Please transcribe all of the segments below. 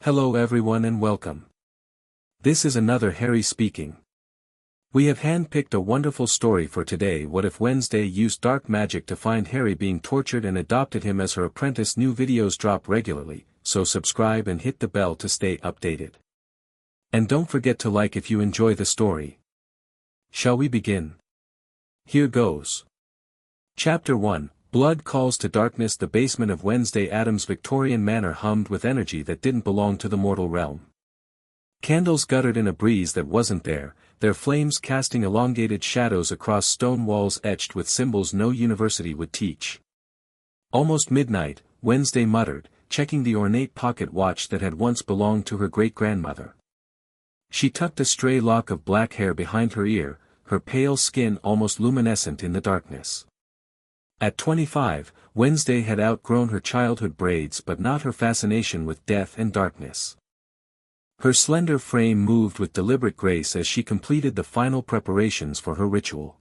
Hello everyone and welcome. This is another Harry speaking. We have handpicked a wonderful story for today. What if Wednesday used dark magic to find Harry being tortured and adopted him as her apprentice? New videos drop regularly, so subscribe and hit the bell to stay updated. And don't forget to like if you enjoy the story. Shall we begin? Here goes. Chapter 1. Blood calls to darkness. The basement of Wednesday Addams' Victorian manor hummed with energy that didn't belong to the mortal realm. Candles guttered in a breeze that wasn't there, their flames casting elongated shadows across stone walls etched with symbols no university would teach. Almost midnight, Wednesday muttered, checking the ornate pocket watch that had once belonged to her great-grandmother. She tucked a stray lock of black hair behind her ear, her pale skin almost luminescent in the darkness. At 25, Wednesday had outgrown her childhood braids but not her fascination with death and darkness. Her slender frame moved with deliberate grace as she completed the final preparations for her ritual.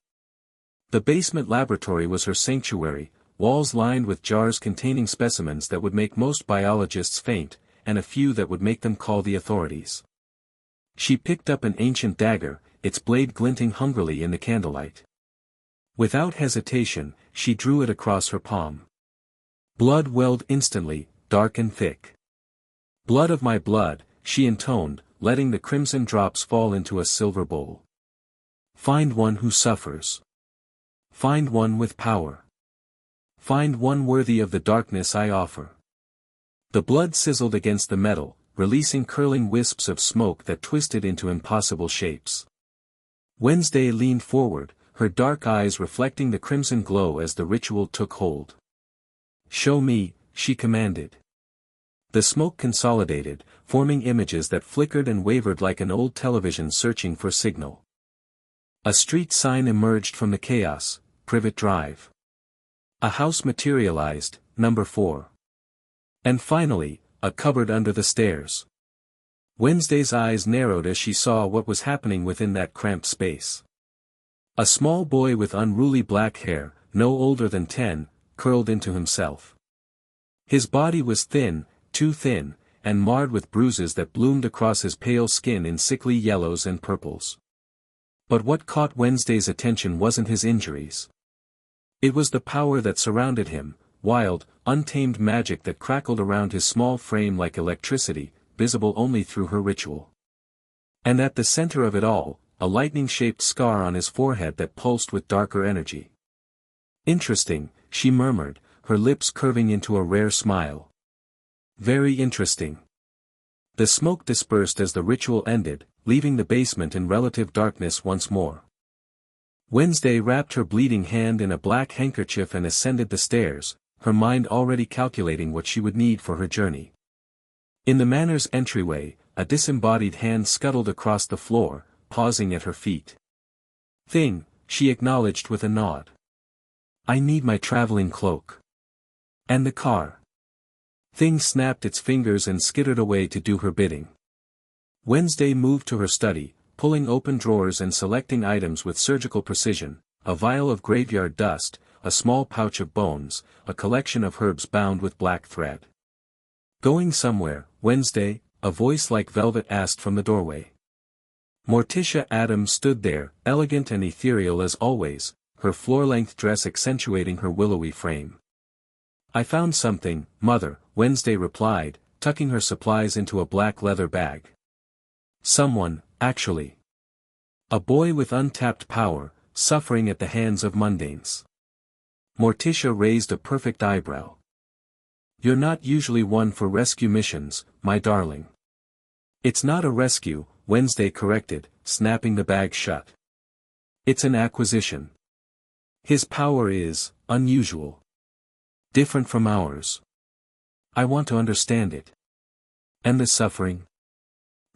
The basement laboratory was her sanctuary, walls lined with jars containing specimens that would make most biologists faint, and a few that would make them call the authorities. She picked up an ancient dagger, its blade glinting hungrily in the candlelight. Without hesitation, she drew it across her palm. Blood welled instantly, dark and thick. "Blood of my blood," she intoned, letting the crimson drops fall into a silver bowl. "Find one who suffers. Find one with power. Find one worthy of the darkness I offer." The blood sizzled against the metal, releasing curling wisps of smoke that twisted into impossible shapes. Wednesday leaned forward, her dark eyes reflecting the crimson glow as the ritual took hold. "Show me," she commanded. The smoke consolidated, forming images that flickered and wavered like an old television searching for signal. A street sign emerged from the chaos, Privet Drive. A house materialized, number 4. And finally, a cupboard under the stairs. Wednesday's eyes narrowed as she saw what was happening within that cramped space. A small boy with unruly black hair, no older than 10, curled into himself. His body was thin, too thin, and marred with bruises that bloomed across his pale skin in sickly yellows and purples. But what caught Wednesday's attention wasn't his injuries. It was the power that surrounded him, wild, untamed magic that crackled around his small frame like electricity, visible only through her ritual. And at the center of it all, a lightning-shaped scar on his forehead that pulsed with darker energy. "Interesting," she murmured, her lips curving into a rare smile. "Very interesting." The smoke dispersed as the ritual ended, leaving the basement in relative darkness once more. Wednesday wrapped her bleeding hand in a black handkerchief and ascended the stairs, her mind already calculating what she would need for her journey. In the manor's entryway, a disembodied hand scuttled across the floor, pausing at her feet. "Thing," she acknowledged with a nod. "I need my traveling cloak. And the car." Thing snapped its fingers and skittered away to do her bidding. Wednesday moved to her study, pulling open drawers and selecting items with surgical precision, a vial of graveyard dust, a small pouch of bones, a collection of herbs bound with black thread. "Going somewhere, Wednesday?" a voice like velvet asked from the doorway. Morticia Addams stood there, elegant and ethereal as always, her floor-length dress accentuating her willowy frame. "I found something, Mother," Wednesday replied, tucking her supplies into a black leather bag. "Someone, actually. A boy with untapped power, suffering at the hands of mundanes." Morticia raised a perfect eyebrow. "You're not usually one for rescue missions, my darling." "It's not a rescue," Wednesday corrected, snapping the bag shut. "It's an acquisition. His power is unusual. Different from ours. I want to understand it." "And the suffering?"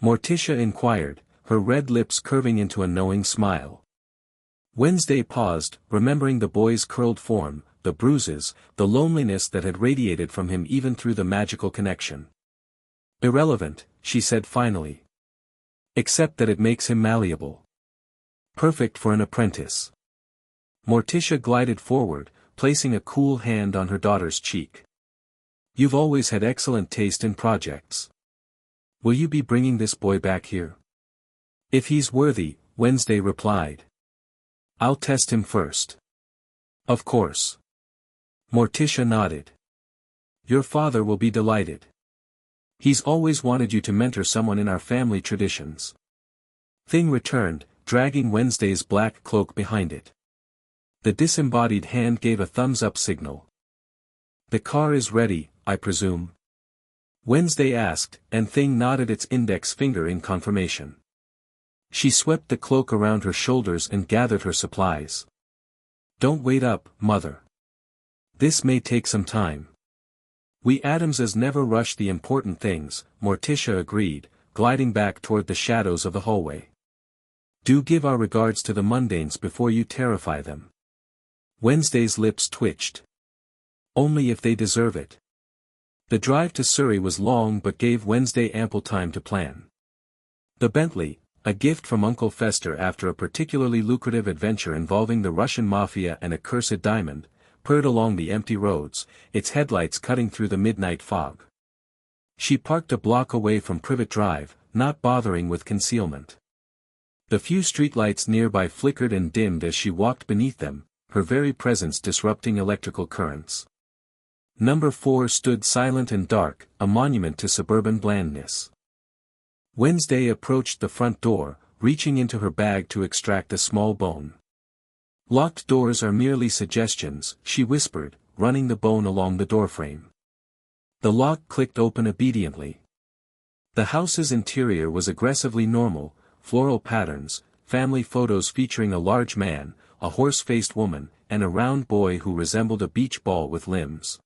Morticia inquired, her red lips curving into a knowing smile. Wednesday paused, remembering the boy's curled form, the bruises, the loneliness that had radiated from him even through the magical connection. "Irrelevant," she said finally. "Except that it makes him malleable. Perfect for an apprentice." Morticia glided forward, placing a cool hand on her daughter's cheek. "You've always had excellent taste in projects. Will you be bringing this boy back here? If he's worthy, Wednesday replied. I'll test him first. Of course. Morticia nodded. Your father will be delighted. He's always wanted you to mentor someone in our family traditions. Thing returned, dragging Wednesday's black cloak behind it. The disembodied hand gave a thumbs-up signal. The car is ready, I presume? Wednesday asked, and Thing nodded its index finger in confirmation. She swept the cloak around her shoulders and gathered her supplies. Don't wait up, Mother. This may take some time. We Addamses never rush the important things, Morticia agreed, gliding back toward the shadows of the hallway. Do give our regards to the mundanes before you terrify them. Wednesday's lips twitched. Only if they deserve it. The drive to Surrey was long but gave Wednesday ample time to plan. The Bentley, a gift from Uncle Fester after a particularly lucrative adventure involving the Russian mafia and a cursed diamond, purred along the empty roads, its headlights cutting through the midnight fog. She parked a block away from Privet Drive, not bothering with concealment. The few streetlights nearby flickered and dimmed as she walked beneath them, her very presence disrupting electrical currents. Number 4 stood silent and dark, a monument to suburban blandness. Wednesday approached the front door, reaching into her bag to extract a small bone. Locked doors are merely suggestions, she whispered, running the bone along the doorframe. The lock clicked open obediently. The house's interior was aggressively normal, floral patterns, family photos featuring a large man, a horse-faced woman, and a round boy who resembled a beach ball with limbs.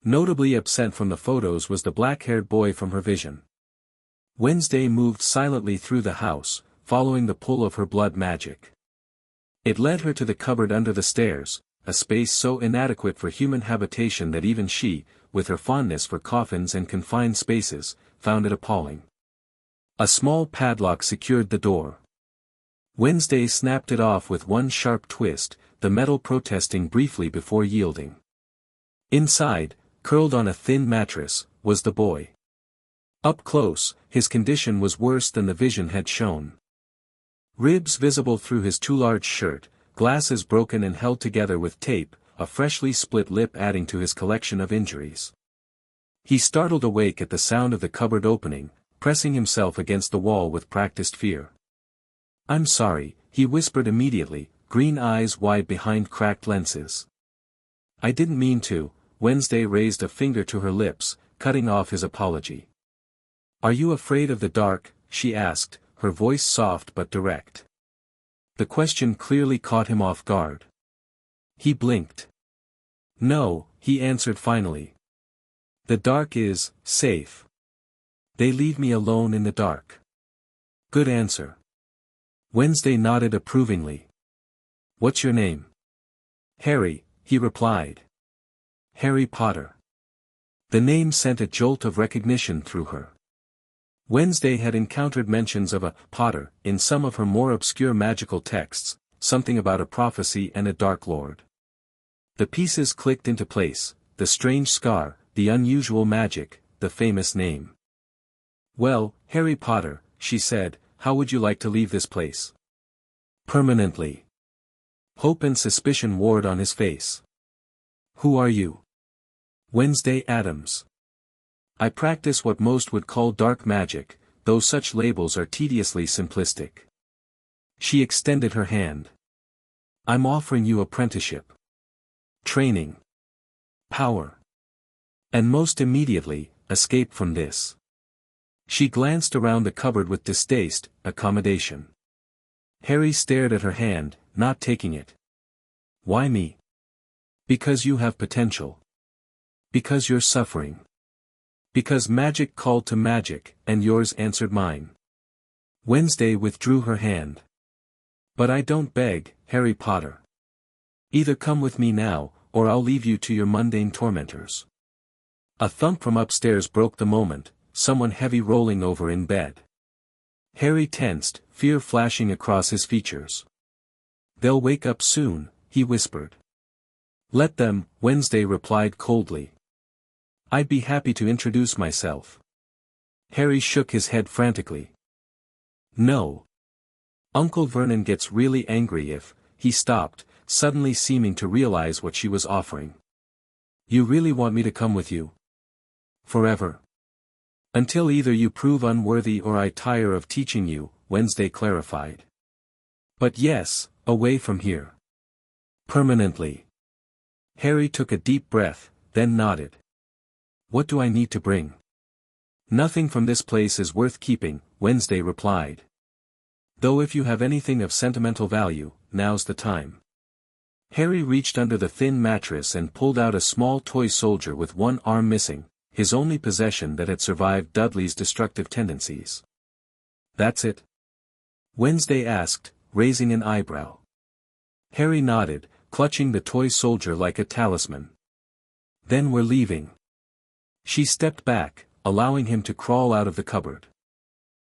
Notably absent from the photos was the black-haired boy from her vision. Wednesday moved silently through the house, following the pull of her blood magic. It led her to the cupboard under the stairs, a space so inadequate for human habitation that even she, with her fondness for coffins and confined spaces, found it appalling. A small padlock secured the door. Wednesday snapped it off with one sharp twist, the metal protesting briefly before yielding. Inside, curled on a thin mattress, was the boy. Up close, his condition was worse than the vision had shown. Ribs visible through his too large shirt, glasses broken and held together with tape, a freshly split lip adding to his collection of injuries. He startled awake at the sound of the cupboard opening, pressing himself against the wall with practiced fear. I'm sorry, he whispered immediately, green eyes wide behind cracked lenses. I didn't mean to. Wednesday raised a finger to her lips, cutting off his apology. Are you afraid of the dark? She asked, her voice soft but direct. The question clearly caught him off guard. He blinked. No, he answered finally. The dark is safe. They leave me alone in the dark. Good answer. Wednesday nodded approvingly. What's your name? Harry, he replied. Harry Potter. The name sent a jolt of recognition through her. Wednesday had encountered mentions of a Potter in some of her more obscure magical texts, something about a prophecy and a Dark Lord. The pieces clicked into place, the strange scar, the unusual magic, the famous name. Well, Harry Potter, she said, how would you like to leave this place? Permanently. Hope and suspicion warred on his face. Who are you? Wednesday Addams. I practice what most would call dark magic, though such labels are tediously simplistic. She extended her hand. I'm offering you apprenticeship. Training. Power. And most immediately, escape from this. She glanced around the cupboard with distaste, accommodation. Harry stared at her hand, not taking it. Why me? Because you have potential. Because you're suffering. Because magic called to magic, and yours answered mine. Wednesday withdrew her hand. But I don't beg, Harry Potter. Either come with me now, or I'll leave you to your mundane tormentors. A thump from upstairs broke the moment, someone heavy rolling over in bed. Harry tensed, fear flashing across his features. They'll wake up soon, he whispered. Let them, Wednesday replied coldly. I'd be happy to introduce myself. Harry shook his head frantically. No. Uncle Vernon gets really angry if, he stopped, suddenly seeming to realize what she was offering. You really want me to come with you? Forever. Until either you prove unworthy or I tire of teaching you, Wednesday clarified. But yes, away from here. Permanently. Harry took a deep breath, then nodded. What do I need to bring? Nothing from this place is worth keeping, Wednesday replied. Though if you have anything of sentimental value, now's the time. Harry reached under the thin mattress and pulled out a small toy soldier with one arm missing, his only possession that had survived Dudley's destructive tendencies. That's it? Wednesday asked, raising an eyebrow. Harry nodded, clutching the toy soldier like a talisman. Then we're leaving. She stepped back, allowing him to crawl out of the cupboard.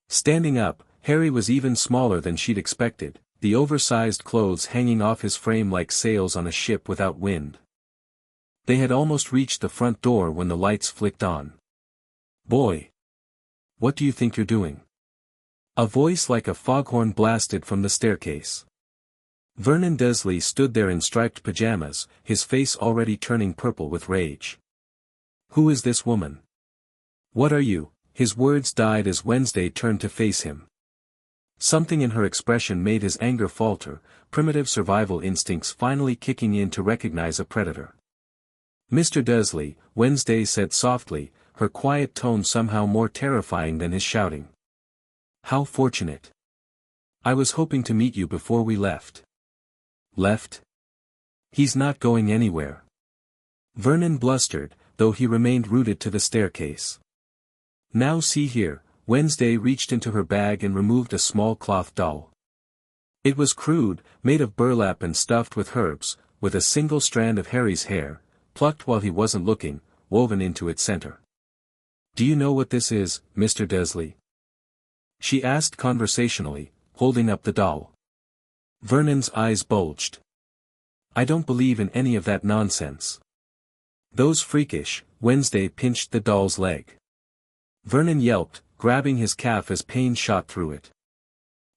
Standing up, Harry was even smaller than she'd expected, the oversized clothes hanging off his frame like sails on a ship without wind. They had almost reached the front door when the lights flicked on. Boy! What do you think you're doing? A voice like a foghorn blasted from the staircase. Vernon Dursley stood there in striped pajamas, his face already turning purple with rage. Who is this woman? What are you? His words died as Wednesday turned to face him. Something in her expression made his anger falter, primitive survival instincts finally kicking in to recognize a predator. Mr. Dursley, Wednesday said softly, her quiet tone somehow more terrifying than his shouting. How fortunate. I was hoping to meet you before we left. Left? He's not going anywhere. Vernon blustered, though he remained rooted to the staircase. Now see here. Wednesday reached into her bag and removed a small cloth doll. It was crude, made of burlap and stuffed with herbs, with a single strand of Harry's hair, plucked while he wasn't looking, woven into its center. Do you know what this is, Mr. Dursley? She asked conversationally, holding up the doll. Vernon's eyes bulged. I don't believe in any of that nonsense. Those freakish. Wednesday pinched the doll's leg. Vernon yelped, grabbing his calf as pain shot through it.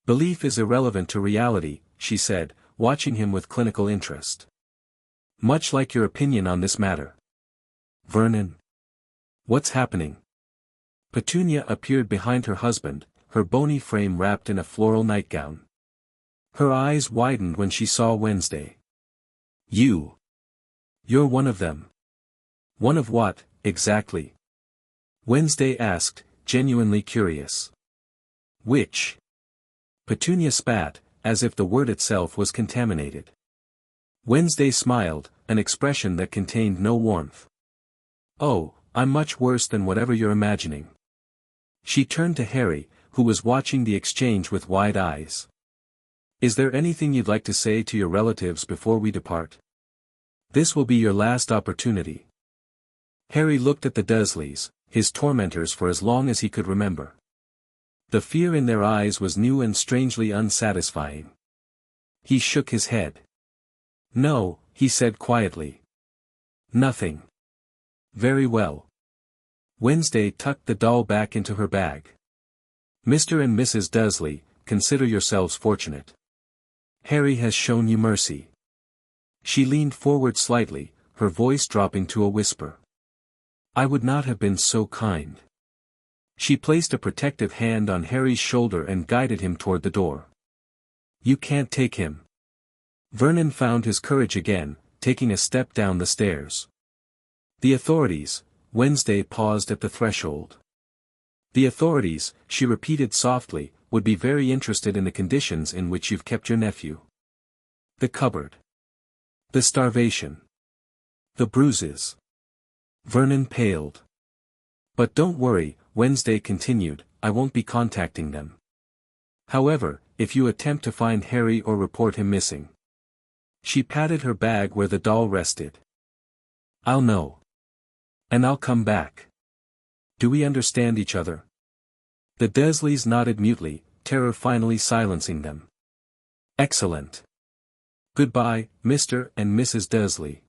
Belief is irrelevant to reality, she said, watching him with clinical interest. Much like your opinion on this matter. Vernon. What's happening? Petunia appeared behind her husband, her bony frame wrapped in a floral nightgown. Her eyes widened when she saw Wednesday. You're one of them. One of what, exactly? Wednesday asked, genuinely curious. Which? Petunia spat, as if the word itself was contaminated. Wednesday smiled, an expression that contained no warmth. Oh, I'm much worse than whatever you're imagining. She turned to Harry, who was watching the exchange with wide eyes. Is there anything you'd like to say to your relatives before we depart? This will be your last opportunity. Harry looked at the Dursleys, his tormentors for as long as he could remember. The fear in their eyes was new and strangely unsatisfying. He shook his head. No, he said quietly. Nothing. Very well. Wednesday tucked the doll back into her bag. Mr. and Mrs. Dursley, consider yourselves fortunate. Harry has shown you mercy. She leaned forward slightly, her voice dropping to a whisper. I would not have been so kind. She placed a protective hand on Harry's shoulder and guided him toward the door. You can't take him. Vernon found his courage again, taking a step down the stairs. The authorities. Wednesday paused at the threshold. The authorities, she repeated softly, would be very interested in the conditions in which you've kept your nephew. The cupboard. The starvation. The bruises. Vernon paled. But don't worry, Wednesday continued, I won't be contacting them. However, if you attempt to find Harry or report him missing. She patted her bag where the doll rested. I'll know. And I'll come back. Do we understand each other? The Dursleys nodded mutely, terror finally silencing them. Excellent. Goodbye, Mr. and Mrs. Dursley.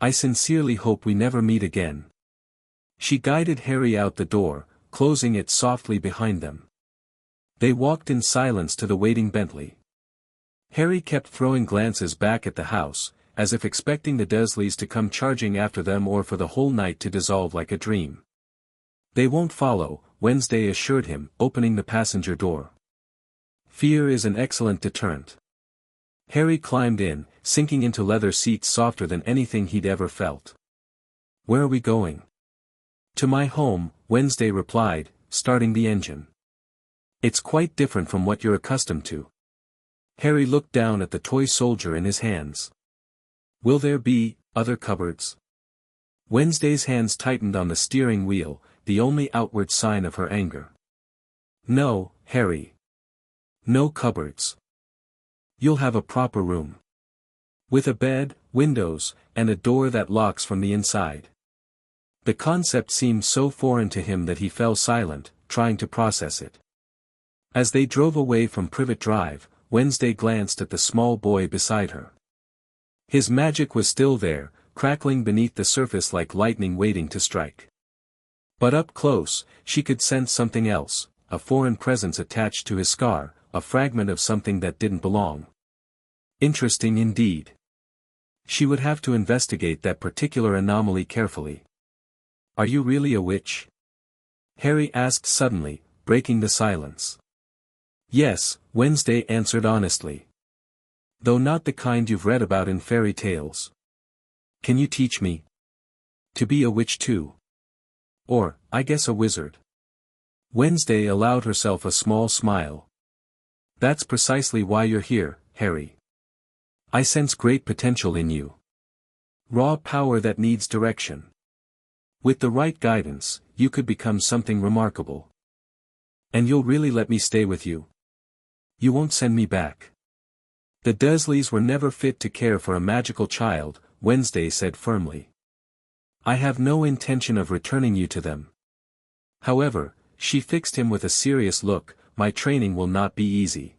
I sincerely hope we never meet again. She guided Harry out the door, closing it softly behind them. They walked in silence to the waiting Bentley. Harry kept throwing glances back at the house, as if expecting the Dursleys to come charging after them or for the whole night to dissolve like a dream. "They won't follow," Wednesday assured him, opening the passenger door. "Fear is an excellent deterrent." Harry climbed in, sinking into leather seats softer than anything he'd ever felt. "Where are we going?" "To my home," Wednesday replied, starting the engine. "It's quite different from what you're accustomed to." Harry looked down at the toy soldier in his hands. "Will there be other cupboards?" Wednesday's hands tightened on the steering wheel, the only outward sign of her anger. "No, Harry. No cupboards. You'll have a proper room. With a bed, windows, and a door that locks from the inside." The concept seemed so foreign to him that he fell silent, trying to process it. As they drove away from Privet Drive, Wednesday glanced at the small boy beside her. His magic was still there, crackling beneath the surface like lightning waiting to strike. But up close, she could sense something else, a foreign presence attached to his scar, a fragment of something that didn't belong. Interesting indeed. She would have to investigate that particular anomaly carefully. "Are you really a witch?" Harry asked suddenly, breaking the silence. "Yes," Wednesday answered honestly. "Though not the kind you've read about in fairy tales." "Can you teach me to be a witch too? Or, I guess a wizard?" Wednesday allowed herself a small smile. "That's precisely why you're here, Harry. I sense great potential in you. Raw power that needs direction. With the right guidance, you could become something remarkable. And you'll really let me stay with you? You won't send me back?" "The Dursleys were never fit to care for a magical child," Wednesday said firmly. "I have no intention of returning you to them. However," she fixed him with a serious look, "my training will not be easy.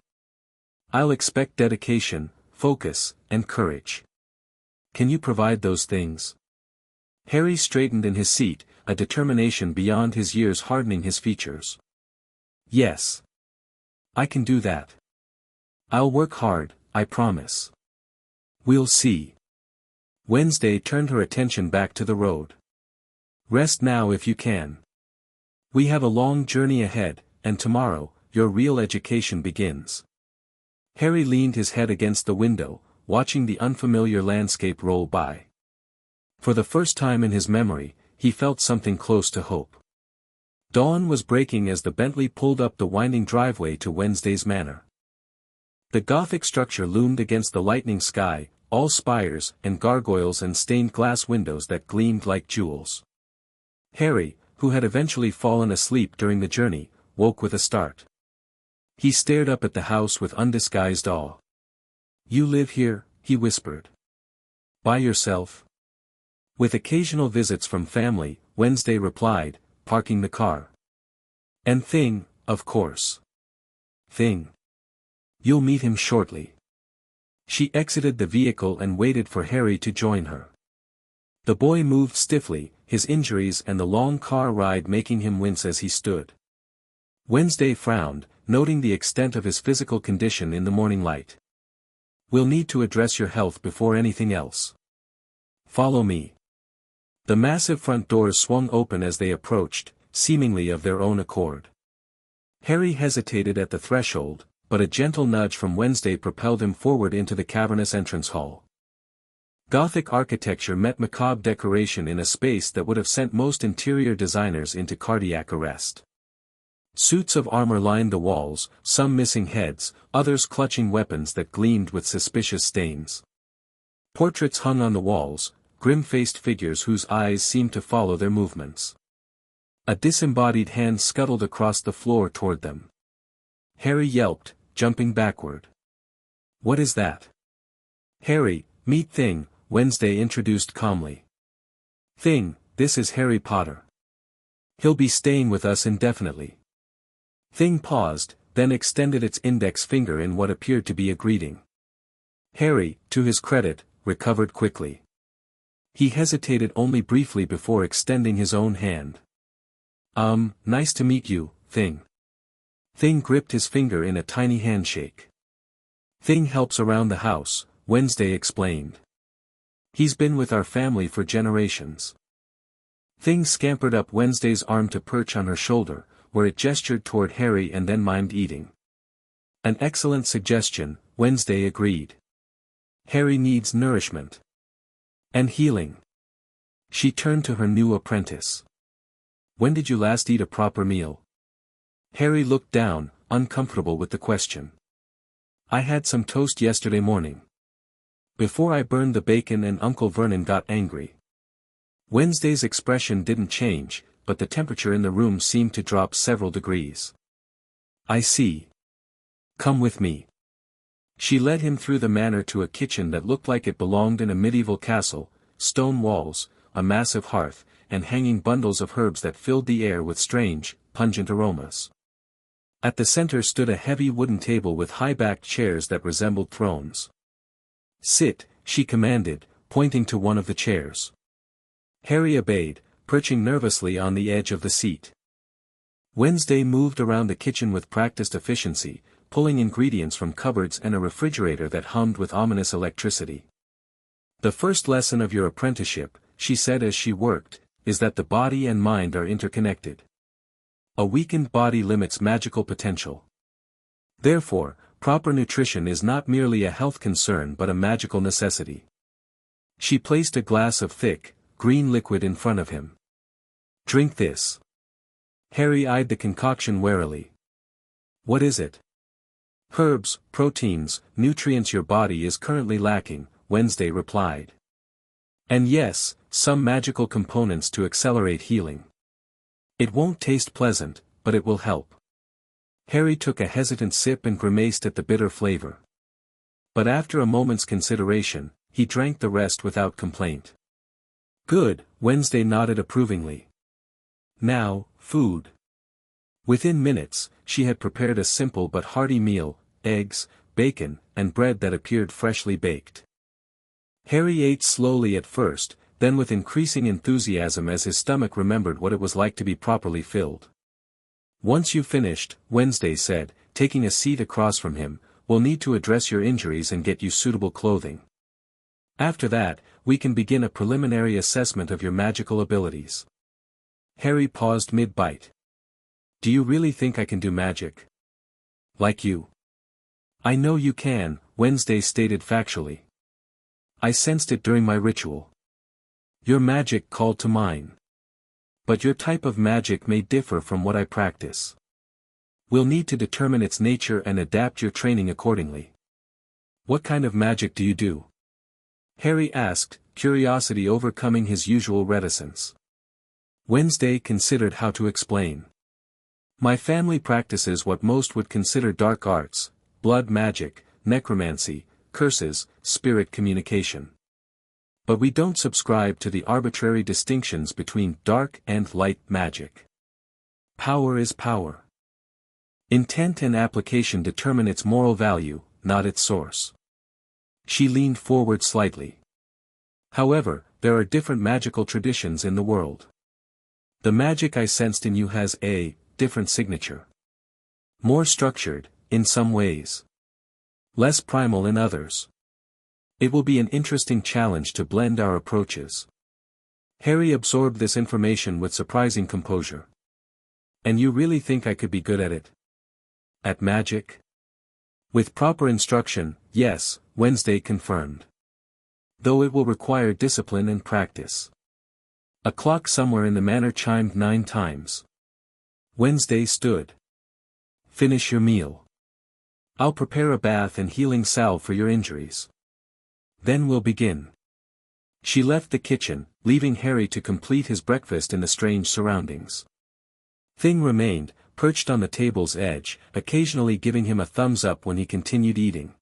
I'll expect dedication, focus, and courage. Can you provide those things?" Harry straightened in his seat, a determination beyond his years hardening his features. "Yes. I can do that. I'll work hard, I promise. We'll see." Wednesday turned her attention back to the road. "Rest now if you can. We have a long journey ahead, and tomorrow, your real education begins." Harry leaned his head against the window, watching the unfamiliar landscape roll by. For the first time in his memory, he felt something close to hope. Dawn was breaking as the Bentley pulled up the winding driveway to Wednesday's manor. The Gothic structure loomed against the lightning sky, all spires and gargoyles and stained glass windows that gleamed like jewels. Harry, who had eventually fallen asleep during the journey, woke with a start. He stared up at the house with undisguised awe. "You live here," he whispered. "By yourself?" "With occasional visits from family," Wednesday replied, parking the car. "And Thing, of course." "Thing. You'll meet him shortly." She exited the vehicle and waited for Harry to join her. The boy moved stiffly, his injuries and the long car ride making him wince as he stood. Wednesday frowned, noting the extent of his physical condition in the morning light. "We'll need to address your health before anything else. Follow me." The massive front doors swung open as they approached, seemingly of their own accord. Harry hesitated at the threshold, but a gentle nudge from Wednesday propelled him forward into the cavernous entrance hall. Gothic architecture met macabre decoration in a space that would have sent most interior designers into cardiac arrest. Suits of armor lined the walls, some missing heads, others clutching weapons that gleamed with suspicious stains. Portraits hung on the walls, grim-faced figures whose eyes seemed to follow their movements. A disembodied hand scuttled across the floor toward them. Harry yelped, jumping backward. "What is that?" "Harry, meet Thing," Wednesday introduced calmly. "Thing, this is Harry Potter. He'll be staying with us indefinitely." Thing paused, then extended its index finger in what appeared to be a greeting. Harry, to his credit, recovered quickly. He hesitated only briefly before extending his own hand. Nice to meet you, Thing. Thing gripped his finger in a tiny handshake. Thing helps around the house, Wednesday explained. He's been with our family for generations. Thing scampered up Wednesday's arm to perch on her shoulder, where it gestured toward Harry and then mimed eating. An excellent suggestion, Wednesday agreed. Harry needs nourishment. And healing. She turned to her new apprentice. When did you last eat a proper meal? Harry looked down, uncomfortable with the question. I had some toast yesterday morning. Before I burned the bacon and Uncle Vernon got angry. Wednesday's expression didn't change, but the temperature in the room seemed to drop several degrees. I see. Come with me. She led him through the manor to a kitchen that looked like it belonged in a medieval castle, stone walls, a massive hearth, and hanging bundles of herbs that filled the air with strange, pungent aromas. At the center stood a heavy wooden table with high-backed chairs that resembled thrones. Sit, she commanded, pointing to one of the chairs. Harry obeyed, perching nervously on the edge of the seat. Wednesday moved around the kitchen with practiced efficiency, pulling ingredients from cupboards and a refrigerator that hummed with ominous electricity. The first lesson of your apprenticeship, she said as she worked, is that the body and mind are interconnected. A weakened body limits magical potential. Therefore, proper nutrition is not merely a health concern but a magical necessity. She placed a glass of thick, green liquid in front of him. Drink this. Harry eyed the concoction warily. What is it? Herbs, proteins, nutrients your body is currently lacking, Wednesday replied. And yes, some magical components to accelerate healing. It won't taste pleasant, but it will help. Harry took a hesitant sip and grimaced at the bitter flavor. But after a moment's consideration, he drank the rest without complaint. Good, Wednesday nodded approvingly. Now, food. Within minutes, she had prepared a simple but hearty meal, eggs, bacon, and bread that appeared freshly baked. Harry ate slowly at first, then with increasing enthusiasm as his stomach remembered what it was like to be properly filled. Once you've finished, Wednesday said, taking a seat across from him, we'll need to address your injuries and get you suitable clothing. After that, we can begin a preliminary assessment of your magical abilities. Harry paused mid-bite. Do you really think I can do magic? Like you? I know you can, Wednesday stated factually. I sensed it during my ritual. Your magic called to mine. But your type of magic may differ from what I practice. We'll need to determine its nature and adapt your training accordingly. What kind of magic do you do? Harry asked, curiosity overcoming his usual reticence. Wednesday considered how to explain. My family practices what most would consider dark arts, blood magic, necromancy, curses, spirit communication. But we don't subscribe to the arbitrary distinctions between dark and light magic. Power is power. Intent and application determine its moral value, not its source. She leaned forward slightly. However, there are different magical traditions in the world. The magic I sensed in you has a different signature. More structured, in some ways. Less primal in others. It will be an interesting challenge to blend our approaches. Harry absorbed this information with surprising composure. And you really think I could be good at it? At magic? With proper instruction, yes, Wednesday confirmed. Though it will require discipline and practice. A clock somewhere in the manor chimed 9 times. Wednesday stood. Finish your meal. I'll prepare a bath and healing salve for your injuries. Then we'll begin. She left the kitchen, leaving Harry to complete his breakfast in the strange surroundings. Thing remained, perched on the table's edge, occasionally giving him a thumbs up when he continued eating.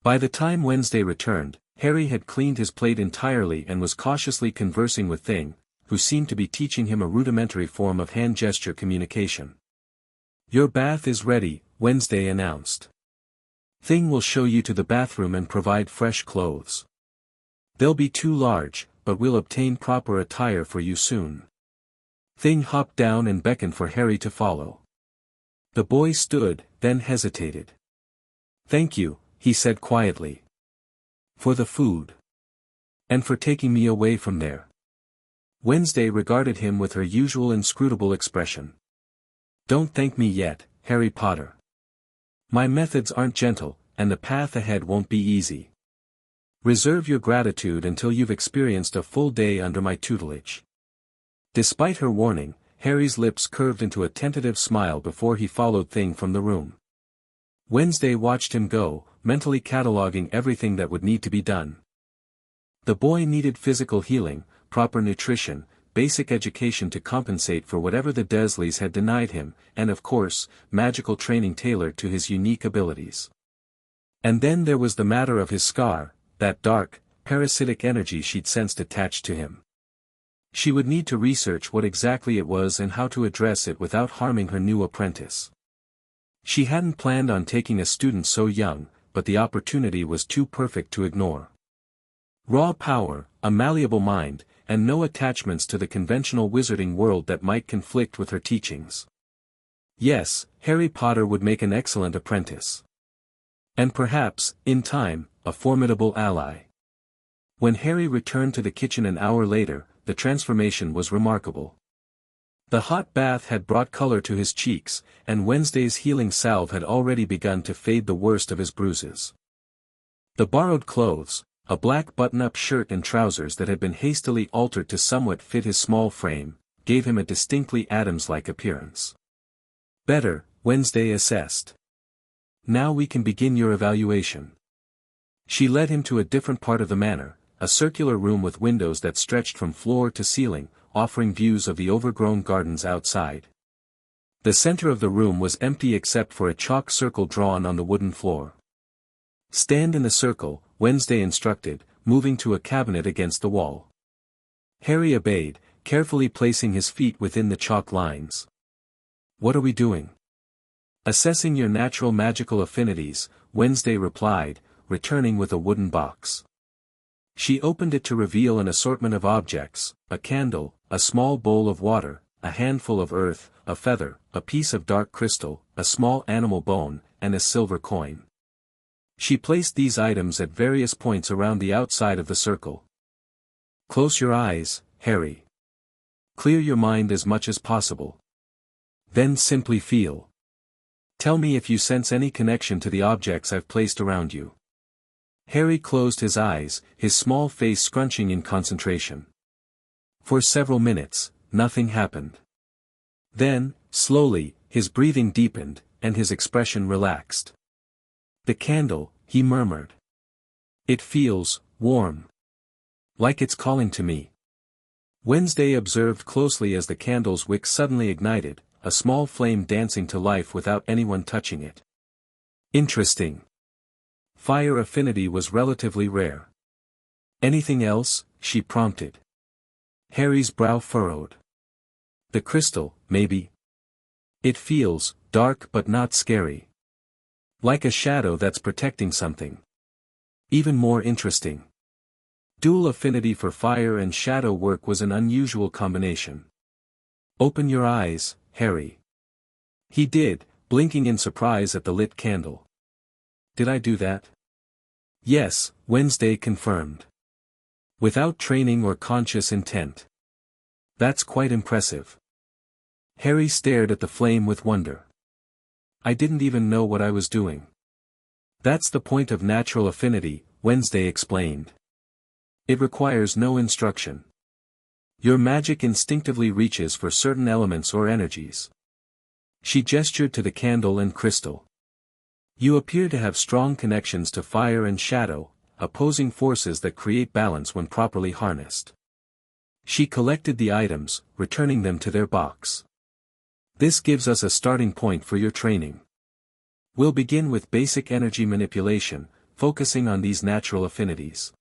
By the time Wednesday returned, Harry had cleaned his plate entirely and was cautiously conversing with Thing, who seemed to be teaching him a rudimentary form of hand gesture communication. Your bath is ready, Wednesday announced. Thing will show you to the bathroom and provide fresh clothes. They'll be too large, but we'll obtain proper attire for you soon. Thing hopped down and beckoned for Harry to follow. The boy stood, then hesitated. "Thank you," he said quietly. "For the food. And for taking me away from there." Wednesday regarded him with her usual inscrutable expression. "Don't thank me yet, Harry Potter. My methods aren't gentle, and the path ahead won't be easy. Reserve your gratitude until you've experienced a full day under my tutelage." Despite her warning, Harry's lips curved into a tentative smile before he followed Thing from the room. Wednesday watched him go, mentally cataloging everything that would need to be done. The boy needed physical healing, proper nutrition, basic education to compensate for whatever the Dursleys had denied him, and of course, magical training tailored to his unique abilities. And then there was the matter of his scar, that dark, parasitic energy she'd sensed attached to him. She would need to research what exactly it was and how to address it without harming her new apprentice. She hadn't planned on taking a student so young, but the opportunity was too perfect to ignore. Raw power, a malleable mind, and no attachments to the conventional wizarding world that might conflict with her teachings. Yes, Harry Potter would make an excellent apprentice. And perhaps, in time, a formidable ally. When Harry returned to the kitchen an hour later, the transformation was remarkable. The hot bath had brought color to his cheeks, and Wednesday's healing salve had already begun to fade the worst of his bruises. The borrowed clothes, a black button-up shirt and trousers that had been hastily altered to somewhat fit his small frame, gave him a distinctly Addams-like appearance. "Better," Wednesday assessed. "Now we can begin your evaluation." She led him to a different part of the manor, a circular room with windows that stretched from floor to ceiling, offering views of the overgrown gardens outside. The center of the room was empty except for a chalk circle drawn on the wooden floor. "Stand in the circle," Wednesday instructed, moving to a cabinet against the wall. Harry obeyed, carefully placing his feet within the chalk lines. "What are we doing?" "Assessing your natural magical affinities," Wednesday replied, returning with a wooden box. She opened it to reveal an assortment of objects: a candle, a small bowl of water, a handful of earth, a feather, a piece of dark crystal, a small animal bone, and a silver coin. She placed these items at various points around the outside of the circle. "Close your eyes, Harry. Clear your mind as much as possible. Then simply feel. Tell me if you sense any connection to the objects I've placed around you." Harry closed his eyes, his small face scrunching in concentration. For several minutes, nothing happened. Then, slowly, his breathing deepened, and his expression relaxed. "The candle," he murmured. "It feels warm. Like it's calling to me." Wednesday observed closely as the candle's wick suddenly ignited, a small flame dancing to life without anyone touching it. "Interesting. Fire affinity was relatively rare." "Anything else?" she prompted. Harry's brow furrowed. "The crystal, maybe. It feels dark but not scary. Like a shadow that's protecting something. Even more interesting. Dual affinity for fire and shadow work was an unusual combination." "Open your eyes, Harry." He did, blinking in surprise at the lit candle. "Did I do that?" "Yes," Wednesday confirmed. "Without training or conscious intent. That's quite impressive." Harry stared at the flame with wonder. "I didn't even know what I was doing." "That's the point of natural affinity," Wednesday explained. "It requires no instruction. Your magic instinctively reaches for certain elements or energies." She gestured to the candle and crystal. "You appear to have strong connections to fire and shadow, opposing forces that create balance when properly harnessed." She collected the items, returning them to their box. "This gives us a starting point for your training. We'll begin with basic energy manipulation, focusing on these natural affinities."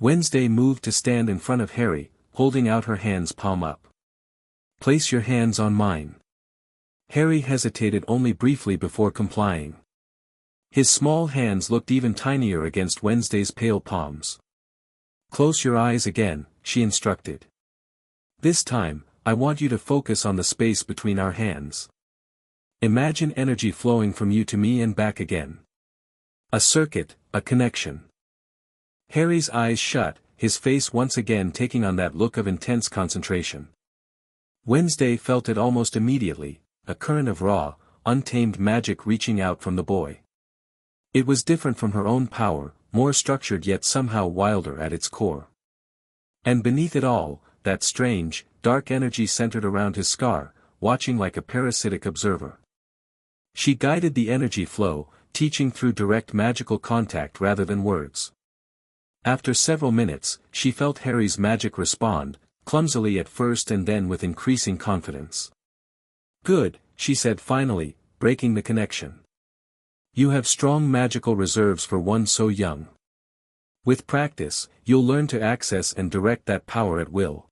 Wednesday moved to stand in front of Harry, holding out her hands palm up. "Place your hands on mine." Harry hesitated only briefly before complying. His small hands looked even tinier against Wednesday's pale palms. "Close your eyes again," she instructed. This time, I want you to focus on the space between our hands. Imagine energy flowing from you to me and back again. A circuit, a connection. Harry's eyes shut, his face once again taking on that look of intense concentration. Wednesday felt it almost immediately, a current of raw, untamed magic reaching out from the boy. It was different from her own power, more structured yet somehow wilder at its core. And beneath it all, that strange, dark energy centered around his scar, watching like a parasitic observer. She guided the energy flow, teaching through direct magical contact rather than words. After several minutes, she felt Harry's magic respond, clumsily at first and then with increasing confidence. "Good," she said finally, breaking the connection. "You have strong magical reserves for one so young. With practice, you'll learn to access and direct that power at will."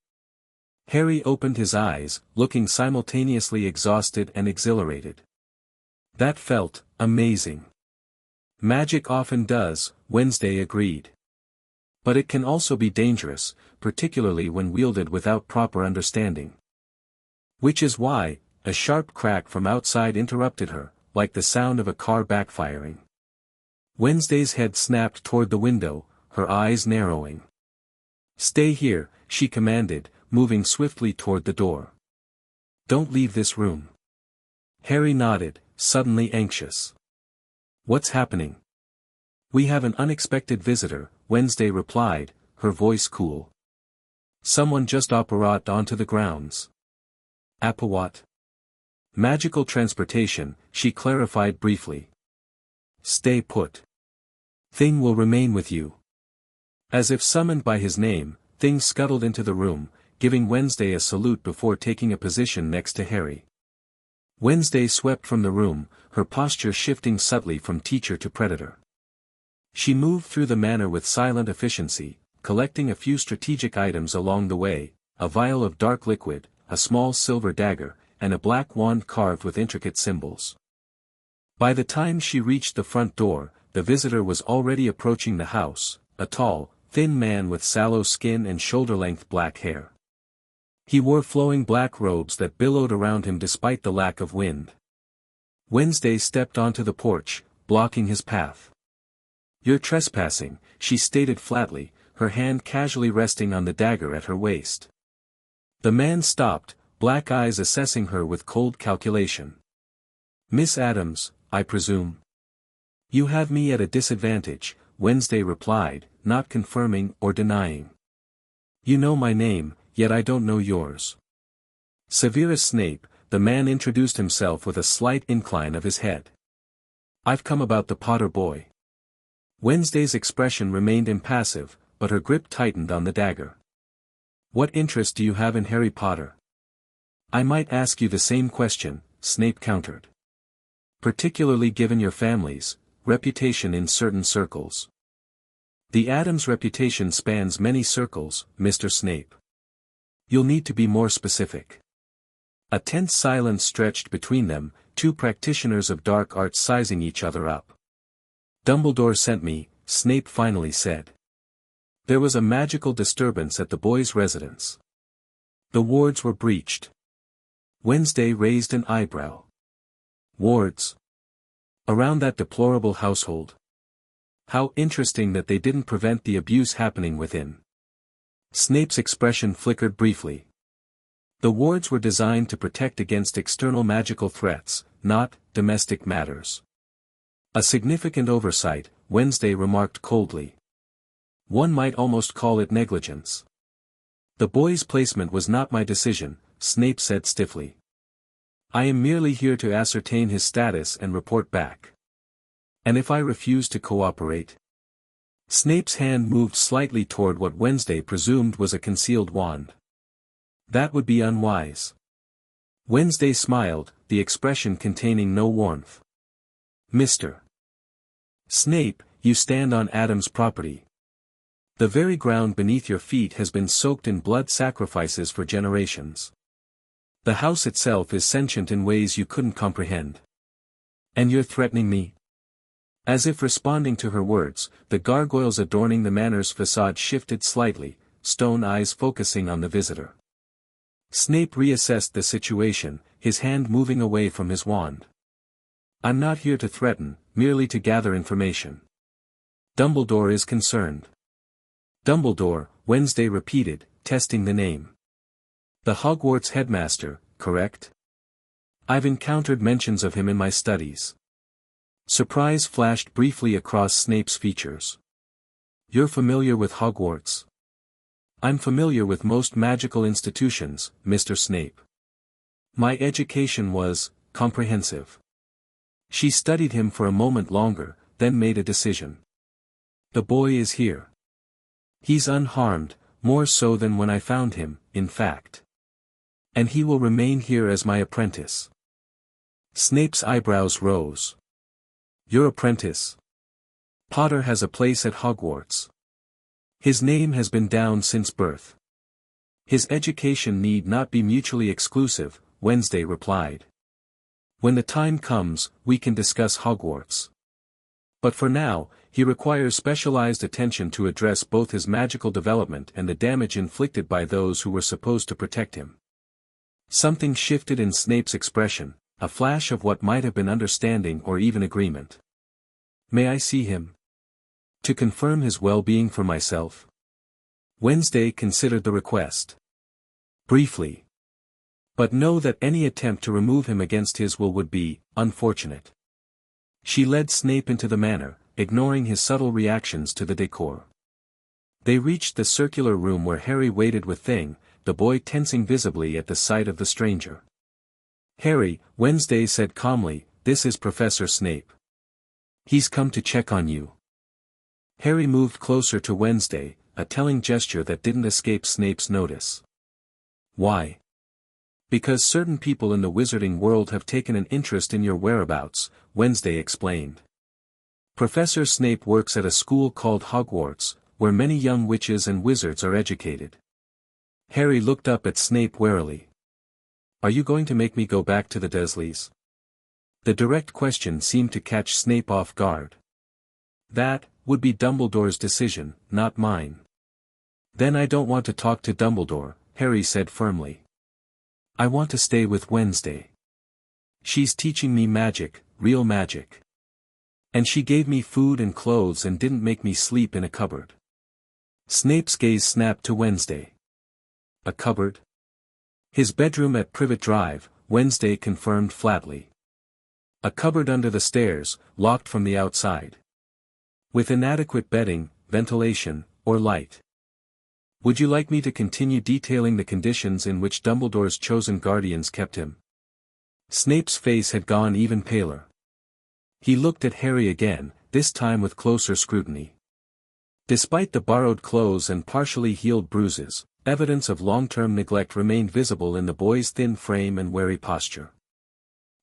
Harry opened his eyes, looking simultaneously exhausted and exhilarated. That felt amazing. Magic often does, Wednesday agreed. But it can also be dangerous, particularly when wielded without proper understanding. Which is why, a sharp crack from outside interrupted her, like the sound of a car backfiring. Wednesday's head snapped toward the window, her eyes narrowing. "Stay here," she commanded, moving swiftly toward the door. "Don't leave this room." Harry nodded, suddenly anxious. "What's happening?" "We have an unexpected visitor," Wednesday replied, her voice cool. "Someone just apparat onto the grounds." "What?" "Magical transportation," she clarified briefly. "Stay put. Thing will remain with you." As if summoned by his name, Thing scuttled into the room, giving Wednesday a salute before taking a position next to Harry. Wednesday swept from the room, her posture shifting subtly from teacher to predator. She moved through the manor with silent efficiency, collecting a few strategic items along the way, a vial of dark liquid, a small silver dagger, and a black wand carved with intricate symbols. By the time she reached the front door, the visitor was already approaching the house, a tall, thin man with sallow skin and shoulder-length black hair. He wore flowing black robes that billowed around him despite the lack of wind. Wednesday stepped onto the porch, blocking his path. "You're trespassing," she stated flatly, her hand casually resting on the dagger at her waist. The man stopped, black eyes assessing her with cold calculation. "Miss Addams, I presume?" "You have me at a disadvantage," Wednesday replied, not confirming or denying. "You know my name, yet I don't know yours." "Severus Snape," the man introduced himself with a slight incline of his head. "I've come about the Potter boy." Wednesday's expression remained impassive, but her grip tightened on the dagger. "What interest do you have in Harry Potter?" "I might ask you the same question," Snape countered. "Particularly given your family's reputation in certain circles." "The Addams reputation spans many circles, Mr. Snape. You'll need to be more specific." A tense silence stretched between them, two practitioners of dark arts sizing each other up. "Dumbledore sent me," Snape finally said. There was a magical disturbance at the boy's residence. The wards were breached. Wednesday raised an eyebrow. "Wards? Around that deplorable household? How interesting that they didn't prevent the abuse happening within." Snape's expression flickered briefly. The wards were designed to protect against external magical threats, not domestic matters. "A significant oversight," Wednesday remarked coldly. "One might almost call it negligence." "The boy's placement was not my decision," Snape said stiffly. "I am merely here to ascertain his status and report back." "And if I refuse to cooperate?" Snape's hand moved slightly toward what Wednesday presumed was a concealed wand. "That would be unwise." Wednesday smiled, the expression containing no warmth. "Mr. Snape, you stand on Addams' property. The very ground beneath your feet has been soaked in blood sacrifices for generations. The house itself is sentient in ways you couldn't comprehend. And you're threatening me?" As if responding to her words, the gargoyles adorning the manor's facade shifted slightly, stone eyes focusing on the visitor. Snape reassessed the situation, his hand moving away from his wand. I'm not here to threaten, merely to gather information. Dumbledore is concerned. Dumbledore, Wednesday repeated, testing the name. The Hogwarts headmaster, correct? I've encountered mentions of him in my studies. Surprise flashed briefly across Snape's features. You're familiar with Hogwarts? I'm familiar with most magical institutions, Mr. Snape. My education was comprehensive. She studied him for a moment longer, then made a decision. The boy is here. He's unharmed, more so than when I found him, in fact. And he will remain here as my apprentice. Snape's eyebrows rose. Your apprentice? Potter has a place at Hogwarts. His name has been down since birth. His education need not be mutually exclusive, Wednesday replied. When the time comes, we can discuss Hogwarts. But for now, he requires specialized attention to address both his magical development and the damage inflicted by those who were supposed to protect him. Something shifted in Snape's expression, a flash of what might have been understanding or even agreement. May I see him? To confirm his well-being for myself? Wednesday considered the request. Briefly. But know that any attempt to remove him against his will would be unfortunate. She led Snape into the manor, ignoring his subtle reactions to the decor. They reached the circular room where Harry waited with Thing, the boy tensing visibly at the sight of the stranger. Harry, Wednesday said calmly, this is Professor Snape. He's come to check on you. Harry moved closer to Wednesday, a telling gesture that didn't escape Snape's notice. Why? Because certain people in the wizarding world have taken an interest in your whereabouts, Wednesday explained. Professor Snape works at a school called Hogwarts, where many young witches and wizards are educated. Harry looked up at Snape warily. Are you going to make me go back to the Dursleys? The direct question seemed to catch Snape off guard. That would be Dumbledore's decision, not mine. Then I don't want to talk to Dumbledore, Harry said firmly. I want to stay with Wednesday. She's teaching me magic, real magic. And she gave me food and clothes and didn't make me sleep in a cupboard. Snape's gaze snapped to Wednesday. A cupboard? His bedroom at Privet Drive, Wednesday confirmed flatly. A cupboard under the stairs, locked from the outside. With inadequate bedding, ventilation, or light. Would you like me to continue detailing the conditions in which Dumbledore's chosen guardians kept him? Snape's face had gone even paler. He looked at Harry again, this time with closer scrutiny. Despite the borrowed clothes and partially healed bruises, evidence of long-term neglect remained visible in the boy's thin frame and wary posture.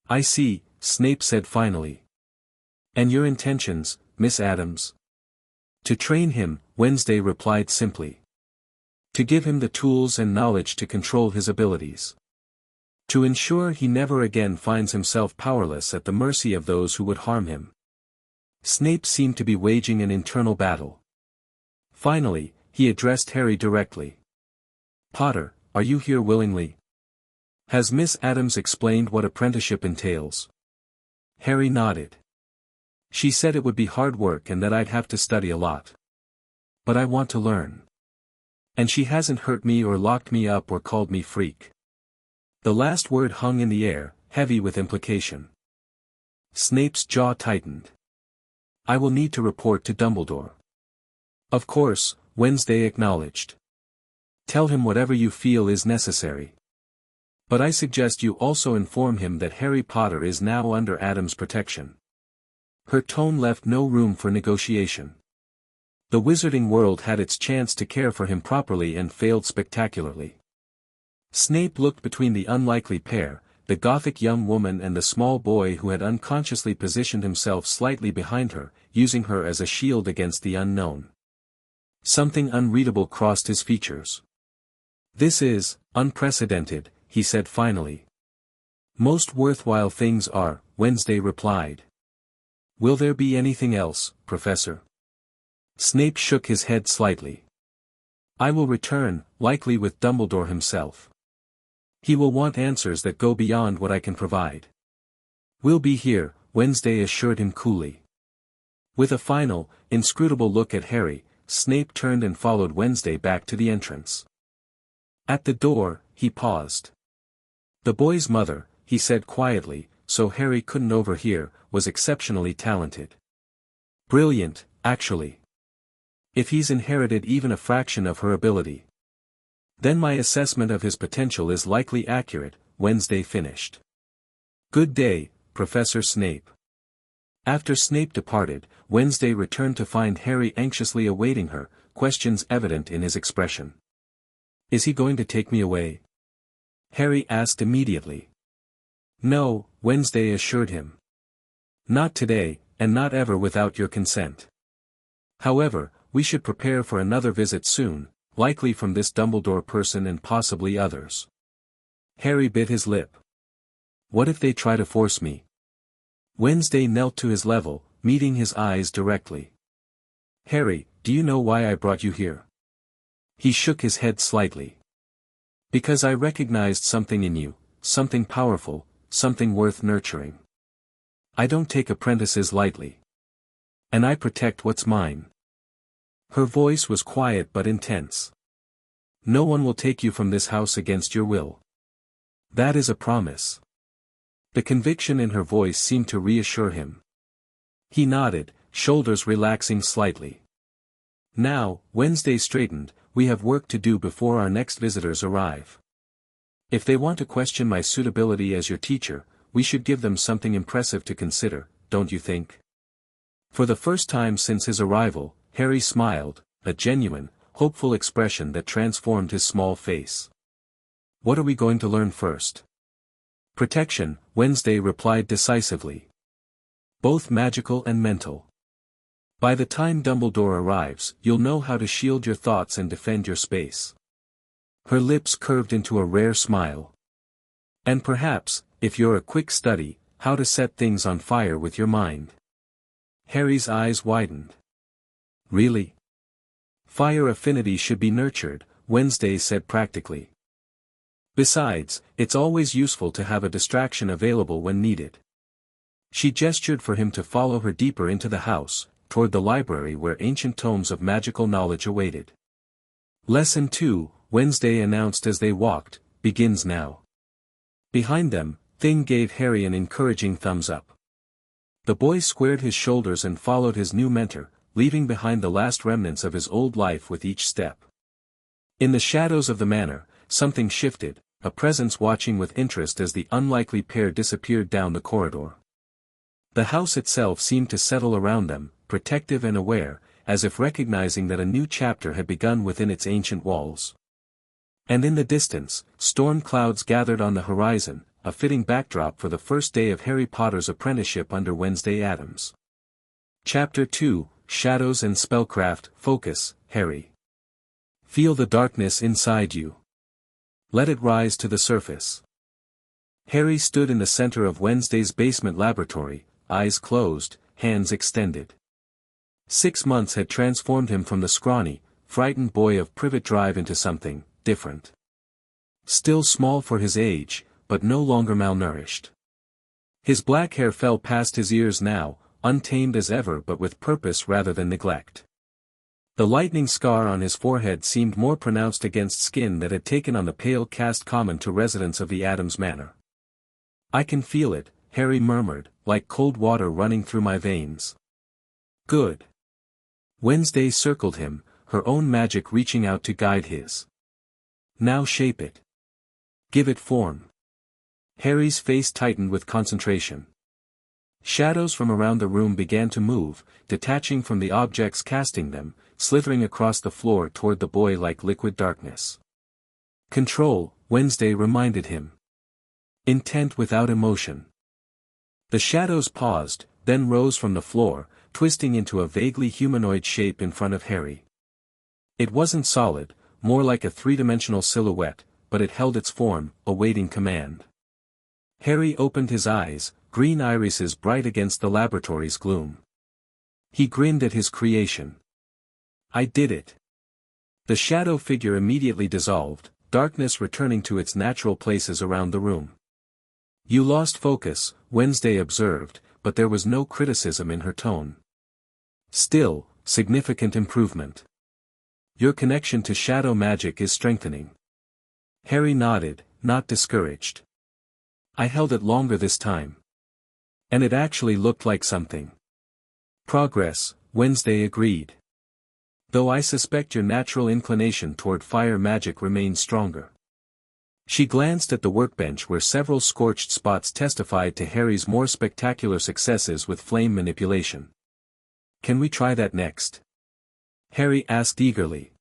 I see, Snape said finally. And your intentions, Miss Addams? To train him, Wednesday replied simply. To give him the tools and knowledge to control his abilities. To ensure he never again finds himself powerless at the mercy of those who would harm him. Snape seemed to be waging an internal battle. Finally, he addressed Harry directly. Potter, are you here willingly? Has Miss Addams explained what apprenticeship entails? Harry nodded. She said it would be hard work and that I'd have to study a lot. But I want to learn. And she hasn't hurt me or locked me up or called me freak. The last word hung in the air, heavy with implication. Snape's jaw tightened. I will need to report to Dumbledore. Of course, Wednesday acknowledged. Tell him whatever you feel is necessary. But I suggest you also inform him that Harry Potter is now under Addams' protection. Her tone left no room for negotiation. The wizarding world had its chance to care for him properly and failed spectacularly. Snape looked between the unlikely pair, the gothic young woman and the small boy who had unconsciously positioned himself slightly behind her, using her as a shield against the unknown. Something unreadable crossed his features. This is unprecedented, he said finally. Most worthwhile things are, Wednesday replied. Will there be anything else, Professor? Snape shook his head slightly. I will return, likely with Dumbledore himself. He will want answers that go beyond what I can provide. We'll be here, Wednesday assured him coolly. With a final, inscrutable look at Harry, Snape turned and followed Wednesday back to the entrance. At the door, he paused. The boy's mother, he said quietly, so Harry couldn't overhear, was exceptionally talented. Brilliant, actually. If he's inherited even a fraction of her ability, then my assessment of his potential is likely accurate, Wednesday finished. Good day, Professor Snape. After Snape departed, Wednesday returned to find Harry anxiously awaiting her, questions evident in his expression. Is he going to take me away? Harry asked immediately. No, Wednesday assured him. Not today, and not ever without your consent. However, we should prepare for another visit soon, likely from this Dumbledore person and possibly others. Harry bit his lip. What if they try to force me? Wednesday knelt to his level, meeting his eyes directly. Harry, do you know why I brought you here? He shook his head slightly. Because I recognized something in you, something powerful, something worth nurturing. I don't take apprentices lightly. And I protect what's mine. Her voice was quiet but intense. No one will take you from this house against your will. That is a promise. The conviction in her voice seemed to reassure him. He nodded, shoulders relaxing slightly. Now, Wednesday straightened, we have work to do before our next visitors arrive. If they want to question my suitability as your teacher, we should give them something impressive to consider, don't you think? For the first time since his arrival, Harry smiled, a genuine, hopeful expression that transformed his small face. What are we going to learn first? Protection, Wednesday replied decisively. Both magical and mental. By the time Dumbledore arrives, you'll know how to shield your thoughts and defend your space. Her lips curved into a rare smile. And perhaps, if you're a quick study, how to set things on fire with your mind. Harry's eyes widened. Really? Fire affinity should be nurtured, Wednesday said practically. Besides, it's always useful to have a distraction available when needed. She gestured for him to follow her deeper into the house, toward the library where ancient tomes of magical knowledge awaited. Lesson 2, Wednesday announced as they walked, begins now. Behind them, Thing gave Harry an encouraging thumbs up. The boy squared his shoulders and followed his new mentor, leaving behind the last remnants of his old life with each step. In the shadows of the manor, something shifted, a presence watching with interest as the unlikely pair disappeared down the corridor. The house itself seemed to settle around them, protective and aware, as if recognizing that a new chapter had begun within its ancient walls. And in the distance, storm clouds gathered on the horizon, a fitting backdrop for the first day of Harry Potter's apprenticeship under Wednesday Addams. Chapter 2, Shadows and Spellcraft. Focus, Harry. Feel the darkness inside you. Let it rise to the surface. Harry stood in the center of Wednesday's basement laboratory, eyes closed, hands extended. 6 months had transformed him from the scrawny, frightened boy of Privet Drive into something different. Still small for his age, but no longer malnourished. His black hair fell past his ears now, untamed as ever but with purpose rather than neglect. The lightning scar on his forehead seemed more pronounced against skin that had taken on the pale cast common to residents of the Addams manor. I can feel it, Harry murmured, like cold water running through my veins. Good. Wednesday circled him, her own magic reaching out to guide his. Now shape it. Give it form. Harry's face tightened with concentration. Shadows from around the room began to move, detaching from the objects casting them, slithering across the floor toward the boy like liquid darkness. Control, Wednesday reminded him. Intent without emotion. The shadows paused, then rose from the floor, twisting into a vaguely humanoid shape in front of Harry. It wasn't solid, more like a three-dimensional silhouette, but it held its form, awaiting command. Harry opened his eyes, green irises bright against the laboratory's gloom. He grinned at his creation. I did it. The shadow figure immediately dissolved, darkness returning to its natural places around the room. "You lost focus," Wednesday observed, but there was no criticism in her tone. "Still, significant improvement. Your connection to shadow magic is strengthening." Harry nodded, not discouraged. "I held it longer this time. And it actually looked like something." "Progress," Wednesday agreed. "Though I suspect your natural inclination toward fire magic remains stronger." She glanced at the workbench where several scorched spots testified to Harry's more spectacular successes with flame manipulation. "Can we try that next?" Harry asked eagerly.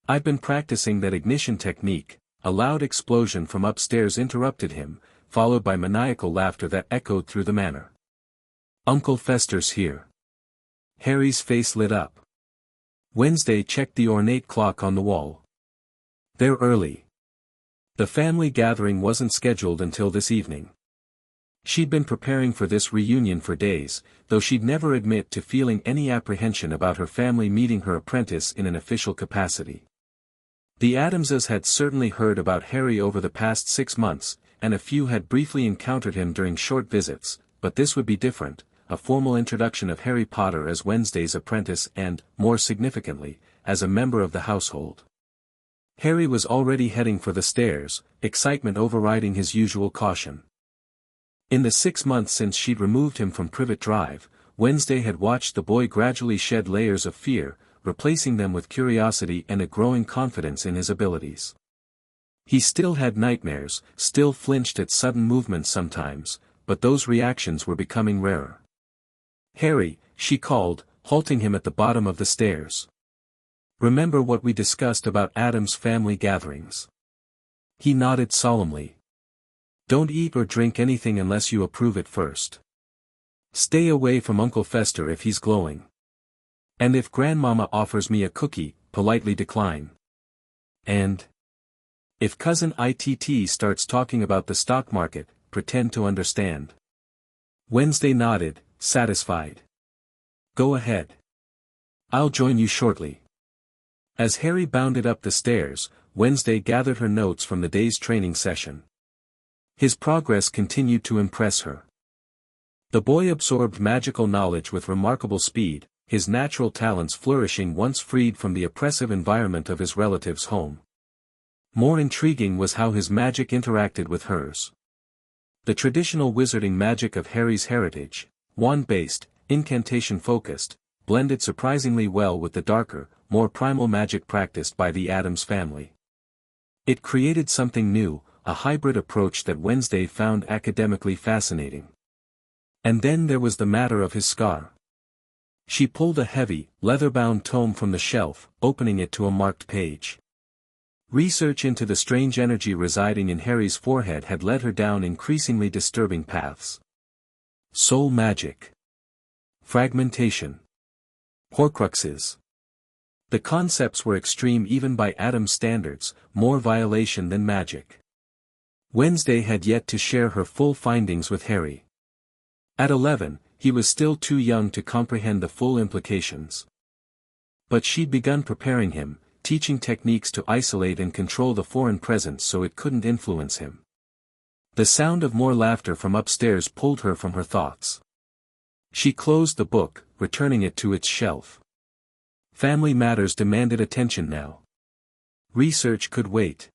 "I've been practicing that ignition technique." A loud explosion from upstairs interrupted him, followed by maniacal laughter that echoed through the manor. "Uncle Fester's here." Harry's face lit up. Wednesday checked the ornate clock on the wall. "They're early." The family gathering wasn't scheduled until this evening. She'd been preparing for this reunion for days, though she'd never admit to feeling any apprehension about her family meeting her apprentice in an official capacity. The Addamses had certainly heard about Harry over the past 6 months, and a few had briefly encountered him during short visits, but this would be different, a formal introduction of Harry Potter as Wednesday's apprentice and, more significantly, as a member of the household. Harry was already heading for the stairs, excitement overriding his usual caution. In the 6 months since she'd removed him from Privet Drive, Wednesday had watched the boy gradually shed layers of fear, replacing them with curiosity and a growing confidence in his abilities. He still had nightmares, still flinched at sudden movements sometimes, but those reactions were becoming rarer. "Harry," she called, halting him at the bottom of the stairs. "Remember what we discussed about Addams' family gatherings?" He nodded solemnly. "Don't eat or drink anything unless you approve it first. Stay away from Uncle Fester if he's glowing. And if Grandmama offers me a cookie, politely decline. And if Cousin Itt starts talking about the stock market, pretend to understand." Wednesday nodded, satisfied. "Go ahead. I'll join you shortly." As Harry bounded up the stairs, Wednesday gathered her notes from the day's training session. His progress continued to impress her. The boy absorbed magical knowledge with remarkable speed, his natural talents flourishing once freed from the oppressive environment of his relative's home. More intriguing was how his magic interacted with hers. The traditional wizarding magic of Harry's heritage, wand-based, incantation-focused, blended surprisingly well with the darker, more primal magic practiced by the Addams family. It created something new, a hybrid approach that Wednesday found academically fascinating. And then there was the matter of his scar. She pulled a heavy, leather-bound tome from the shelf, opening it to a marked page. Research into the strange energy residing in Harry's forehead had led her down increasingly disturbing paths. Soul magic. Fragmentation. Horcruxes. The concepts were extreme even by Addams standards, more violation than magic. Wednesday had yet to share her full findings with Harry. At 11, he was still too young to comprehend the full implications. But she'd begun preparing him, teaching techniques to isolate and control the foreign presence so it couldn't influence him. The sound of more laughter from upstairs pulled her from her thoughts. She closed the book, returning it to its shelf. Family matters demanded attention now. Research could wait.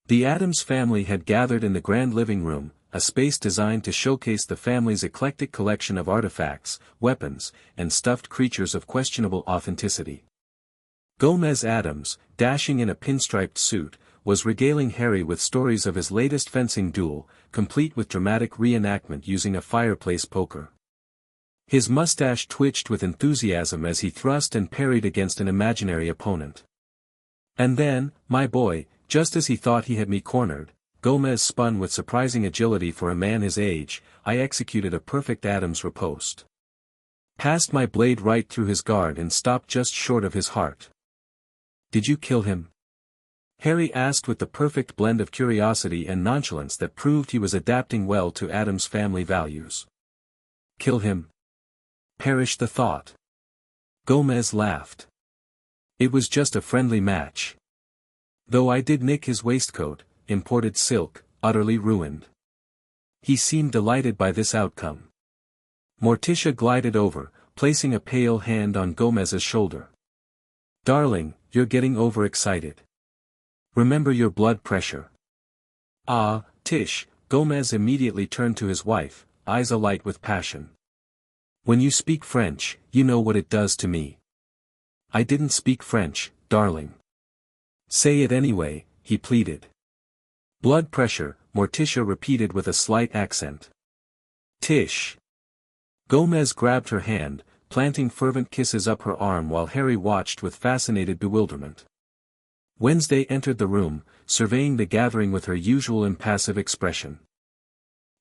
The Addams family had gathered in the grand living room, a space designed to showcase the family's eclectic collection of artifacts, weapons, and stuffed creatures of questionable authenticity. Gomez Addams, dashing in a pinstriped suit, was regaling Harry with stories of his latest fencing duel, complete with dramatic reenactment using a fireplace poker. His mustache twitched with enthusiasm as he thrust and parried against an imaginary opponent. And then, my boy, just as he thought he had me cornered, Gomez spun with surprising agility for a man his age, I executed a perfect Addams riposte. Passed my blade right through his guard and stopped just short of his heart. Did you kill him? Harry asked with the perfect blend of curiosity and nonchalance that proved he was adapting well to Addams' family values. Kill him? Perish the thought. Gomez laughed. It was just a friendly match. Though I did nick his waistcoat, imported silk, utterly ruined. He seemed delighted by this outcome. Morticia glided over, placing a pale hand on Gomez's shoulder. Darling, you're getting overexcited. Remember your blood pressure. Ah, Tish, Gomez immediately turned to his wife, eyes alight with passion. When you speak French, you know what it does to me. I didn't speak French, darling. Say it anyway, he pleaded. Blood pressure, Morticia repeated with a slight accent. Tish. Gomez grabbed her hand, planting fervent kisses up her arm while Harry watched with fascinated bewilderment. Wednesday entered the room, surveying the gathering with her usual impassive expression.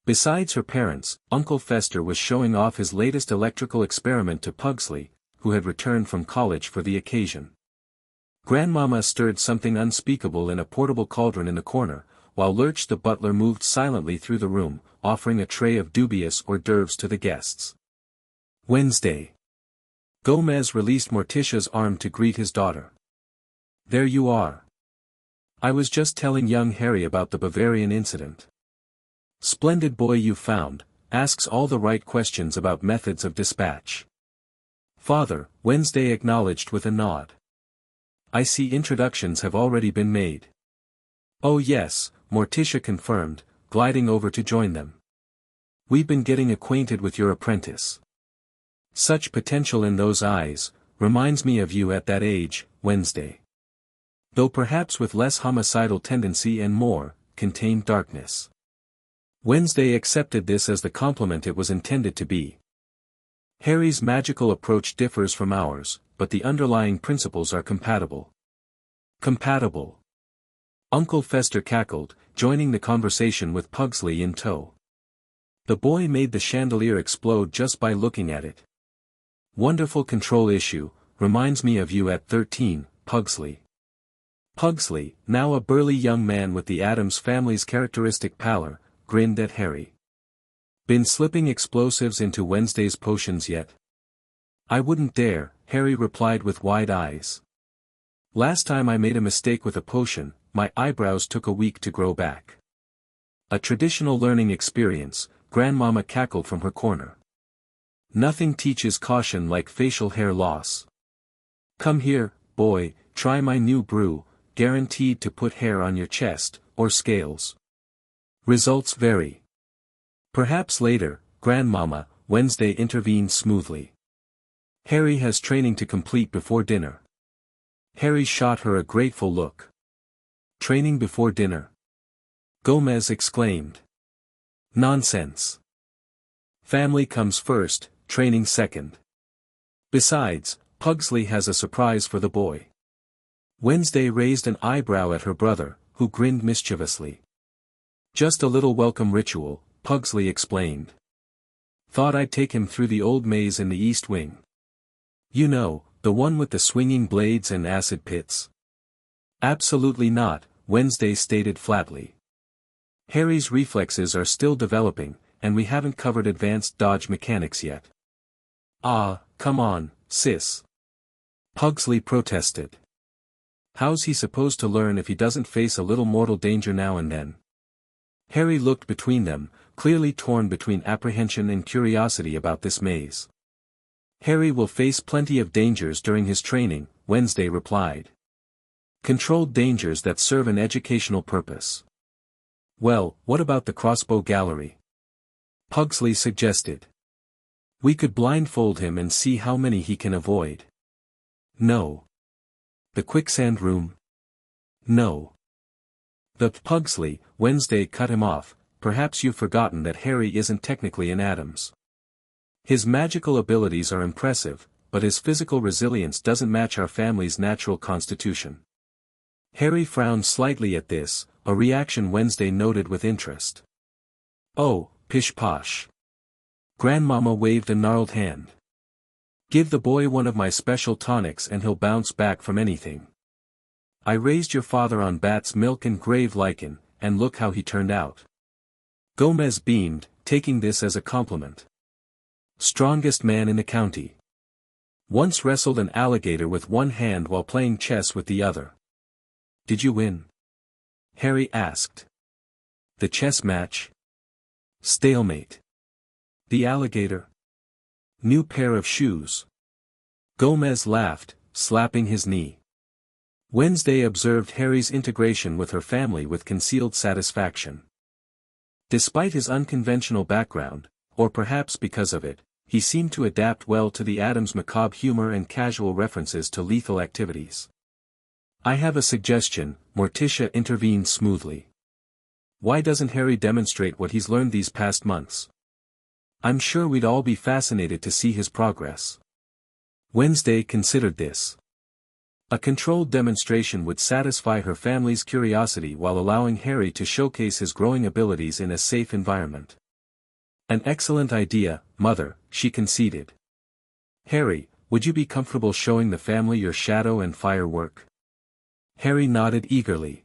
Besides her parents, Uncle Fester was showing off his latest electrical experiment to Pugsley, who had returned from college for the occasion. Grandmama stirred something unspeakable in a portable cauldron in the corner, while Lurch the butler moved silently through the room, offering a tray of dubious hors d'oeuvres to the guests. Wednesday. Gomez released Morticia's arm to greet his daughter. There you are. I was just telling young Harry about the Bavarian incident. Splendid boy you found, asks all the right questions about methods of dispatch. Father, Wednesday acknowledged with a nod. I see introductions have already been made. Oh yes, Morticia confirmed, gliding over to join them. We've been getting acquainted with your apprentice. Such potential in those eyes, reminds me of you at that age, Wednesday. Though perhaps with less homicidal tendency and more, contained darkness. Wednesday accepted this as the compliment it was intended to be. Harry's magical approach differs from ours, but the underlying principles are compatible. Compatible. Uncle Fester cackled, joining the conversation with Pugsley in tow. The boy made the chandelier explode just by looking at it. Wonderful control issue, reminds me of you at 13, Pugsley. Pugsley, now a burly young man with the Addams family's characteristic pallor, grinned at Harry. Been slipping explosives into Wednesday's potions yet? I wouldn't dare, Harry replied with wide eyes. Last time I made a mistake with a potion, my eyebrows took a week to grow back. A traditional learning experience, Grandmama cackled from her corner. Nothing teaches caution like facial hair loss. Come here, boy, try my new brew, guaranteed to put hair on your chest, or scales. Results vary. Perhaps later, Grandmama, Wednesday intervened smoothly. Harry has training to complete before dinner. Harry shot her a grateful look. Training before dinner? Gomez exclaimed. Nonsense. Family comes first, training second. Besides, Pugsley has a surprise for the boy. Wednesday raised an eyebrow at her brother, who grinned mischievously. Just a little welcome ritual, Pugsley explained. Thought I'd take him through the old maze in the East Wing. You know, the one with the swinging blades and acid pits. Absolutely not, Wednesday stated flatly. Harry's reflexes are still developing, and we haven't covered advanced dodge mechanics yet. Ah, come on, sis. Pugsley protested. How's he supposed to learn if he doesn't face a little mortal danger now and then? Harry looked between them, clearly torn between apprehension and curiosity about this maze. Harry will face plenty of dangers during his training, Wednesday replied. Controlled dangers that serve an educational purpose. Well, what about the crossbow gallery? Pugsley suggested. We could blindfold him and see how many he can avoid. No. The quicksand room? No. The Pugsley, Wednesday cut him off, perhaps you've forgotten that Harry isn't technically an Addams. His magical abilities are impressive, but his physical resilience doesn't match our family's natural constitution. Harry frowned slightly at this, a reaction Wednesday noted with interest. Oh, pish-posh. Grandmama waved a gnarled hand. Give the boy one of my special tonics and he'll bounce back from anything. I raised your father on bat's milk and grave lichen, and look how he turned out. Gomez beamed, taking this as a compliment. Strongest man in the county. Once wrestled an alligator with one hand while playing chess with the other. Did you win? Harry asked. The chess match? Stalemate. The alligator? New pair of shoes. Gomez laughed, slapping his knee. Wednesday observed Harry's integration with her family with concealed satisfaction. Despite his unconventional background, or perhaps because of it, he seemed to adapt well to the Addams macabre humor and casual references to lethal activities. I have a suggestion, Morticia intervened smoothly. Why doesn't Harry demonstrate what he's learned these past months? I'm sure we'd all be fascinated to see his progress. Wednesday considered this. A controlled demonstration would satisfy her family's curiosity while allowing Harry to showcase his growing abilities in a safe environment. An excellent idea, Mother, she conceded. Harry, would you be comfortable showing the family your shadow and fire work? Harry nodded eagerly.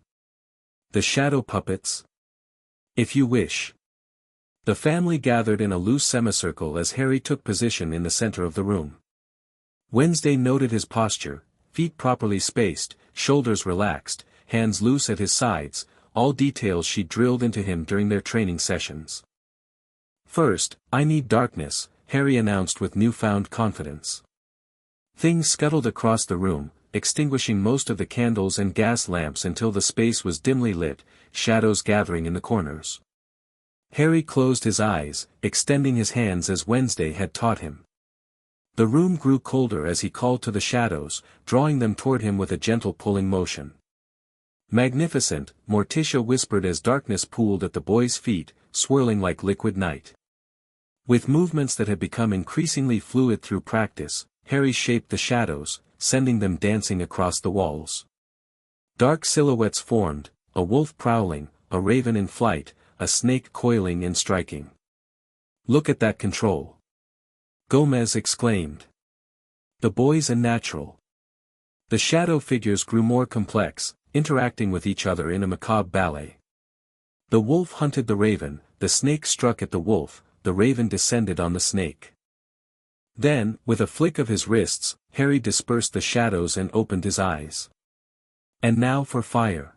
The shadow puppets? If you wish. The family gathered in a loose semicircle as Harry took position in the center of the room. Wednesday noted his posture, feet properly spaced, shoulders relaxed, hands loose at his sides, all details she drilled into him during their training sessions. First, I need darkness, Harry announced with newfound confidence. Things scuttled across the room, extinguishing most of the candles and gas lamps until the space was dimly lit, shadows gathering in the corners. Harry closed his eyes, extending his hands as Wednesday had taught him. The room grew colder as he called to the shadows, drawing them toward him with a gentle pulling motion. Magnificent, Morticia whispered as darkness pooled at the boy's feet, swirling like liquid night. With movements that had become increasingly fluid through practice, Harry shaped the shadows, sending them dancing across the walls. Dark silhouettes formed, a wolf prowling, a raven in flight, a snake coiling and striking. Look at that control! Gomez exclaimed. The boy's a natural. The shadow figures grew more complex, interacting with each other in a macabre ballet. The wolf hunted the raven, the snake struck at the wolf, the raven descended on the snake. Then, with a flick of his wrists, Harry dispersed the shadows and opened his eyes. And now for fire.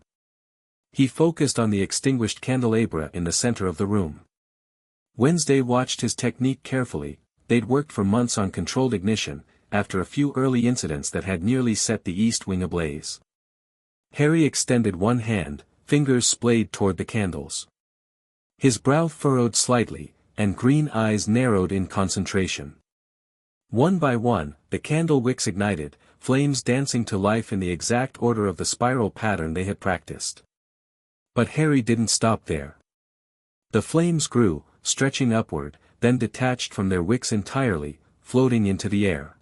He focused on the extinguished candelabra in the center of the room. Wednesday watched his technique carefully. They'd worked for months on controlled ignition, after a few early incidents that had nearly set the east wing ablaze. Harry extended one hand, fingers splayed toward the candles. His brow furrowed slightly, and green eyes narrowed in concentration. One by one, the candle wicks ignited, flames dancing to life in the exact order of the spiral pattern they had practiced. But Harry didn't stop there. The flames grew, stretching upward, then detached from their wicks entirely, floating into the air.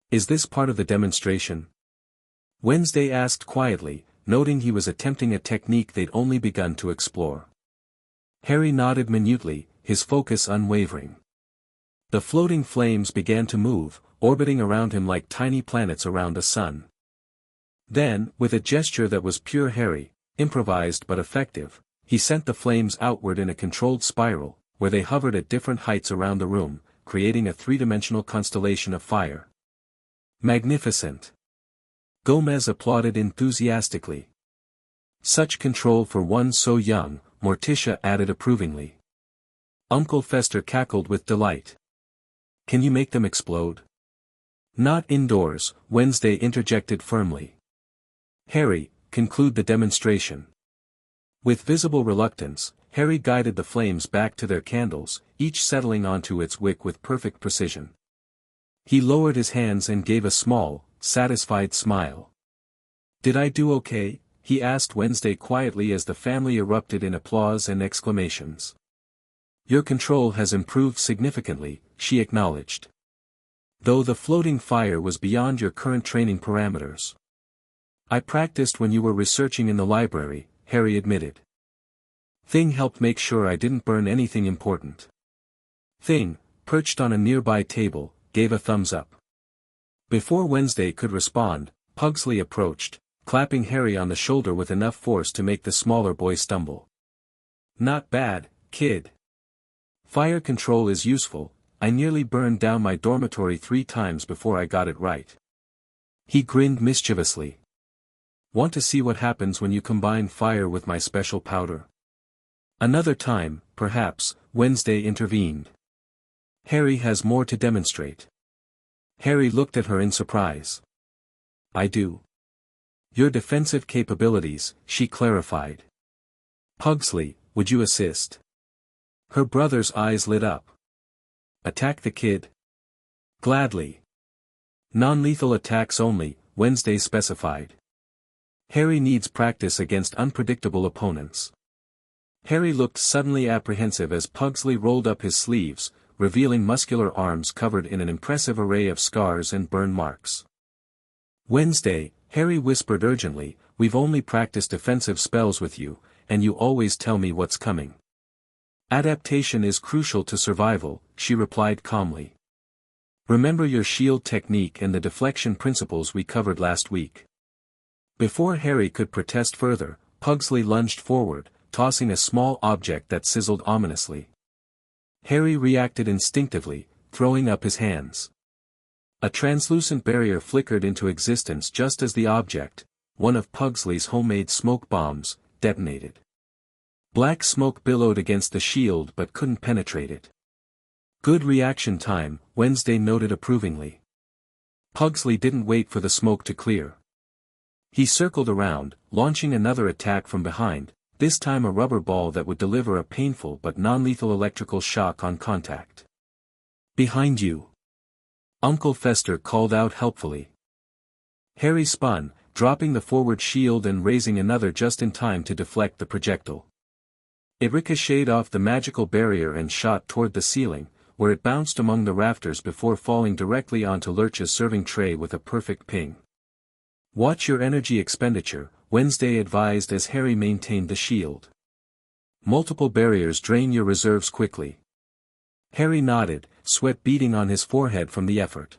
Is this part of the demonstration? Wednesday asked quietly, noting he was attempting a technique they'd only begun to explore. Harry nodded minutely, his focus unwavering. The floating flames began to move, orbiting around him like tiny planets around a sun. Then, with a gesture that was pure Harry, improvised but effective, he sent the flames outward in a controlled spiral, where they hovered at different heights around the room, creating a three-dimensional constellation of fire. Magnificent! Gomez applauded enthusiastically. Such control for one so young, Morticia added approvingly. Uncle Fester cackled with delight. Can you make them explode? Not indoors, Wednesday interjected firmly. Harry, conclude the demonstration. With visible reluctance, Harry guided the flames back to their candles, each settling onto its wick with perfect precision. He lowered his hands and gave a small, satisfied smile. Did I do okay? He asked Wednesday quietly as the family erupted in applause and exclamations. Your control has improved significantly, she acknowledged. Though the floating fire was beyond your current training parameters. I practiced when you were researching in the library, Harry admitted. Thing helped make sure I didn't burn anything important. Thing, perched on a nearby table, gave a thumbs up. Before Wednesday could respond, Pugsley approached, clapping Harry on the shoulder with enough force to make the smaller boy stumble. Not bad, kid. Fire control is useful. I nearly burned down my dormitory 3 times before I got it right. He grinned mischievously. Want to see what happens when you combine fire with my special powder? Another time, perhaps, Wednesday intervened. Harry has more to demonstrate. Harry looked at her in surprise. I do. Your defensive capabilities, she clarified. Pugsley, would you assist? Her brother's eyes lit up. Attack the kid? Gladly. Non-lethal attacks only, Wednesday specified. Harry needs practice against unpredictable opponents. Harry looked suddenly apprehensive as Pugsley rolled up his sleeves, revealing muscular arms covered in an impressive array of scars and burn marks. Wednesday, Harry whispered urgently, we've only practiced defensive spells with you, and you always tell me what's coming. Adaptation is crucial to survival, she replied calmly. Remember your shield technique and the deflection principles we covered last week. Before Harry could protest further, Pugsley lunged forward, tossing a small object that sizzled ominously. Harry reacted instinctively, throwing up his hands. A translucent barrier flickered into existence just as the object, one of Pugsley's homemade smoke bombs, detonated. Black smoke billowed against the shield but couldn't penetrate it. Good reaction time, Wednesday noted approvingly. Pugsley didn't wait for the smoke to clear. He circled around, launching another attack from behind, this time a rubber ball that would deliver a painful but non-lethal electrical shock on contact. Behind you. Uncle Fester called out helpfully. Harry spun, dropping the forward shield and raising another just in time to deflect the projectile. It ricocheted off the magical barrier and shot toward the ceiling, where it bounced among the rafters before falling directly onto Lurch's serving tray with a perfect ping. Watch your energy expenditure, Wednesday advised as Harry maintained the shield. Multiple barriers drain your reserves quickly. Harry nodded, sweat beading on his forehead from the effort.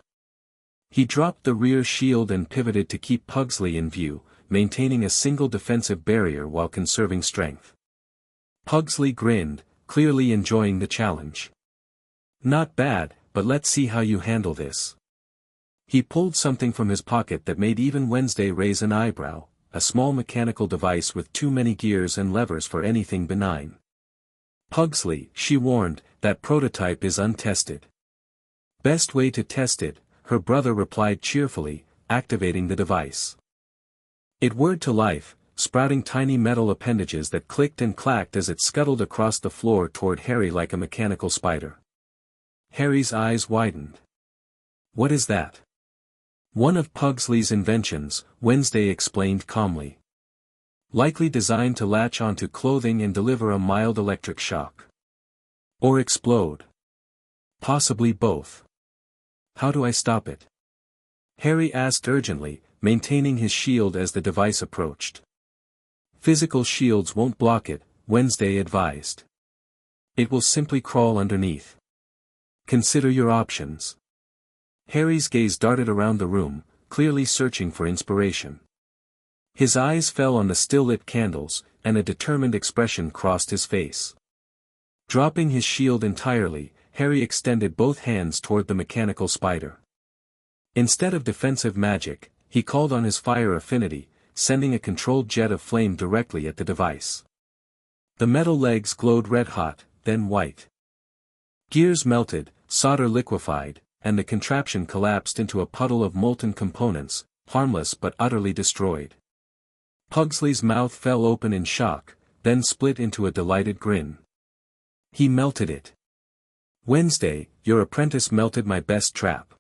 He dropped the rear shield and pivoted to keep Pugsley in view, maintaining a single defensive barrier while conserving strength. Pugsley grinned, clearly enjoying the challenge. Not bad, but let's see how you handle this. He pulled something from his pocket that made even Wednesday raise an eyebrow, a small mechanical device with too many gears and levers for anything benign. Pugsley, she warned, that prototype is untested. Best way to test it, her brother replied cheerfully, activating the device. It whirred to life, sprouting tiny metal appendages that clicked and clacked as it scuttled across the floor toward Harry like a mechanical spider. Harry's eyes widened. What is that? One of Pugsley's inventions, Wednesday explained calmly. Likely designed to latch onto clothing and deliver a mild electric shock. Or explode. Possibly both. How do I stop it? Harry asked urgently, maintaining his shield as the device approached. Physical shields won't block it, Wednesday advised. It will simply crawl underneath. Consider your options. Harry's gaze darted around the room, clearly searching for inspiration. His eyes fell on the still-lit candles, and a determined expression crossed his face. Dropping his shield entirely, Harry extended both hands toward the mechanical spider. Instead of defensive magic, he called on his fire affinity, sending a controlled jet of flame directly at the device. The metal legs glowed red-hot, then white. Gears melted, solder liquefied, and the contraption collapsed into a puddle of molten components, harmless but utterly destroyed. Pugsley's mouth fell open in shock, then split into a delighted grin. He melted it. Wednesday, your apprentice melted my best trap.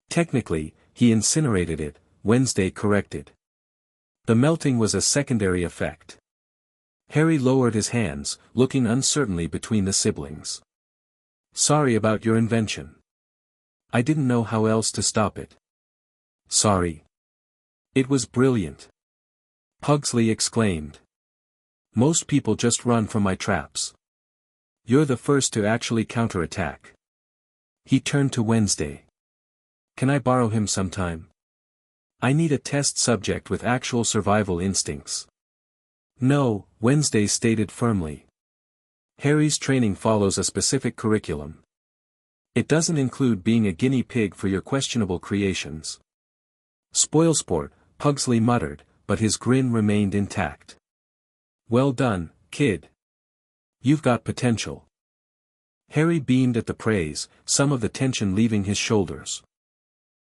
Technically, he incinerated it, Wednesday corrected. The melting was a secondary effect. Harry lowered his hands, looking uncertainly between the siblings. Sorry about your invention. I didn't know how else to stop it. Sorry. It was brilliant. Pugsley exclaimed. Most people just run from my traps. You're the first to actually counterattack. He turned to Wednesday. Can I borrow him sometime? I need a test subject with actual survival instincts. No, Wednesday stated firmly. Harry's training follows a specific curriculum. It doesn't include being a guinea pig for your questionable creations. Spoilsport, Pugsley muttered, but his grin remained intact. "Well done, kid. You've got potential." Harry beamed at the praise, some of the tension leaving his shoulders.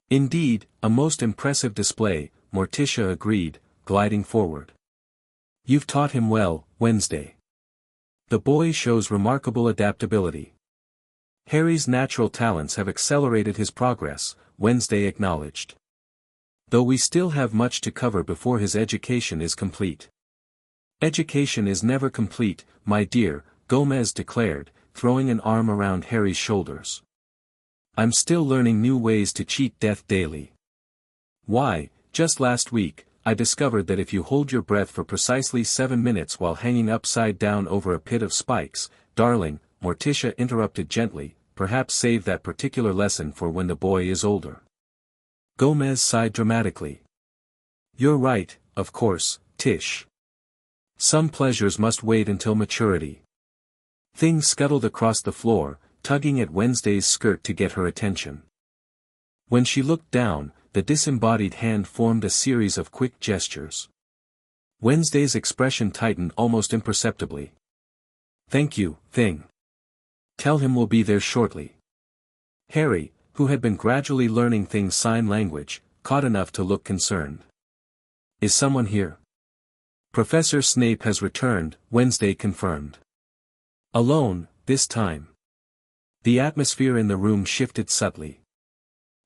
"Indeed, a most impressive display," Morticia agreed, gliding forward. "You've taught him well, Wednesday. The boy shows remarkable adaptability." "Harry's natural talents have accelerated his progress," Wednesday acknowledged. "Though we still have much to cover before his education is complete." "Education is never complete, my dear," Gomez declared, throwing an arm around Harry's shoulders. "I'm still learning new ways to cheat death daily. Why, just last week, I discovered that if you hold your breath for precisely 7 minutes while hanging upside down over a pit of spikes, darling," Morticia interrupted gently, "perhaps save that particular lesson for when the boy is older." Gomez sighed dramatically. "You're right, of course, Tish. Some pleasures must wait until maturity." Things scuttled across the floor, tugging at Wednesday's skirt to get her attention. When she looked down, the disembodied hand formed a series of quick gestures. Wednesday's expression tightened almost imperceptibly. "Thank you, Thing. Tell him we'll be there shortly." Harry, who had been gradually learning Thing's sign language, caught enough to look concerned. "Is someone here?" "Professor Snape has returned," Wednesday confirmed. "Alone, this time." The atmosphere in the room shifted subtly.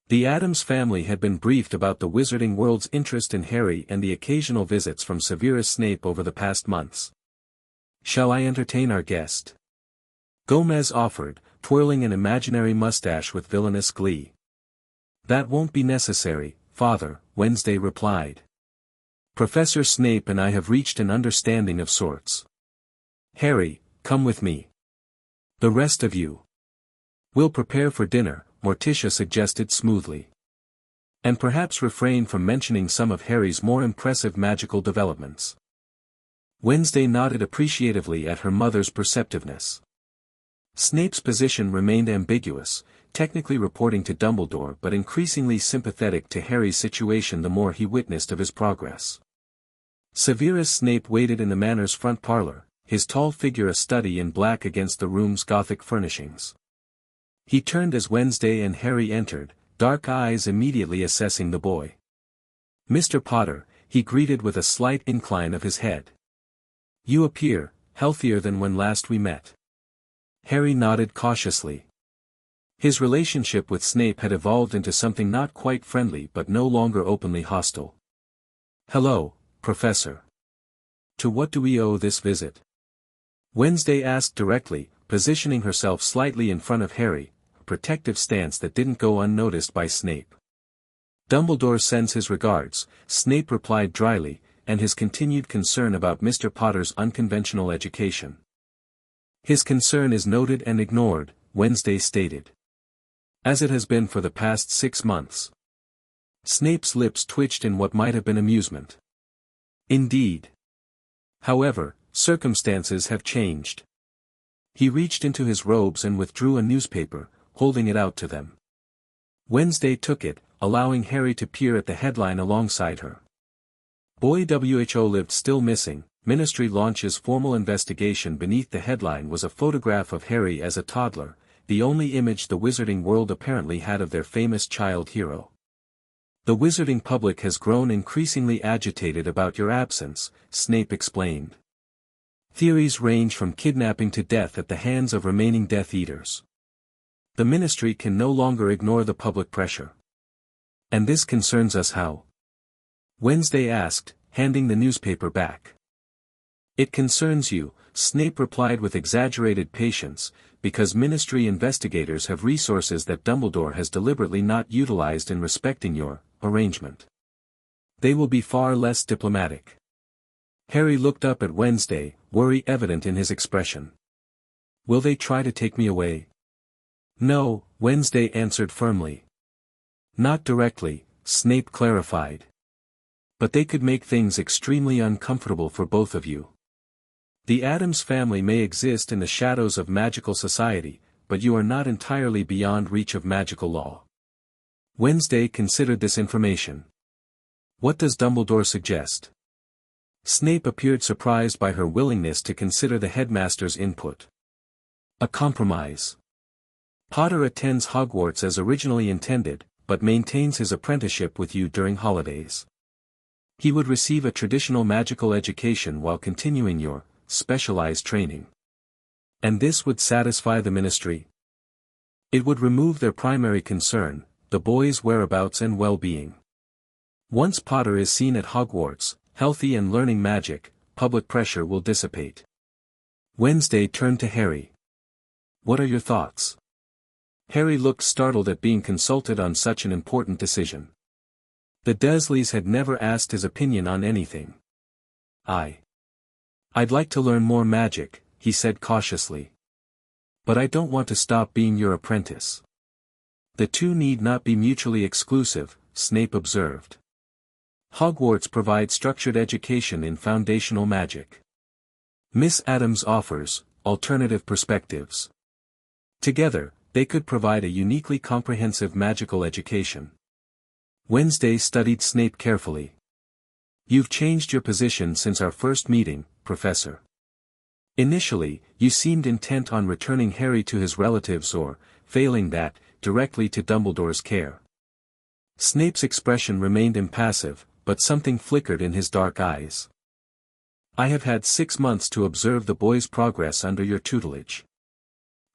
The Addams family had been briefed about the wizarding world's interest in Harry and the occasional visits from Severus Snape over the past months. "Shall I entertain our guest?" Gomez offered, twirling an imaginary mustache with villainous glee. "That won't be necessary, Father," Wednesday replied. "Professor Snape and I have reached an understanding of sorts. Harry, come with me. The rest of you. We'll prepare for dinner," Morticia suggested smoothly. "And perhaps refrain from mentioning some of Harry's more impressive magical developments." Wednesday nodded appreciatively at her mother's perceptiveness. Snape's position remained ambiguous, technically reporting to Dumbledore but increasingly sympathetic to Harry's situation the more he witnessed of his progress. Severus Snape waited in the manor's front parlor, his tall figure a study in black against the room's Gothic furnishings. He turned as Wednesday and Harry entered, dark eyes immediately assessing the boy. "Mr. Potter," he greeted with a slight incline of his head. "You appear healthier than when last we met." Harry nodded cautiously. His relationship with Snape had evolved into something not quite friendly but no longer openly hostile. "Hello, Professor. To what do we owe this visit?" Wednesday asked directly, positioning herself slightly in front of Harry, a protective stance that didn't go unnoticed by Snape. "Dumbledore sends his regards," Snape replied dryly, "and his continued concern about Mr. Potter's unconventional education." "His concern is noted and ignored," Wednesday stated. "As it has been for the past 6 months." Snape's lips twitched in what might have been amusement. "Indeed. However, circumstances have changed." He reached into his robes and withdrew a newspaper, holding it out to them. Wednesday took it, allowing Harry to peer at the headline alongside her. "Boy WHO lived still missing, Ministry launches formal investigation." Beneath the headline was a photograph of Harry as a toddler, the only image the wizarding world apparently had of their famous child hero. "The wizarding public has grown increasingly agitated about your absence," Snape explained. "Theories range from kidnapping to death at the hands of remaining Death Eaters. The Ministry can no longer ignore the public pressure." "And this concerns us how?" Wednesday asked, handing the newspaper back. "It concerns you," Snape replied with exaggerated patience, "because Ministry investigators have resources that Dumbledore has deliberately not utilized in respecting your arrangement. They will be far less diplomatic." Harry looked up at Wednesday, worry evident in his expression. "Will they try to take me away?" "No," Wednesday answered firmly. "Not directly," Snape clarified. "But they could make things extremely uncomfortable for both of you. The Addams family may exist in the shadows of magical society, but you are not entirely beyond reach of magical law." Wednesday considered this information. "What does Dumbledore suggest?" Snape appeared surprised by her willingness to consider the headmaster's input. A compromise. Potter attends Hogwarts as originally intended, but maintains his apprenticeship with you during holidays. He would receive a traditional magical education while continuing your specialized training. And this would satisfy the ministry. It would remove their primary concern, the boys' whereabouts and well-being. Once Potter is seen at Hogwarts, healthy and learning magic, public pressure will dissipate. Wednesday turned to Harry. What are your thoughts? Harry looked startled at being consulted on such an important decision. The Dursleys had never asked his opinion on anything. I'd like to learn more magic, he said cautiously. But I don't want to stop being your apprentice. The two need not be mutually exclusive, Snape observed. Hogwarts provides structured education in foundational magic. Miss Addams offers alternative perspectives. Together, they could provide a uniquely comprehensive magical education. Wednesday studied Snape carefully. You've changed your position since our first meeting, Professor. Initially, you seemed intent on returning Harry to his relatives or, failing that, directly to Dumbledore's care. Snape's expression remained impassive, but something flickered in his dark eyes. I have had 6 months to observe the boy's progress under your tutelage.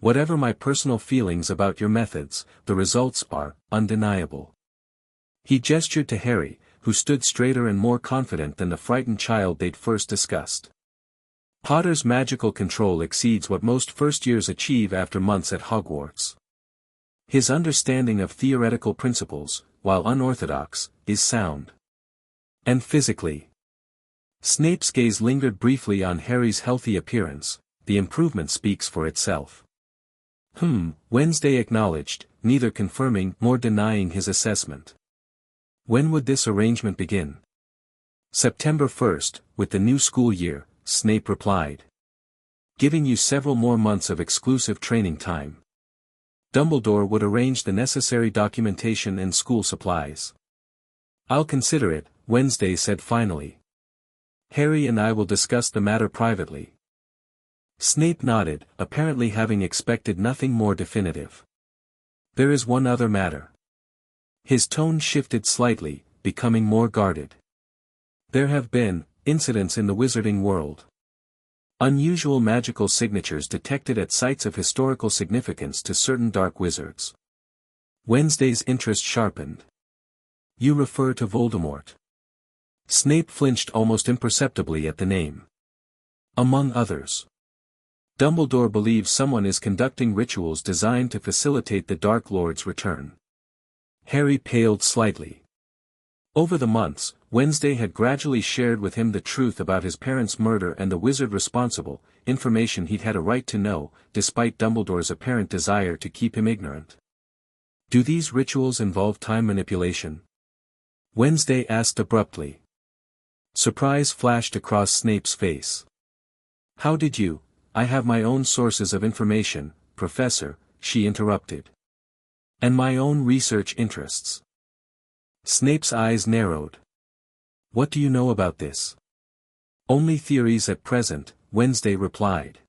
Whatever my personal feelings about your methods, the results are undeniable. He gestured to Harry, who stood straighter and more confident than the frightened child they'd first discussed. Potter's magical control exceeds what most first-years achieve after months at Hogwarts. His understanding of theoretical principles, while unorthodox, is sound. And physically. Snape's gaze lingered briefly on Harry's healthy appearance. The improvement speaks for itself. Wednesday acknowledged, neither confirming nor denying his assessment. When would this arrangement begin? September 1st, with the new school year, Snape replied. Giving you several more months of exclusive training time. Dumbledore would arrange the necessary documentation and school supplies. I'll consider it, Wednesday said finally. Harry and I will discuss the matter privately. Snape nodded, apparently having expected nothing more definitive. There is one other matter. His tone shifted slightly, becoming more guarded. There have been incidents in the wizarding world. Unusual magical signatures detected at sites of historical significance to certain dark wizards. Wednesday's interest sharpened. You refer to Voldemort. Snape flinched almost imperceptibly at the name. Among others. Dumbledore believes someone is conducting rituals designed to facilitate the Dark Lord's return. Harry paled slightly. Over the months, Wednesday had gradually shared with him the truth about his parents' murder and the wizard responsible, information he'd had a right to know, despite Dumbledore's apparent desire to keep him ignorant. Do these rituals involve time manipulation? Wednesday asked abruptly. Surprise flashed across Snape's face. How did you? I have my own sources of information, Professor, she interrupted. And my own research interests. Snape's eyes narrowed. What do you know about this? Only theories at present, Wednesday replied.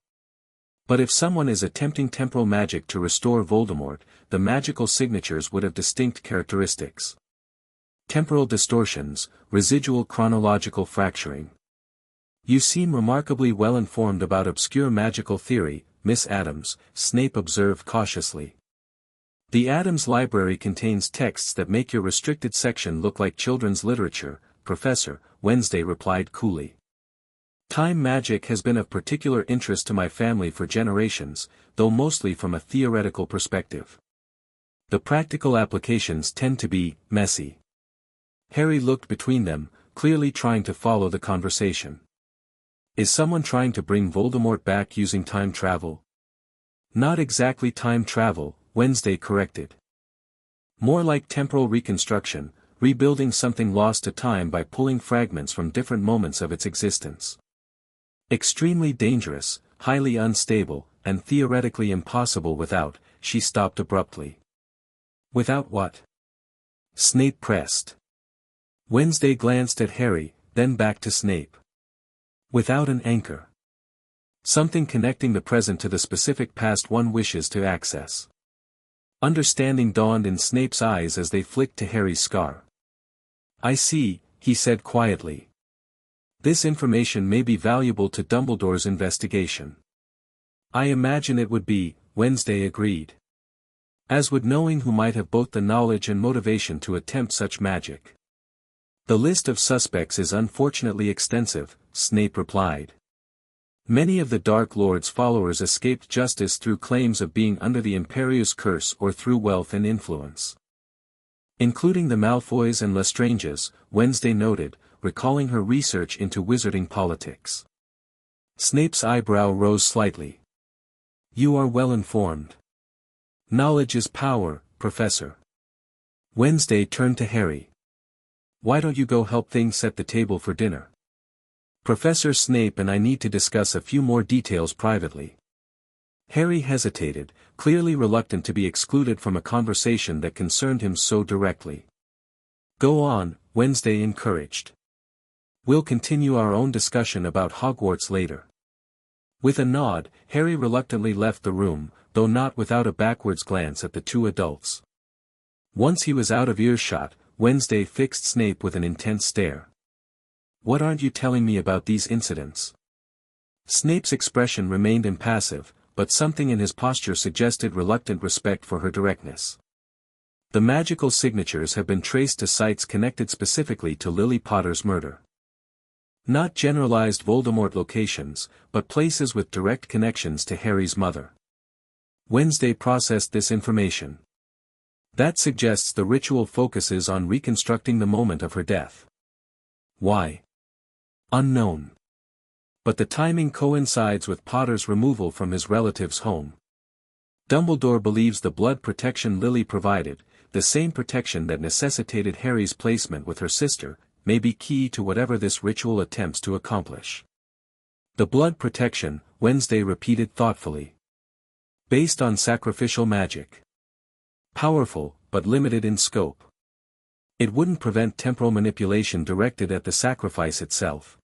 But if someone is attempting temporal magic to restore Voldemort, the magical signatures would have distinct characteristics. Temporal distortions, residual chronological fracturing. You seem remarkably well informed about obscure magical theory, Miss Addams, Snape observed cautiously. The Addams library contains texts that make your restricted section look like children's literature, Professor, Wednesday replied coolly. Time magic has been of particular interest to my family for generations, though mostly from a theoretical perspective. The practical applications tend to be messy. Harry looked between them, clearly trying to follow the conversation. Is someone trying to bring Voldemort back using time travel? Not exactly time travel, Wednesday corrected. More like temporal reconstruction, rebuilding something lost to time by pulling fragments from different moments of its existence. Extremely dangerous, highly unstable, and theoretically impossible without, she stopped abruptly. Without what? Snape pressed. Wednesday glanced at Harry, then back to Snape. Without an anchor. Something connecting the present to the specific past one wishes to access. Understanding dawned in Snape's eyes as they flicked to Harry's scar. "I see," he said quietly. "This information may be valuable to Dumbledore's investigation." "I imagine it would be," Wednesday agreed. "As would knowing who might have both the knowledge and motivation to attempt such magic." "The list of suspects is unfortunately extensive," Snape replied. "Many of the Dark Lord's followers escaped justice through claims of being under the Imperieuse curse or through wealth and influence. Including the Malfoys and Lestranges," Wednesday noted, recalling her research into wizarding politics. Snape's eyebrow rose slightly. "You are well informed. Knowledge is power, Professor." Wednesday turned to Harry. "Why don't you go help things set the table for dinner? Professor Snape and I need to discuss a few more details privately." Harry hesitated, clearly reluctant to be excluded from a conversation that concerned him so directly. "Go on," Wednesday encouraged. "We'll continue our own discussion about Hogwarts later." With a nod, Harry reluctantly left the room, though not without a backwards glance at the two adults. Once he was out of earshot, Wednesday fixed Snape with an intense stare. "What aren't you telling me about these incidents?" Snape's expression remained impassive, but something in his posture suggested reluctant respect for her directness. "The magical signatures have been traced to sites connected specifically to Lily Potter's murder. Not generalized Voldemort locations, but places with direct connections to Harry's mother." Wednesday processed this information. "That suggests the ritual focuses on reconstructing the moment of her death. Why? Unknown. But the timing coincides with Potter's removal from his relative's home. Dumbledore believes the blood protection Lily provided, the same protection that necessitated Harry's placement with her sister, may be key to whatever this ritual attempts to accomplish." "The blood protection," Wednesday repeated thoughtfully. "Based on sacrificial magic. Powerful, but limited in scope. It wouldn't prevent temporal manipulation directed at the sacrifice itself."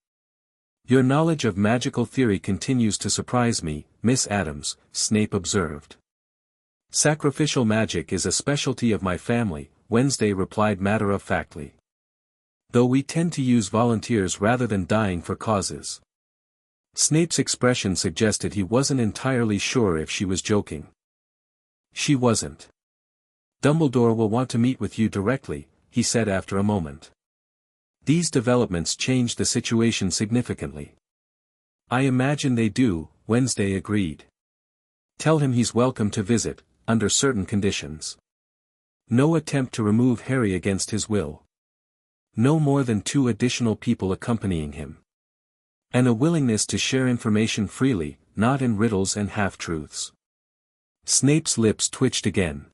"Your knowledge of magical theory continues to surprise me, Miss Addams," Snape observed. "Sacrificial magic is a specialty of my family," Wednesday replied matter-of-factly. "Though we tend to use volunteers rather than dying for causes." Snape's expression suggested he wasn't entirely sure if she was joking. "She wasn't. Dumbledore will want to meet with you directly," he said after a moment. "These developments change the situation significantly." "I imagine they do," Wednesday agreed. "Tell him he's welcome to visit, under certain conditions. No attempt to remove Harry against his will. No more than 2 additional people accompanying him. And a willingness to share information freely, not in riddles and half-truths." Snape's lips twitched again.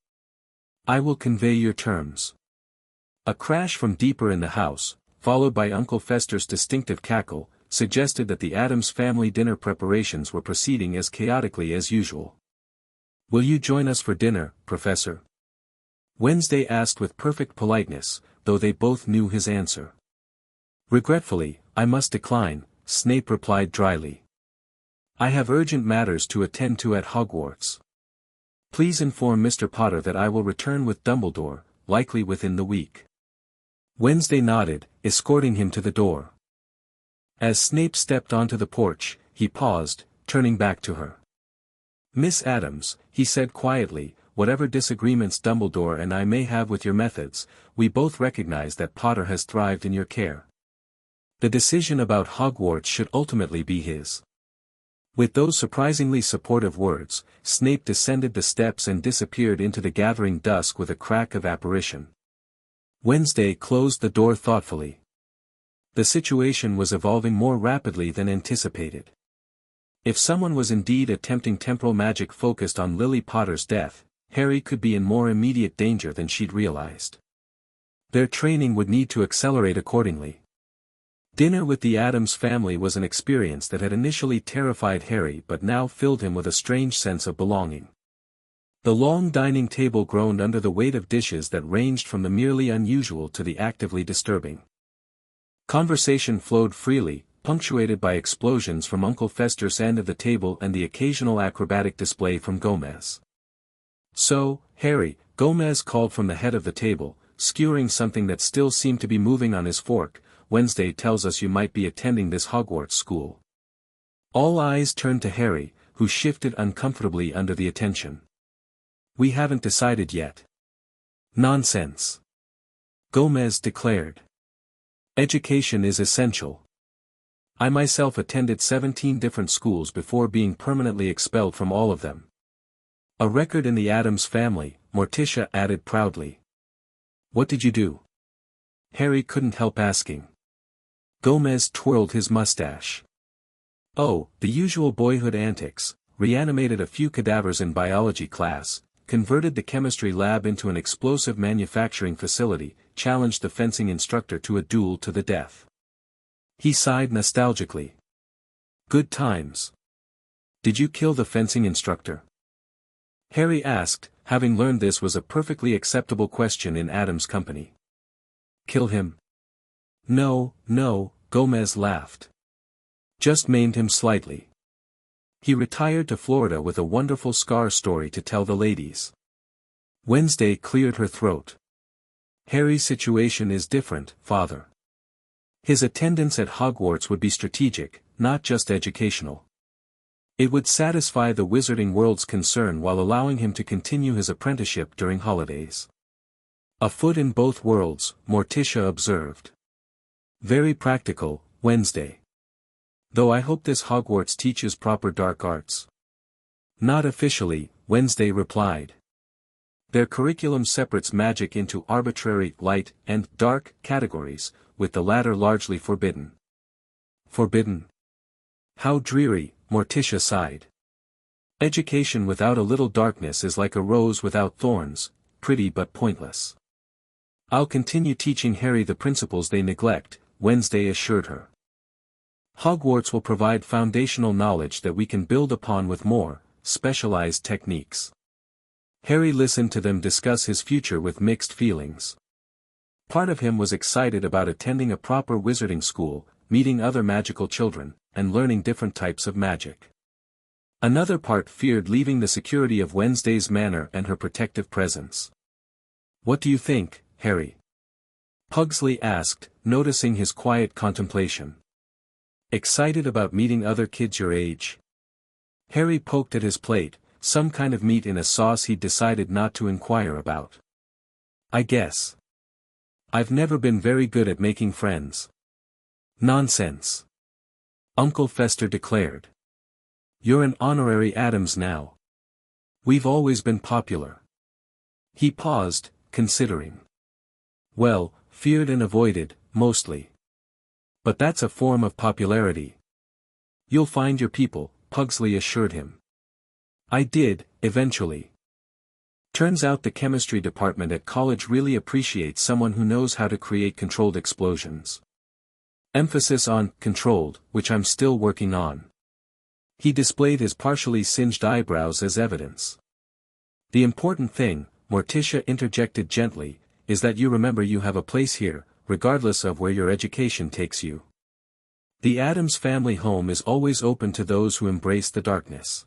"I will convey your terms." A crash from deeper in the house, followed by Uncle Fester's distinctive cackle, suggested that the Addams family dinner preparations were proceeding as chaotically as usual. "Will you join us for dinner, Professor?" Wednesday asked with perfect politeness, though they both knew his answer. "Regretfully, I must decline," Snape replied dryly. "I have urgent matters to attend to at Hogwarts. Please inform Mr. Potter that I will return with Dumbledore, likely within the week." Wednesday nodded, escorting him to the door. As Snape stepped onto the porch, he paused, turning back to her. "Miss Addams," he said quietly, "whatever disagreements Dumbledore and I may have with your methods, we both recognize that Potter has thrived in your care. The decision about Hogwarts should ultimately be his." With those surprisingly supportive words, Snape descended the steps and disappeared into the gathering dusk with a crack of apparition. Wednesday closed the door thoughtfully. The situation was evolving more rapidly than anticipated. If someone was indeed attempting temporal magic focused on Lily Potter's death, Harry could be in more immediate danger than she'd realized. Their training would need to accelerate accordingly. Dinner with the Addams family was an experience that had initially terrified Harry but now filled him with a strange sense of belonging. The long dining table groaned under the weight of dishes that ranged from the merely unusual to the actively disturbing. Conversation flowed freely, punctuated by explosions from Uncle Fester's end of the table and the occasional acrobatic display from Gomez. "So, Harry," Gomez called from the head of the table, skewering something that still seemed to be moving on his fork, "Wednesday tells us you might be attending this Hogwarts school." All eyes turned to Harry, who shifted uncomfortably under the attention. "We haven't decided yet." "Nonsense," Gomez declared. "Education is essential. I myself attended 17 different schools before being permanently expelled from all of them." "A record in the Addams family," Morticia added proudly. "What did you do?" Harry couldn't help asking. Gomez twirled his mustache. "Oh, the usual boyhood antics, reanimated a few cadavers in biology class, converted the chemistry lab into an explosive manufacturing facility, challenged the fencing instructor to a duel to the death." He sighed nostalgically. "Good times. Did you kill the fencing instructor?" Harry asked, having learned this was a perfectly acceptable question in Addams' company. "Kill him?" No, Gomez laughed. "Just maimed him slightly. He retired to Florida with a wonderful scar story to tell the ladies." Wednesday cleared her throat. "Harry's situation is different, Father. His attendance at Hogwarts would be strategic, not just educational. It would satisfy the wizarding world's concern while allowing him to continue his apprenticeship during holidays." "A foot in both worlds," Morticia observed. "Very practical, Wednesday. Though I hope this Hogwarts teaches proper dark arts." "Not officially," Wednesday replied. "Their curriculum separates magic into arbitrary light and dark categories, with the latter largely forbidden." "Forbidden? How dreary," Morticia sighed. "Education without a little darkness is like a rose without thorns, pretty but pointless." "I'll continue teaching Harry the principles they neglect," Wednesday assured her. "Hogwarts will provide foundational knowledge that we can build upon with more, specialized techniques." Harry listened to them discuss his future with mixed feelings. Part of him was excited about attending a proper wizarding school, meeting other magical children, and learning different types of magic. Another part feared leaving the security of Wednesday's manor and her protective presence. "What do you think, Harry?" Pugsley asked, noticing his quiet contemplation. "Excited about meeting other kids your age?" Harry poked at his plate, some kind of meat in a sauce he'd decided not to inquire about. "I guess. I've never been very good at making friends." "Nonsense," Uncle Fester declared. "You're an honorary Addams now. We've always been popular." He paused, considering. "Well, feared and avoided, mostly. But that's a form of popularity." "You'll find your people," Pugsley assured him. "I did, eventually. Turns out the chemistry department at college really appreciates someone who knows how to create controlled explosions. Emphasis on controlled, which I'm still working on." He displayed his partially singed eyebrows as evidence. "The important thing," Morticia interjected gently, "is that you remember you have a place here, regardless of where your education takes you. The Addams family home is always open to those who embrace the darkness."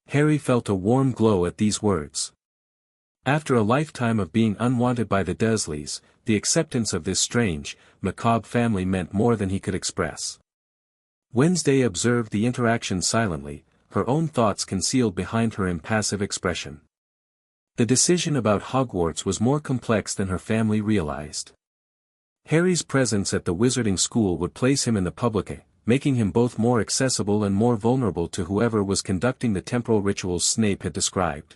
Harry felt a warm glow at these words. After a lifetime of being unwanted by the Dursleys, the acceptance of this strange, macabre family meant more than he could express. Wednesday observed the interaction silently, her own thoughts concealed behind her impassive expression. The decision about Hogwarts was more complex than her family realized. Harry's presence at the wizarding school would place him in the public eye, making him both more accessible and more vulnerable to whoever was conducting the temporal rituals Snape had described.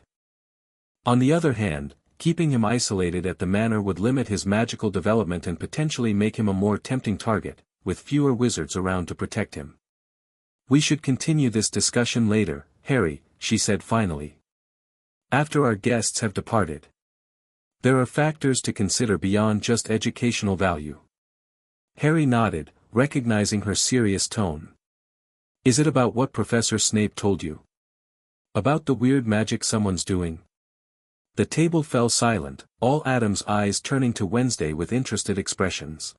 On the other hand, keeping him isolated at the manor would limit his magical development and potentially make him a more tempting target, with fewer wizards around to protect him. "We should continue this discussion later, Harry," she said finally. "After our guests have departed. There are factors to consider beyond just educational value." Harry nodded, recognizing her serious tone. "Is it about what Professor Snape told you? About the weird magic someone's doing?" The table fell silent, all Addams' eyes turning to Wednesday with interested expressions.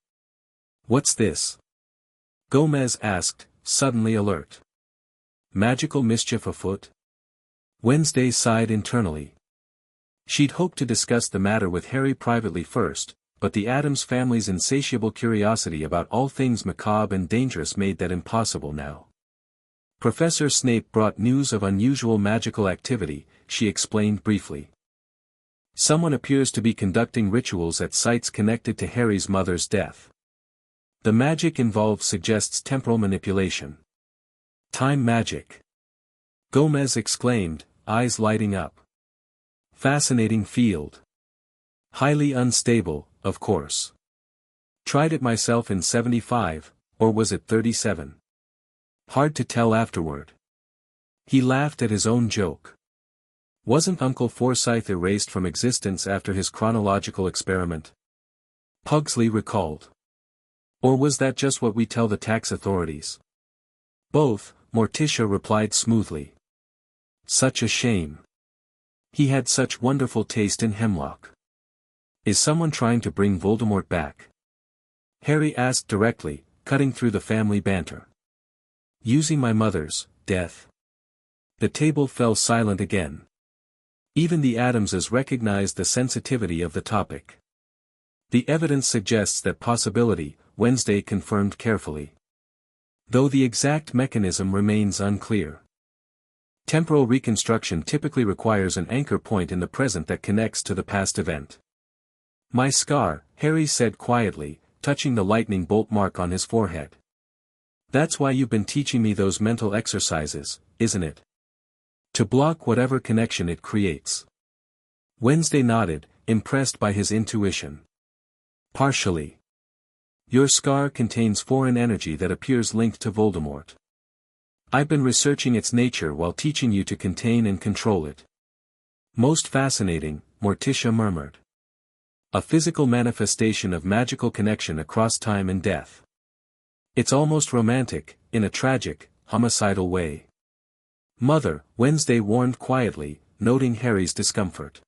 "What's this?" Gomez asked, suddenly alert. Magical mischief afoot? Wednesday sighed internally. She'd hoped to discuss the matter with Harry privately first, but the Addams family's insatiable curiosity about all things macabre and dangerous made that impossible now. Professor Snape brought news of unusual magical activity, she explained briefly. Someone appears to be conducting rituals at sites connected to Harry's mother's death. The magic involved suggests temporal manipulation. Time magic. Gomez exclaimed, eyes lighting up. Fascinating field. Highly unstable, of course. Tried it myself in 75, or was it 37? Hard to tell afterward. He laughed at his own joke. Wasn't Uncle Forsyth erased from existence after his chronological experiment? Pugsley recalled. Or was that just what we tell the tax authorities? Both, Morticia replied smoothly. Such a shame. He had such wonderful taste in hemlock. Is someone trying to bring Voldemort back? Harry asked directly, cutting through the family banter. Using my mother's death. The table fell silent again. Even the Addamses recognized the sensitivity of the topic. The evidence suggests that possibility, Wednesday confirmed carefully. Though the exact mechanism remains unclear. Temporal reconstruction typically requires an anchor point in the present that connects to the past event. My scar, Harry said quietly, touching the lightning bolt mark on his forehead. That's why you've been teaching me those mental exercises, isn't it? To block whatever connection it creates. Wednesday nodded, impressed by his intuition. Partially. Your scar contains foreign energy that appears linked to Voldemort. I've been researching its nature while teaching you to contain and control it. Most fascinating, Morticia murmured. A physical manifestation of magical connection across time and death. It's almost romantic, in a tragic, homicidal way. Mother, Wednesday warned quietly, noting Harry's discomfort.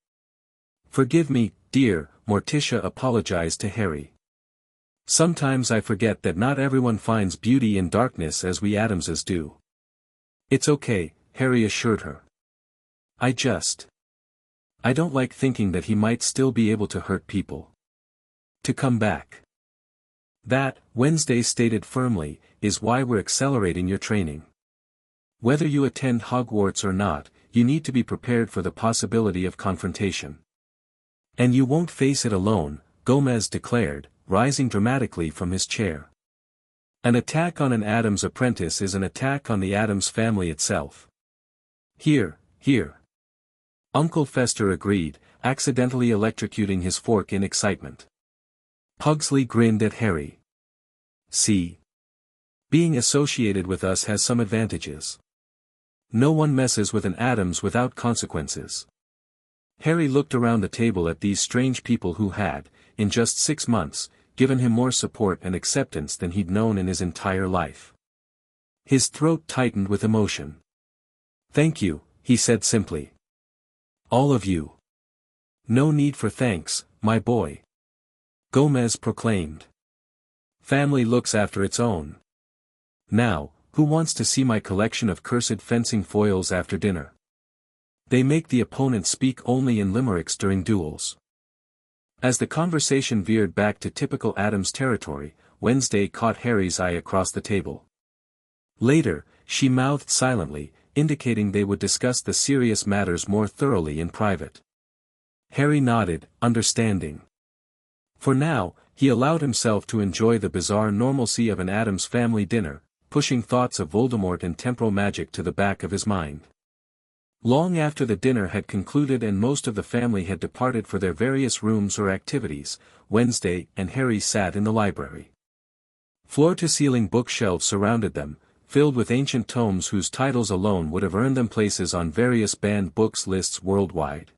Forgive me, dear, Morticia apologized to Harry. Sometimes I forget that not everyone finds beauty in darkness as we Addamses do. It's okay, Harry assured her. I don't like thinking that he might still be able to hurt people. To come back. That, Wednesday stated firmly, is why we're accelerating your training. Whether you attend Hogwarts or not, you need to be prepared for the possibility of confrontation. And you won't face it alone, Gomez declared, rising dramatically from his chair. An attack on an Addams apprentice is an attack on the Addams family itself. Here. Uncle Fester agreed, accidentally electrocuting his fork in excitement. Pugsley grinned at Harry. See? Being associated with us has some advantages. No one messes with an Addams without consequences. Harry looked around the table at these strange people who had, in just 6 months, given him more support and acceptance than he'd known in his entire life. His throat tightened with emotion. Thank you, he said simply. All of you. No need for thanks, my boy. Gomez proclaimed. Family looks after its own. Now, who wants to see my collection of cursed fencing foils after dinner? They make the opponent speak only in limericks during duels. As the conversation veered back to typical Addams territory, Wednesday caught Harry's eye across the table. Later, she mouthed silently, indicating they would discuss the serious matters more thoroughly in private. Harry nodded, understanding. For now, he allowed himself to enjoy the bizarre normalcy of an Addams family dinner, pushing thoughts of Voldemort and temporal magic to the back of his mind. Long after the dinner had concluded and most of the family had departed for their various rooms or activities, Wednesday and Harry sat in the library. Floor-to-ceiling bookshelves surrounded them, filled with ancient tomes whose titles alone would have earned them places on various banned books lists worldwide.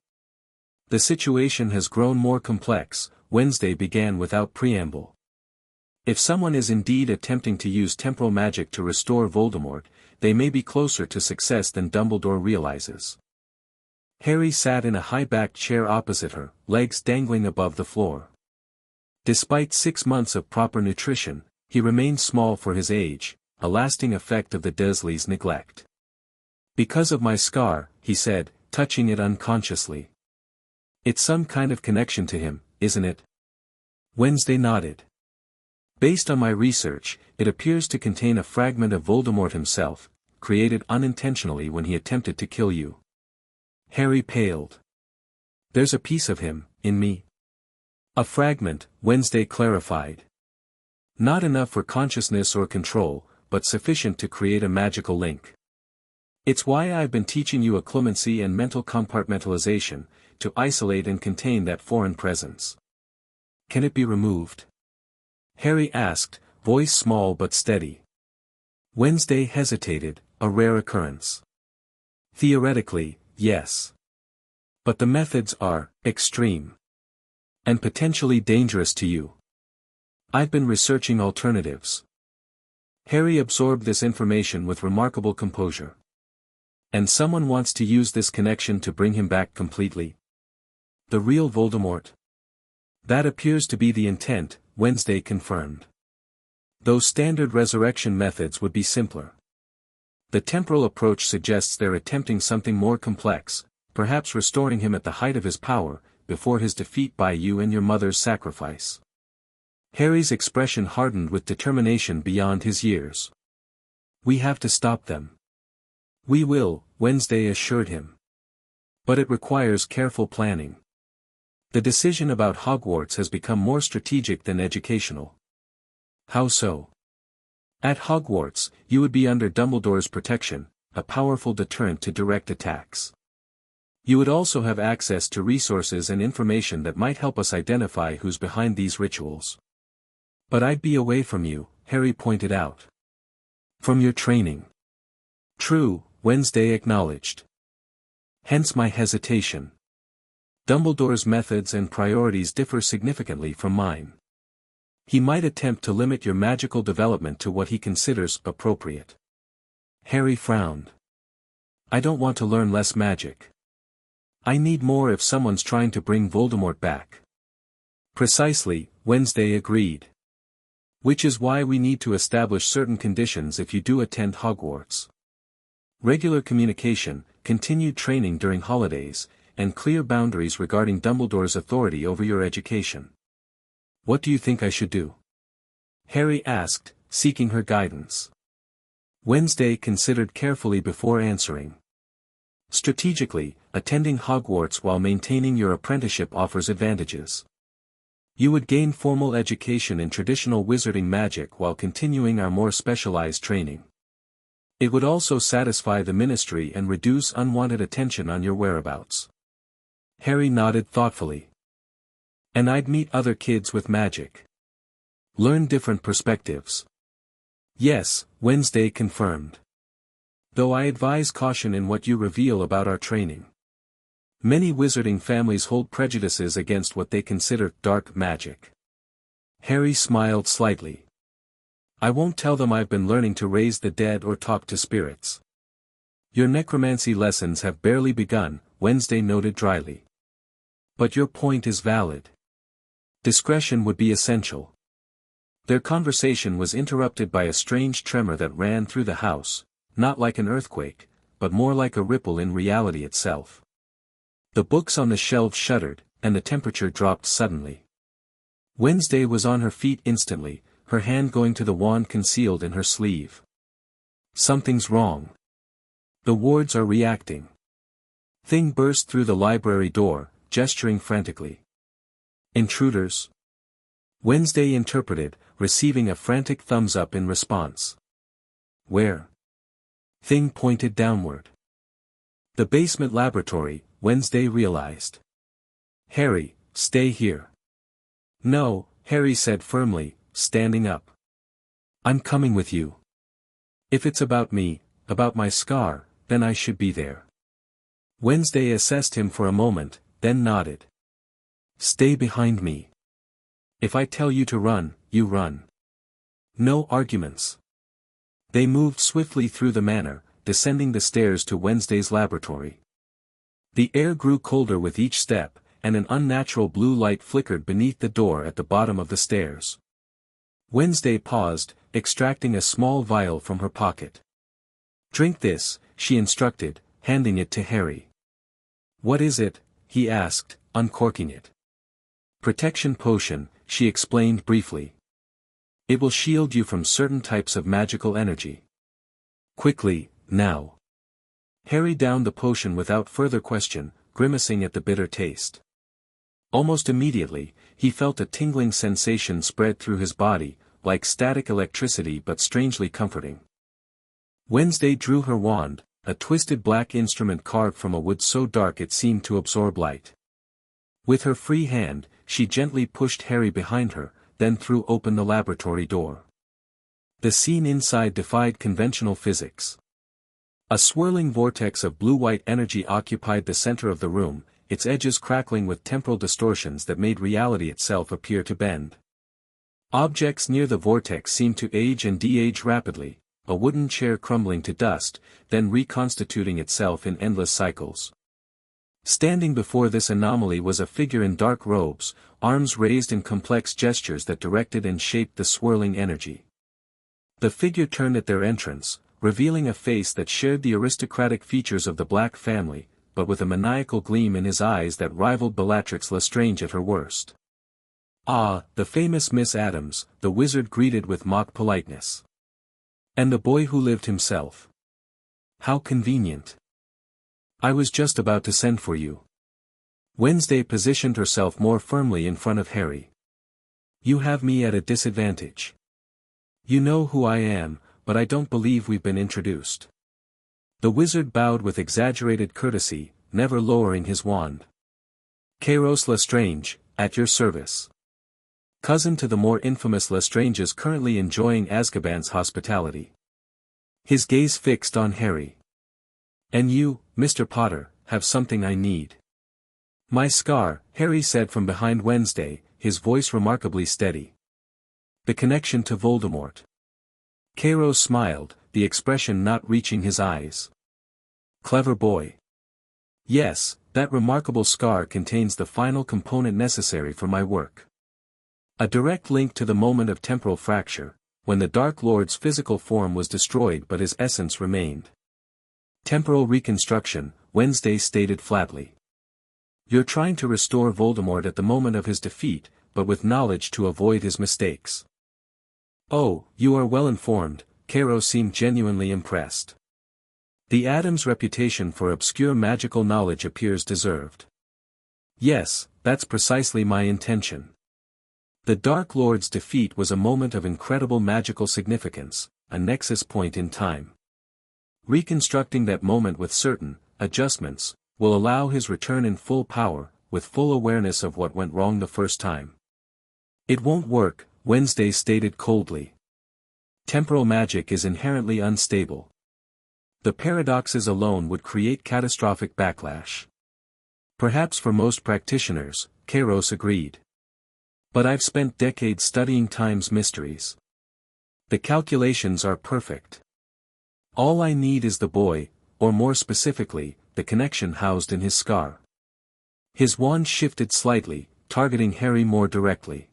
The situation has grown more complex, Wednesday began without preamble. If someone is indeed attempting to use temporal magic to restore Voldemort, they may be closer to success than Dumbledore realizes. Harry sat in a high-backed chair opposite her, legs dangling above the floor. Despite 6 months of proper nutrition, He remained small for his age, a lasting effect of the Dursleys' neglect. "Because of my scar," he said, touching it unconsciously. "It's some kind of connection to him, isn't it?" Wednesday nodded. "Based on my research, it appears to contain a fragment of Voldemort himself, created unintentionally when he attempted to kill you." Harry paled. "There's a piece of him, in me." "A fragment," Wednesday clarified. "Not enough for consciousness or control, but sufficient to create a magical link. It's why I've been teaching you occlumency and mental compartmentalization, to isolate and contain that foreign presence." "Can it be removed?" Harry asked, voice small but steady. Wednesday hesitated, a rare occurrence. "Theoretically, yes. But the methods are extreme. And potentially dangerous to you. I've been researching alternatives." Harry absorbed this information with remarkable composure. "And someone wants to use this connection to bring him back completely? The real Voldemort?" "That appears to be the intent," Wednesday confirmed. "Though standard resurrection methods would be simpler. The temporal approach suggests they're attempting something more complex, perhaps restoring him at the height of his power, before his defeat by you and your mother's sacrifice." Harry's expression hardened with determination beyond his years. "We have to stop them." "We will," Wednesday assured him. "But it requires careful planning. The decision about Hogwarts has become more strategic than educational." "How so?" "At Hogwarts, you would be under Dumbledore's protection, a powerful deterrent to direct attacks. You would also have access to resources and information that might help us identify who's behind these rituals." "But I'd be away from you," Harry pointed out. "From your training." "True," Wednesday acknowledged. "Hence my hesitation. Dumbledore's methods and priorities differ significantly from mine. He might attempt to limit your magical development to what he considers appropriate." Harry frowned. "I don't want to learn less magic. I need more if someone's trying to bring Voldemort back." "Precisely," Wednesday agreed. "Which is why we need to establish certain conditions if you do attend Hogwarts. Regular communication, continued training during holidays, and clear boundaries regarding Dumbledore's authority over your education." "What do you think I should do?" Harry asked, seeking her guidance. Wednesday considered carefully before answering. "Strategically, attending Hogwarts while maintaining your apprenticeship offers advantages. You would gain formal education in traditional wizarding magic while continuing our more specialized training. It would also satisfy the Ministry and reduce unwanted attention on your whereabouts." Harry nodded thoughtfully. "And I'd meet other kids with magic. Learn different perspectives." "Yes," Wednesday confirmed. "Though I advise caution in what you reveal about our training. Many wizarding families hold prejudices against what they consider dark magic." Harry smiled slightly. "I won't tell them I've been learning to raise the dead or talk to spirits." "Your necromancy lessons have barely begun," Wednesday noted dryly. "But your point is valid. Discretion would be essential." Their conversation was interrupted by a strange tremor that ran through the house, not like an earthquake, but more like a ripple in reality itself. The books on the shelves shuddered, and the temperature dropped suddenly. Wednesday was on her feet instantly, her hand going to the wand concealed in her sleeve. "Something's wrong. The wards are reacting." Thing burst through the library door, gesturing frantically. "Intruders?" Wednesday interpreted, receiving a frantic thumbs up in response. "Where?" Thing pointed downward. "The basement laboratory," Wednesday realized. "Harry, stay here." "No," Harry said firmly, standing up. "I'm coming with you. If it's about me, about my scar, then I should be there." Wednesday assessed him for a moment, then nodded. "Stay behind me. If I tell you to run, you run. No arguments." They moved swiftly through the manor, descending the stairs to Wednesday's laboratory. The air grew colder with each step, and an unnatural blue light flickered beneath the door at the bottom of the stairs. Wednesday paused, extracting a small vial from her pocket. "Drink this," she instructed, handing it to Harry. "What is it?" he asked, uncorking it. "Protection potion," she explained briefly. "It will shield you from certain types of magical energy. Quickly, now." Harry downed the potion without further question, grimacing at the bitter taste. Almost immediately, he felt a tingling sensation spread through his body, like static electricity but strangely comforting. Wednesday drew her wand, a twisted black instrument carved from a wood so dark it seemed to absorb light. With her free hand, she gently pushed Harry behind her, then threw open the laboratory door. The scene inside defied conventional physics. A swirling vortex of blue-white energy occupied the center of the room, its edges crackling with temporal distortions that made reality itself appear to bend. Objects near the vortex seemed to age and de-age rapidly, a wooden chair crumbling to dust, then reconstituting itself in endless cycles. Standing before this anomaly was a figure in dark robes, arms raised in complex gestures that directed and shaped the swirling energy. The figure turned at their entrance, revealing a face that shared the aristocratic features of the Black family, but with a maniacal gleam in his eyes that rivaled Bellatrix Lestrange at her worst. "Ah, the famous Miss Addams," the wizard greeted with mock politeness. "And the boy who lived himself. How convenient. I was just about to send for you." Wednesday positioned herself more firmly in front of Harry. "You have me at a disadvantage. You know who I am, but I don't believe we've been introduced." The wizard bowed with exaggerated courtesy, never lowering his wand. "Kairos Lestrange, at your service. Cousin to the more infamous Lestranges currently enjoying Azkaban's hospitality." His gaze fixed on Harry. "And you, Mr. Potter, have something I need." "My scar," Harry said from behind Wednesday, his voice remarkably steady. "The connection to Voldemort." Kairos smiled, the expression not reaching his eyes. "Clever boy. Yes, that remarkable scar contains the final component necessary for my work. A direct link to the moment of temporal fracture, when the Dark Lord's physical form was destroyed but his essence remained. Temporal reconstruction," Wednesday stated flatly. "You're trying to restore Voldemort at the moment of his defeat, but with knowledge to avoid his mistakes." "Oh, you are well informed," Kairos seemed genuinely impressed. "The Addams' reputation for obscure magical knowledge appears deserved." "Yes, that's precisely my intention. The Dark Lord's defeat was a moment of incredible magical significance, a nexus point in time. Reconstructing that moment with certain adjustments will allow his return in full power, with full awareness of what went wrong the first time." "It won't work," Wednesday stated coldly. "Temporal magic is inherently unstable. The paradoxes alone would create catastrophic backlash." "Perhaps for most practitioners," Kairos agreed. "But I've spent decades studying time's mysteries. The calculations are perfect. All I need is the boy, or more specifically, the connection housed in his scar." His wand shifted slightly, targeting Harry more directly.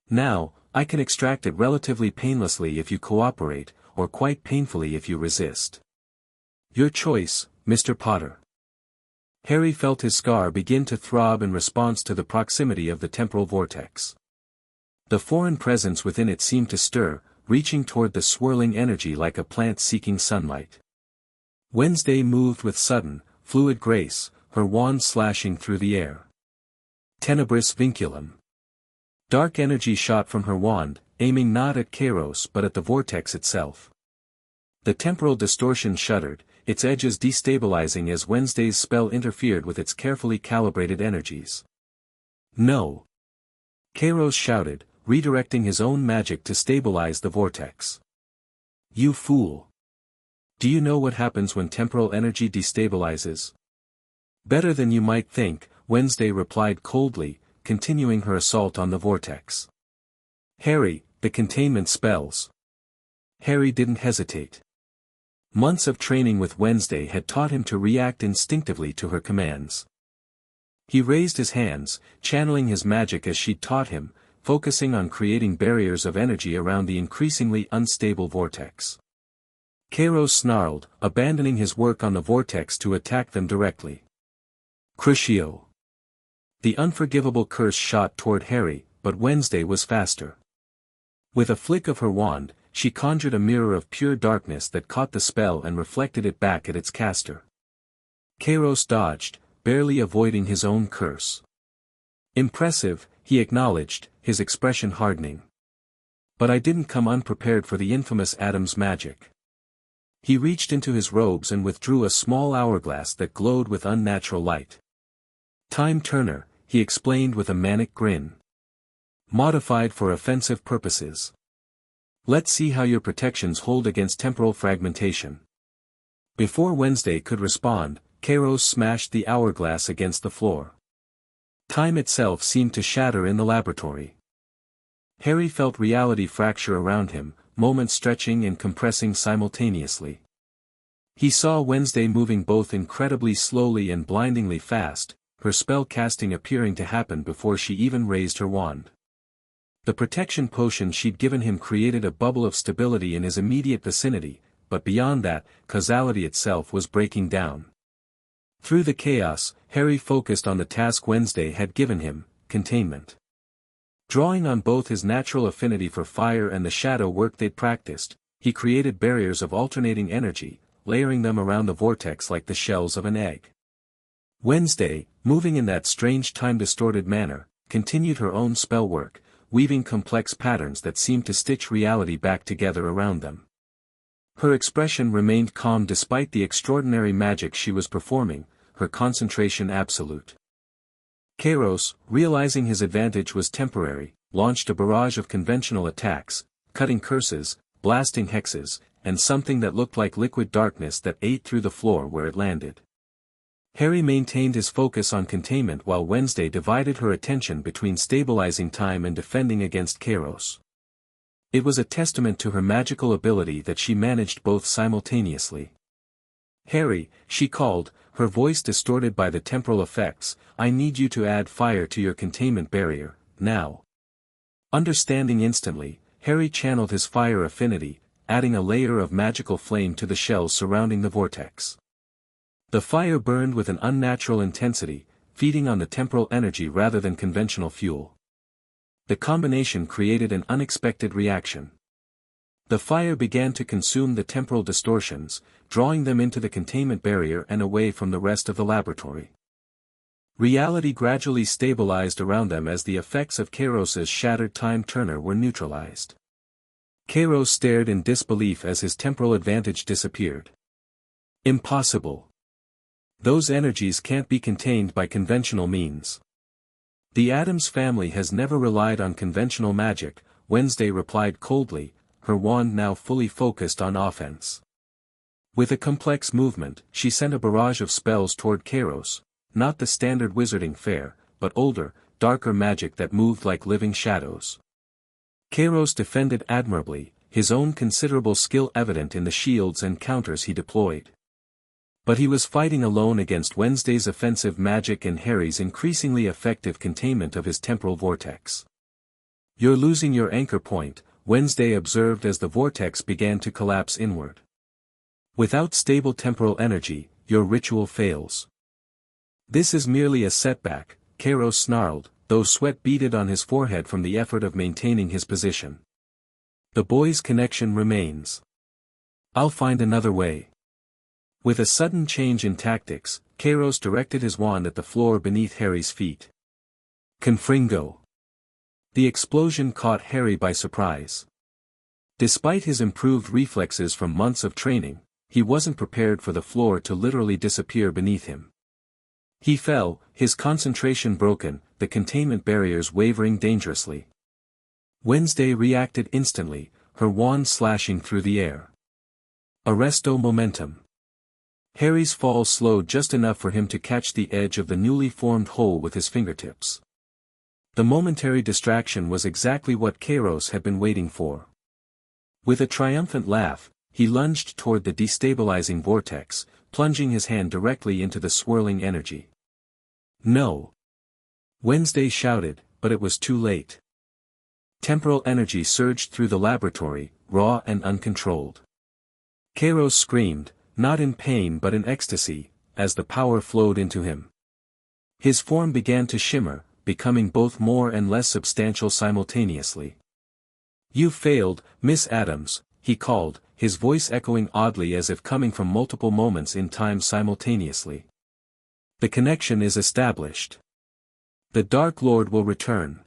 "Now, I can extract it relatively painlessly if you cooperate, or quite painfully if you resist. Your choice, Mr. Potter." Harry felt his scar begin to throb in response to the proximity of the temporal vortex. The foreign presence within it seemed to stir, reaching toward the swirling energy like a plant seeking sunlight. Wednesday moved with sudden, fluid grace, her wand slashing through the air. Tenebris vinculum. Dark energy shot from her wand, aiming not at Kairos but at the vortex itself. The temporal distortion shuddered, its edges destabilizing as Wednesday's spell interfered with its carefully calibrated energies. "No!" Kairos shouted, redirecting his own magic to stabilize the vortex. "You fool! Do you know what happens when temporal energy destabilizes?" "Better than you might think," Wednesday replied coldly, continuing her assault on the vortex. "Harry, the containment spells." Harry didn't hesitate. Months of training with Wednesday had taught him to react instinctively to her commands. He raised his hands, channeling his magic as she'd taught him, focusing on creating barriers of energy around the increasingly unstable vortex. Kairos snarled, abandoning his work on the vortex to attack them directly. Crucio. The unforgivable curse shot toward Harry, but Wednesday was faster. With a flick of her wand, she conjured a mirror of pure darkness that caught the spell and reflected it back at its caster. Kairos dodged, barely avoiding his own curse. Impressive, he acknowledged, his expression hardening. But I didn't come unprepared for the infamous Addams magic. He reached into his robes and withdrew a small hourglass that glowed with unnatural light. Time Turner, he explained with a manic grin. Modified for offensive purposes. Let's see how your protections hold against temporal fragmentation. Before Wednesday could respond, Kairos smashed the hourglass against the floor. Time itself seemed to shatter in the laboratory. Harry felt reality fracture around him, moments stretching and compressing simultaneously. He saw Wednesday moving both incredibly slowly and blindingly fast, her spell casting appearing to happen before she even raised her wand. The protection potion she'd given him created a bubble of stability in his immediate vicinity, but beyond that, causality itself was breaking down. Through the chaos, Harry focused on the task Wednesday had given him, containment. Drawing on both his natural affinity for fire and the shadow work they'd practiced, he created barriers of alternating energy, layering them around the vortex like the shells of an egg. Wednesday, moving in that strange time-distorted manner, continued her own spell work, weaving complex patterns that seemed to stitch reality back together around them. Her expression remained calm despite the extraordinary magic she was performing, her concentration absolute. Kairos, realizing his advantage was temporary, launched a barrage of conventional attacks, cutting curses, blasting hexes, and something that looked like liquid darkness that ate through the floor where it landed. Harry maintained his focus on containment while Wednesday divided her attention between stabilizing time and defending against Kairos. It was a testament to her magical ability that she managed both simultaneously. Harry, she called, her voice distorted by the temporal effects, I need you to add fire to your containment barrier, now. Understanding instantly, Harry channeled his fire affinity, adding a layer of magical flame to the shells surrounding the vortex. The fire burned with an unnatural intensity, feeding on the temporal energy rather than conventional fuel. The combination created an unexpected reaction. The fire began to consume the temporal distortions, drawing them into the containment barrier and away from the rest of the laboratory. Reality gradually stabilized around them as the effects of Kairos's shattered time turner were neutralized. Kairos stared in disbelief as his temporal advantage disappeared. Impossible. Those energies can't be contained by conventional means. The Addams family has never relied on conventional magic, Wednesday replied coldly, her wand now fully focused on offense. With a complex movement, she sent a barrage of spells toward Kairos, not the standard wizarding fare, but older, darker magic that moved like living shadows. Kairos defended admirably, his own considerable skill evident in the shields and counters he deployed. But he was fighting alone against Wednesday's offensive magic and Harry's increasingly effective containment of his temporal vortex. You're losing your anchor point, Wednesday observed as the vortex began to collapse inward. Without stable temporal energy, your ritual fails. This is merely a setback, Kairos snarled, though sweat beaded on his forehead from the effort of maintaining his position. The boy's connection remains. I'll find another way. With a sudden change in tactics, Kairos directed his wand at the floor beneath Harry's feet. Confringo. The explosion caught Harry by surprise. Despite his improved reflexes from months of training, he wasn't prepared for the floor to literally disappear beneath him. He fell, his concentration broken, the containment barriers wavering dangerously. Wednesday reacted instantly, her wand slashing through the air. Arresto momentum. Harry's fall slowed just enough for him to catch the edge of the newly formed hole with his fingertips. The momentary distraction was exactly what Kairos had been waiting for. With a triumphant laugh, he lunged toward the destabilizing vortex, plunging his hand directly into the swirling energy. No! Wednesday shouted, but it was too late. Temporal energy surged through the laboratory, raw and uncontrolled. Kairos screamed, not in pain but in ecstasy, as the power flowed into him. His form began to shimmer, becoming both more and less substantial simultaneously. "You failed, Miss Addams," he called, his voice echoing oddly as if coming from multiple moments in time simultaneously. "The connection is established. The Dark Lord will return."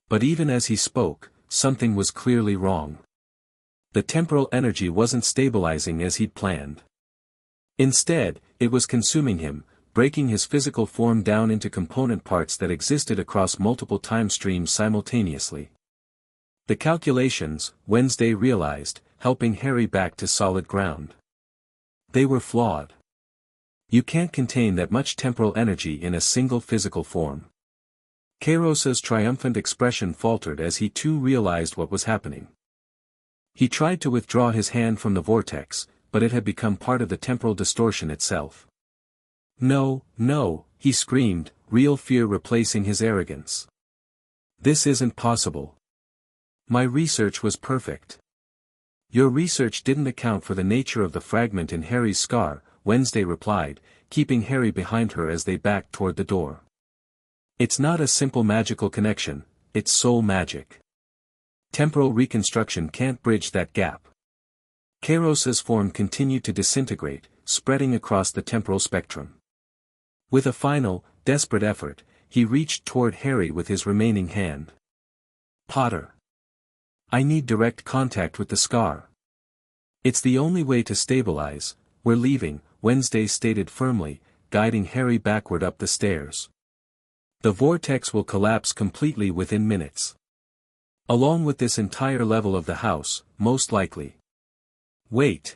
But even as he spoke, something was clearly wrong. The temporal energy wasn't stabilizing as he'd planned. Instead, it was consuming him, breaking his physical form down into component parts that existed across multiple time streams simultaneously. The calculations, Wednesday realized, helping Harry back to solid ground. They were flawed. You can't contain that much temporal energy in a single physical form. Kairos's triumphant expression faltered as he too realized what was happening. He tried to withdraw his hand from the vortex, but it had become part of the temporal distortion itself. "No, no," he screamed, real fear replacing his arrogance. "This isn't possible. My research was perfect." "Your research didn't account for the nature of the fragment in Harry's scar," Wednesday replied, keeping Harry behind her as they backed toward the door. "It's not a simple magical connection, it's soul magic. Temporal reconstruction can't bridge that gap." Kairos's form continued to disintegrate, spreading across the temporal spectrum. With a final, desperate effort, he reached toward Harry with his remaining hand. "Potter. I need direct contact with the scar. It's the only way to stabilize." "We're leaving," Wednesday stated firmly, guiding Harry backward up the stairs. "The vortex will collapse completely within minutes. Along with this entire level of the house, most likely." "Wait."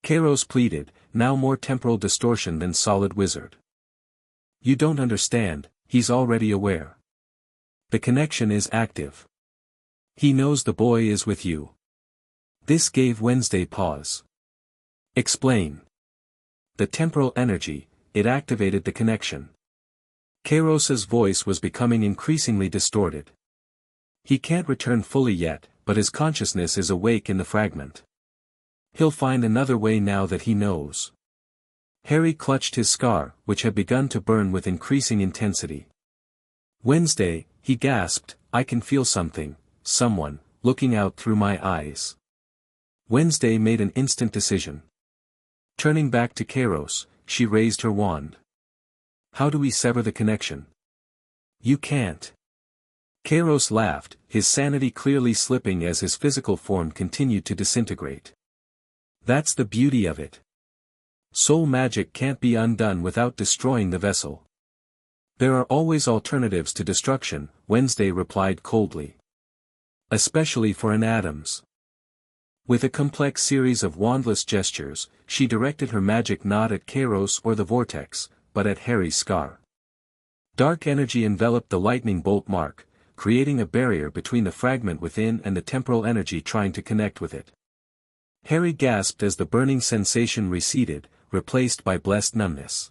Kairos pleaded, now more temporal distortion than solid wizard. "You don't understand, he's already aware. The connection is active. He knows the boy is with you." This gave Wednesday pause. "Explain." "The temporal energy, it activated the connection." Kairos's voice was becoming increasingly distorted. "He can't return fully yet, but his consciousness is awake in the fragment. He'll find another way now that he knows." Harry clutched his scar, which had begun to burn with increasing intensity. "Wednesday," he gasped, "I can feel something, someone, looking out through my eyes." Wednesday made an instant decision. Turning back to Kairos, she raised her wand. "How do we sever the connection?" "You can't." Kairos laughed, his sanity clearly slipping as his physical form continued to disintegrate. "That's the beauty of it. Soul magic can't be undone without destroying the vessel." "There are always alternatives to destruction," Wednesday replied coldly. "Especially for an Addams." With a complex series of wandless gestures, she directed her magic not at Kairos or the vortex, but at Harry's scar. Dark energy enveloped the lightning bolt mark, creating a barrier between the fragment within and the temporal energy trying to connect with it. Harry gasped as the burning sensation receded, replaced by blessed numbness.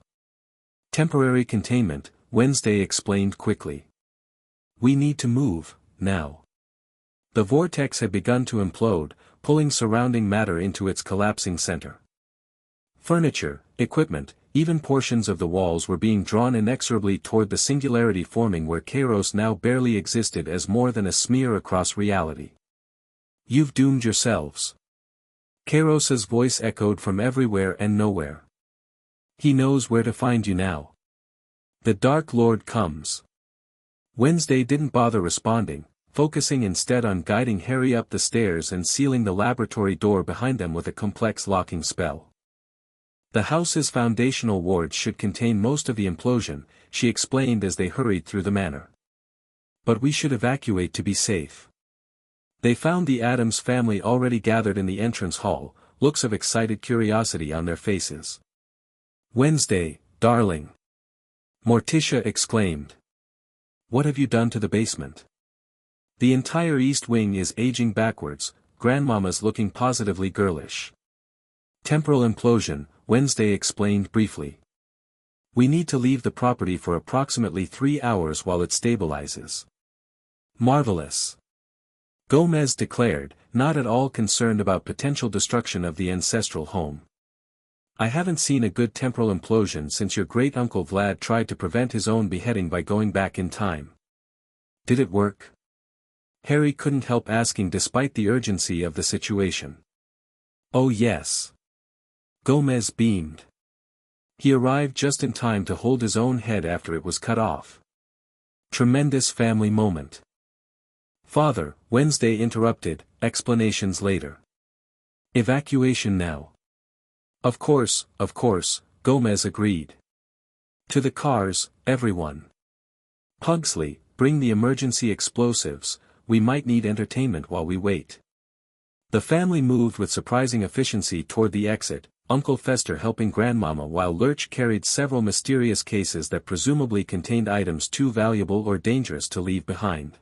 "Temporary containment," Wednesday explained quickly. "We need to move, now." The vortex had begun to implode, pulling surrounding matter into its collapsing center. Furniture, equipment, even portions of the walls were being drawn inexorably toward the singularity forming where Kairos now barely existed as more than a smear across reality. "You've doomed yourselves." Kairos's voice echoed from everywhere and nowhere. "He knows where to find you now. The Dark Lord comes." Wednesday didn't bother responding, focusing instead on guiding Harry up the stairs and sealing the laboratory door behind them with a complex locking spell. "The house's foundational wards should contain most of the implosion," she explained as they hurried through the manor. "But we should evacuate to be safe." They found the Addams family already gathered in the entrance hall, looks of excited curiosity on their faces. "Wednesday, darling!" Morticia exclaimed. "What have you done to the basement?" "The entire east wing is aging backwards," Grandmama's looking positively girlish. "Temporal implosion," Wednesday explained briefly. "We need to leave the property for approximately 3 hours while it stabilizes." "Marvelous. Gomez declared, not at all concerned about potential destruction of the ancestral home. I haven't seen a good temporal implosion since your great-uncle Vlad tried to prevent his own beheading by going back in time. Did it work? Harry couldn't help asking despite the urgency of the situation. Oh yes. Gomez beamed. He arrived just in time to hold his own head after it was cut off. Tremendous family moment. Father, Wednesday interrupted, explanations later. Evacuation now. Of course, Gomez agreed. To the cars, everyone. Pugsley, bring the emergency explosives, we might need entertainment while we wait. The family moved with surprising efficiency toward the exit, Uncle Fester helping Grandmama while Lurch carried several mysterious cases that presumably contained items too valuable or dangerous to leave behind.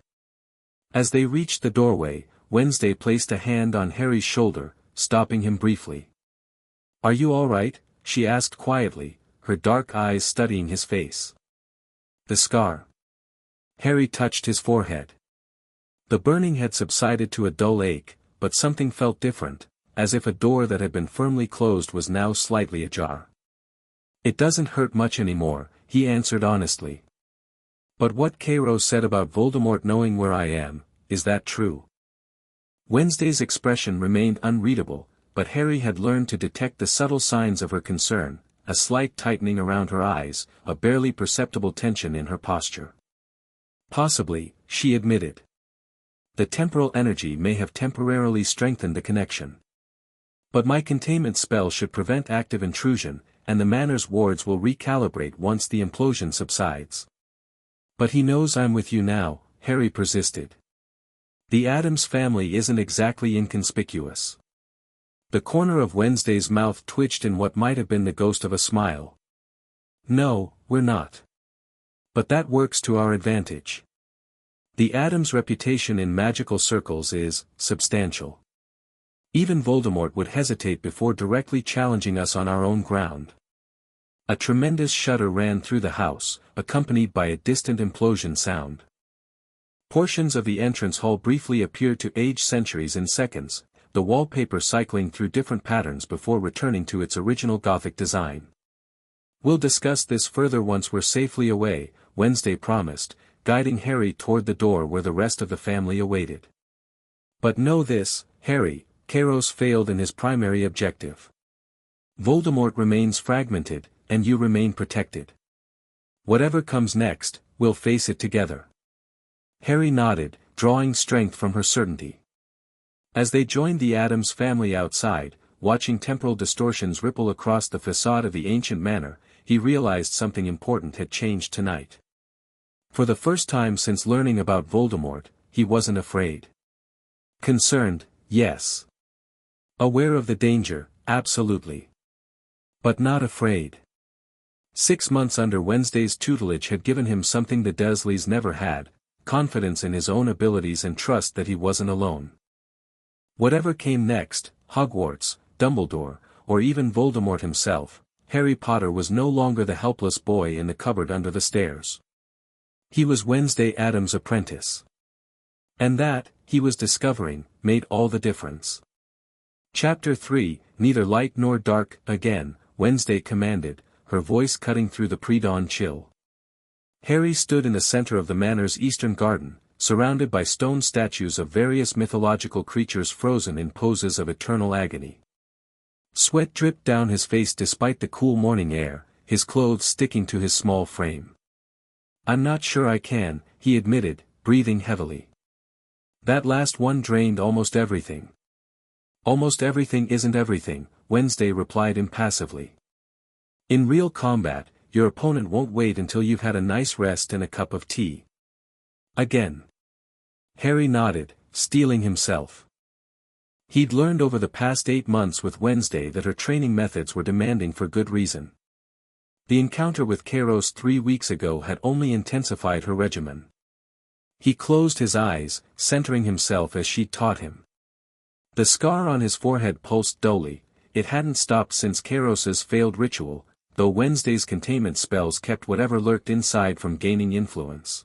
As they reached the doorway, Wednesday placed a hand on Harry's shoulder, stopping him briefly. Are you all right? She asked quietly, her dark eyes studying his face. The scar. Harry touched his forehead. The burning had subsided to a dull ache, but something felt different, as if a door that had been firmly closed was now slightly ajar. It doesn't hurt much anymore, he answered honestly. But what Cairo said about Voldemort knowing where I am, is that true? Wednesday's expression remained unreadable, but Harry had learned to detect the subtle signs of her concern, a slight tightening around her eyes, a barely perceptible tension in her posture. Possibly, she admitted. The temporal energy may have temporarily strengthened the connection. But my containment spell should prevent active intrusion, and the manor's wards will recalibrate once the implosion subsides. But he knows I'm with you now, Harry persisted. The Addams family isn't exactly inconspicuous. The corner of Wednesday's mouth twitched in what might have been the ghost of a smile. No, we're not. But that works to our advantage. The Addams' reputation in magical circles is substantial. Even Voldemort would hesitate before directly challenging us on our own ground. A tremendous shudder ran through the house, accompanied by a distant implosion sound. Portions of the entrance hall briefly appeared to age centuries in seconds, the wallpaper cycling through different patterns before returning to its original Gothic design. We'll discuss this further once we're safely away, Wednesday promised, guiding Harry toward the door where the rest of the family awaited. But know this, Harry, Kairos failed in his primary objective. Voldemort remains fragmented, and you remain protected. Whatever comes next, we'll face it together. Harry nodded, drawing strength from her certainty. As they joined the Addams family outside, watching temporal distortions ripple across the facade of the ancient manor, he realized something important had changed tonight. For the first time since learning about Voldemort, he wasn't afraid. Concerned, yes. Aware of the danger, absolutely. But not afraid. 6 months under Wednesday's tutelage had given him something the Dursleys never had, confidence in his own abilities and trust that he wasn't alone. Whatever came next, Hogwarts, Dumbledore, or even Voldemort himself, Harry Potter was no longer the helpless boy in the cupboard under the stairs. He was Wednesday Addams' apprentice. And that, he was discovering, made all the difference. Chapter 3, Neither Light Nor Dark, again, Wednesday commanded, her voice cutting through the pre-dawn chill. Harry stood in the center of the manor's eastern garden, surrounded by stone statues of various mythological creatures frozen in poses of eternal agony. Sweat dripped down his face despite the cool morning air, his clothes sticking to his small frame. I'm not sure I can, he admitted, breathing heavily. That last one drained almost everything. Almost everything isn't everything, Wednesday replied impassively. In real combat, your opponent won't wait until you've had a nice rest and a cup of tea. Again. Harry nodded, steeling himself. He'd learned over the past 8 months with Wednesday that her training methods were demanding for good reason. The encounter with Kairos 3 weeks ago had only intensified her regimen. He closed his eyes, centering himself as she taught him. The scar on his forehead pulsed dully, it hadn't stopped since Kairos's failed ritual, though Wednesday's containment spells kept whatever lurked inside from gaining influence.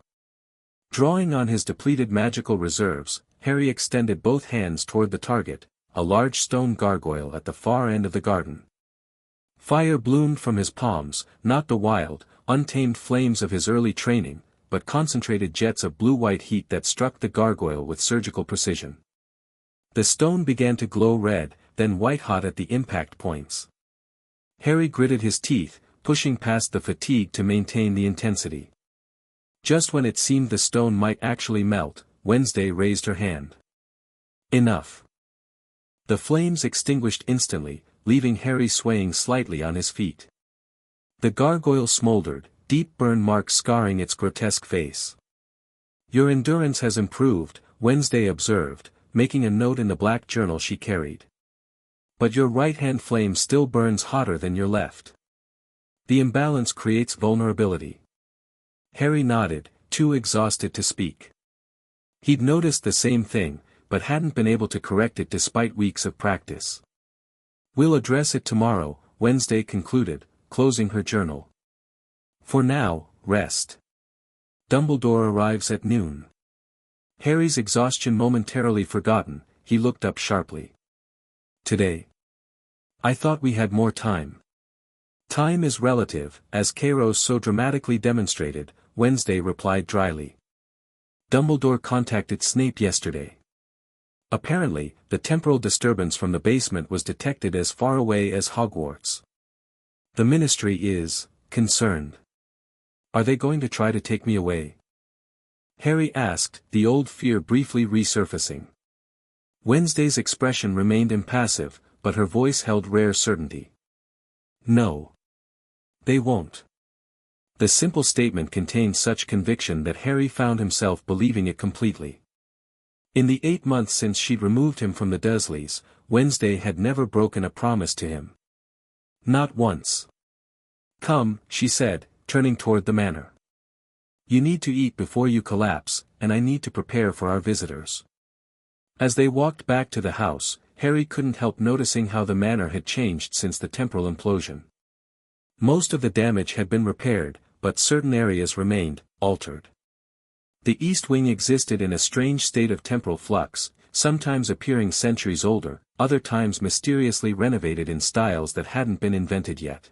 Drawing on his depleted magical reserves, Harry extended both hands toward the target, a large stone gargoyle at the far end of the garden. Fire bloomed from his palms, not the wild, untamed flames of his early training, but concentrated jets of blue-white heat that struck the gargoyle with surgical precision. The stone began to glow red, then white-hot at the impact points. Harry gritted his teeth, pushing past the fatigue to maintain the intensity. Just when it seemed the stone might actually melt, Wednesday raised her hand. Enough. The flames extinguished instantly, leaving Harry swaying slightly on his feet. The gargoyle smoldered, deep burn marks scarring its grotesque face. Your endurance has improved, Wednesday observed, making a note in the black journal she carried. But your right-hand flame still burns hotter than your left. The imbalance creates vulnerability. Harry nodded, too exhausted to speak. He'd noticed the same thing, but hadn't been able to correct it despite weeks of practice. We'll address it tomorrow, Wednesday concluded, closing her journal. For now, rest. Dumbledore arrives at noon. Harry's exhaustion momentarily forgotten, he looked up sharply. Today? I thought we had more time. Time is relative, as Kairos so dramatically demonstrated, Wednesday replied dryly. Dumbledore contacted Snape yesterday. Apparently, the temporal disturbance from the basement was detected as far away as Hogwarts. The Ministry is concerned. Are they going to try to take me away? Harry asked, the old fear briefly resurfacing. Wednesday's expression remained impassive, but her voice held rare certainty. No. They won't. The simple statement contained such conviction that Harry found himself believing it completely. In the 8 months since she'd removed him from the Dursleys, Wednesday had never broken a promise to him. Not once. Come, she said, turning toward the manor. You need to eat before you collapse, and I need to prepare for our visitors. As they walked back to the house, Harry couldn't help noticing how the manor had changed since the temporal implosion. Most of the damage had been repaired, but certain areas remained, altered. The East Wing existed in a strange state of temporal flux, sometimes appearing centuries older, other times mysteriously renovated in styles that hadn't been invented yet.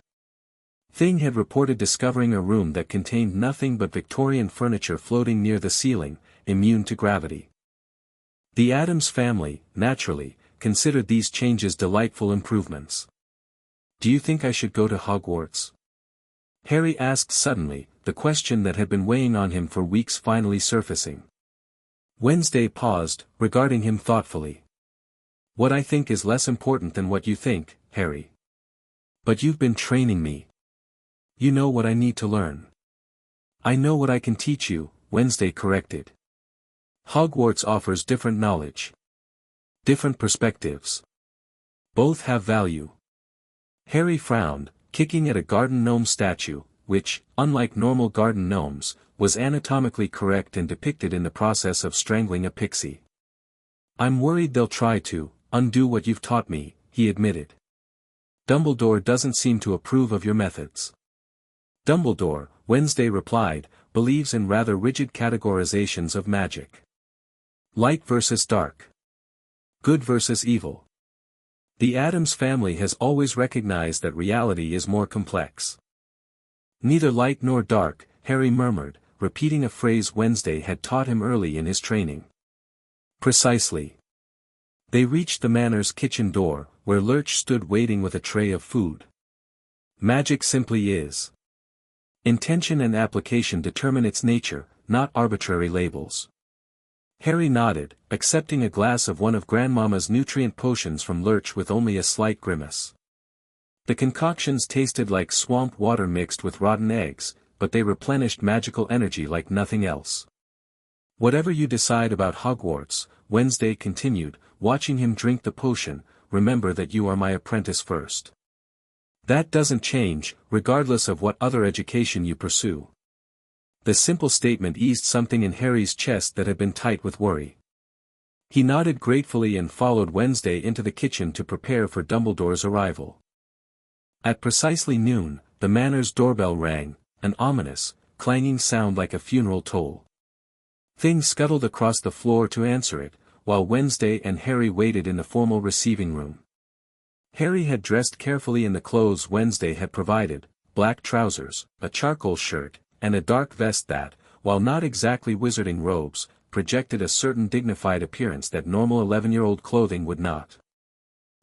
Thing had reported discovering a room that contained nothing but Victorian furniture floating near the ceiling, immune to gravity. The Addams family, naturally, considered these changes delightful improvements. Do you think I should go to Hogwarts? Harry asked suddenly, the question that had been weighing on him for weeks finally surfacing. Wednesday paused, regarding him thoughtfully. What I think is less important than what you think, Harry. But you've been training me. You know what I need to learn. I know what I can teach you, Wednesday corrected. Hogwarts offers different knowledge. Different perspectives. Both have value. Harry frowned, kicking at a garden gnome statue, which, unlike normal garden gnomes, was anatomically correct and depicted in the process of strangling a pixie. I'm worried they'll try to undo what you've taught me, he admitted. Dumbledore doesn't seem to approve of your methods. Dumbledore, Wednesday replied, believes in rather rigid categorizations of magic. Light versus dark. Good versus evil. The Addams family has always recognized that reality is more complex. Neither light nor dark, Harry murmured, repeating a phrase Wednesday had taught him early in his training. Precisely. They reached the manor's kitchen door, where Lurch stood waiting with a tray of food. Magic simply is. Intention and application determine its nature, not arbitrary labels. Harry nodded, accepting a glass of one of Grandmama's nutrient potions from Lurch with only a slight grimace. The concoctions tasted like swamp water mixed with rotten eggs, but they replenished magical energy like nothing else. Whatever you decide about Hogwarts, Wednesday continued, watching him drink the potion, remember that you are my apprentice first. That doesn't change, regardless of what other education you pursue. The simple statement eased something in Harry's chest that had been tight with worry. He nodded gratefully and followed Wednesday into the kitchen to prepare for Dumbledore's arrival. At precisely noon, the manor's doorbell rang, an ominous, clanging sound like a funeral toll. Thing scuttled across the floor to answer it, while Wednesday and Harry waited in the formal receiving room. Harry had dressed carefully in the clothes Wednesday had provided, black trousers, a charcoal shirt, and a dark vest that, while not exactly wizarding robes, projected a certain dignified appearance that normal 11-year-old clothing would not.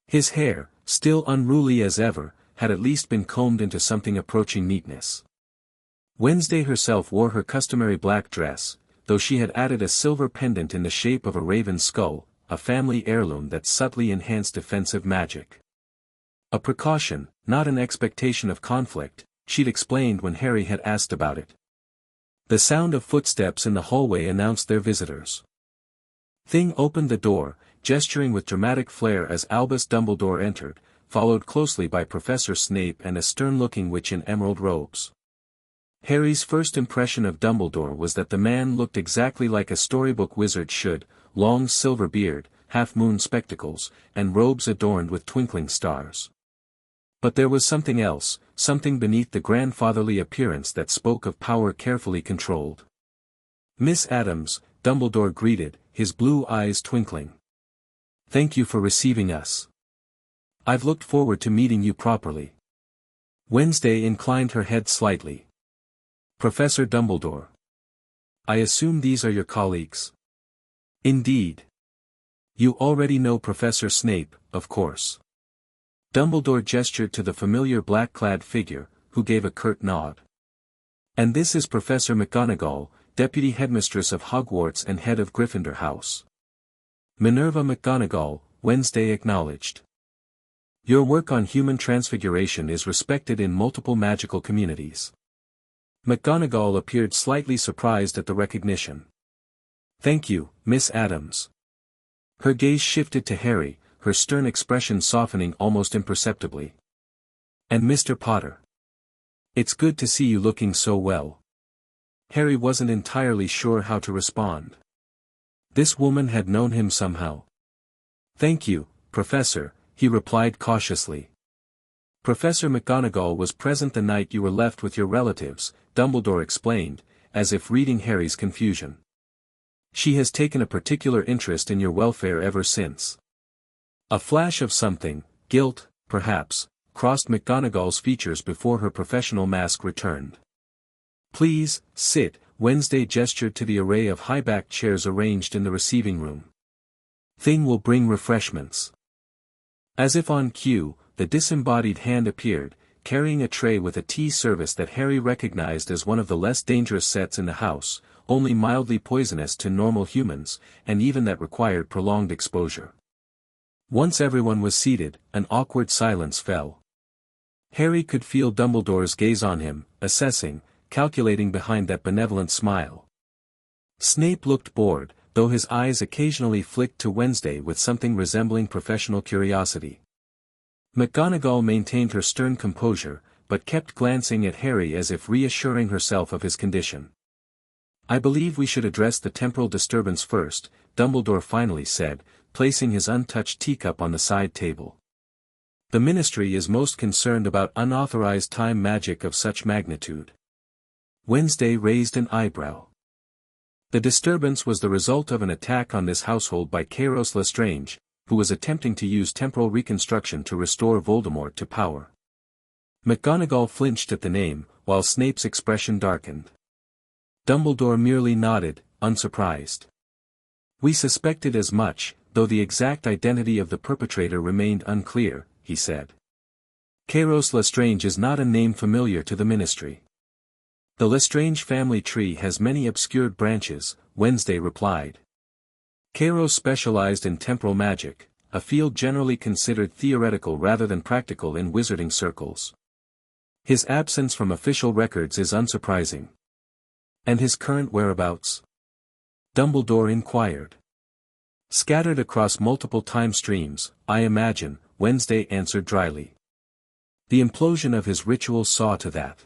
His hair, still unruly as ever, had at least been combed into something approaching neatness. Wednesday herself wore her customary black dress, though she had added a silver pendant in the shape of a raven's skull, a family heirloom that subtly enhanced defensive magic. A precaution, not an expectation of conflict, she'd explained when Harry had asked about it. The sound of footsteps in the hallway announced their visitors. Thing opened the door, gesturing with dramatic flair as Albus Dumbledore entered, followed closely by Professor Snape and a stern-looking witch in emerald robes. Harry's first impression of Dumbledore was that the man looked exactly like a storybook wizard should, long silver beard, half-moon spectacles, and robes adorned with twinkling stars. But there was something else, something beneath the grandfatherly appearance that spoke of power carefully controlled. "Miss Addams," Dumbledore greeted, his blue eyes twinkling. "Thank you for receiving us. I've looked forward to meeting you properly." Wednesday inclined her head slightly. "Professor Dumbledore. I assume these are your colleagues?" "Indeed. You already know Professor Snape, of course." Dumbledore gestured to the familiar black-clad figure, who gave a curt nod. "And this is Professor McGonagall, Deputy Headmistress of Hogwarts and head of Gryffindor House." "Minerva McGonagall," Wednesday acknowledged. "Your work on human transfiguration is respected in multiple magical communities." McGonagall appeared slightly surprised at the recognition. "Thank you, Miss Addams." Her gaze shifted to Harry, her stern expression softening almost imperceptibly. "And Mr. Potter. It's good to see you looking so well." Harry wasn't entirely sure how to respond. This woman had known him somehow. "Thank you, Professor," he replied cautiously. "Professor McGonagall was present the night you were left with your relatives," Dumbledore explained, as if reading Harry's confusion. "She has taken a particular interest in your welfare ever since." A flash of something, guilt, perhaps, crossed McGonagall's features before her professional mask returned. "Please, sit," Wednesday gestured to the array of high-backed chairs arranged in the receiving room. "Thing will bring refreshments." As if on cue, the disembodied hand appeared, carrying a tray with a tea service that Harry recognized as one of the less dangerous sets in the house, only mildly poisonous to normal humans, and even that required prolonged exposure. Once everyone was seated, an awkward silence fell. Harry could feel Dumbledore's gaze on him, assessing, calculating behind that benevolent smile. Snape looked bored, though his eyes occasionally flicked to Wednesday with something resembling professional curiosity. McGonagall maintained her stern composure, but kept glancing at Harry as if reassuring herself of his condition. "I believe we should address the temporal disturbance first," Dumbledore finally said, placing his untouched teacup on the side table. "The Ministry is most concerned about unauthorized time magic of such magnitude." Wednesday raised an eyebrow. The disturbance was the result of an attack on this household by Kairos Lestrange, who was attempting to use temporal reconstruction to restore Voldemort to power. McGonagall flinched at the name, while Snape's expression darkened. Dumbledore merely nodded, unsurprised. "We suspected as much, though the exact identity of the perpetrator remained unclear," he said. "Kairos Lestrange is not a name familiar to the Ministry." "The Lestrange family tree has many obscured branches," Wednesday replied. Kairos specialized in temporal magic, a field generally considered theoretical rather than practical in wizarding circles. His absence from official records is unsurprising. "And his current whereabouts?" Dumbledore inquired. "Scattered across multiple time streams, I imagine," Wednesday answered dryly. "The implosion of his ritual saw to that."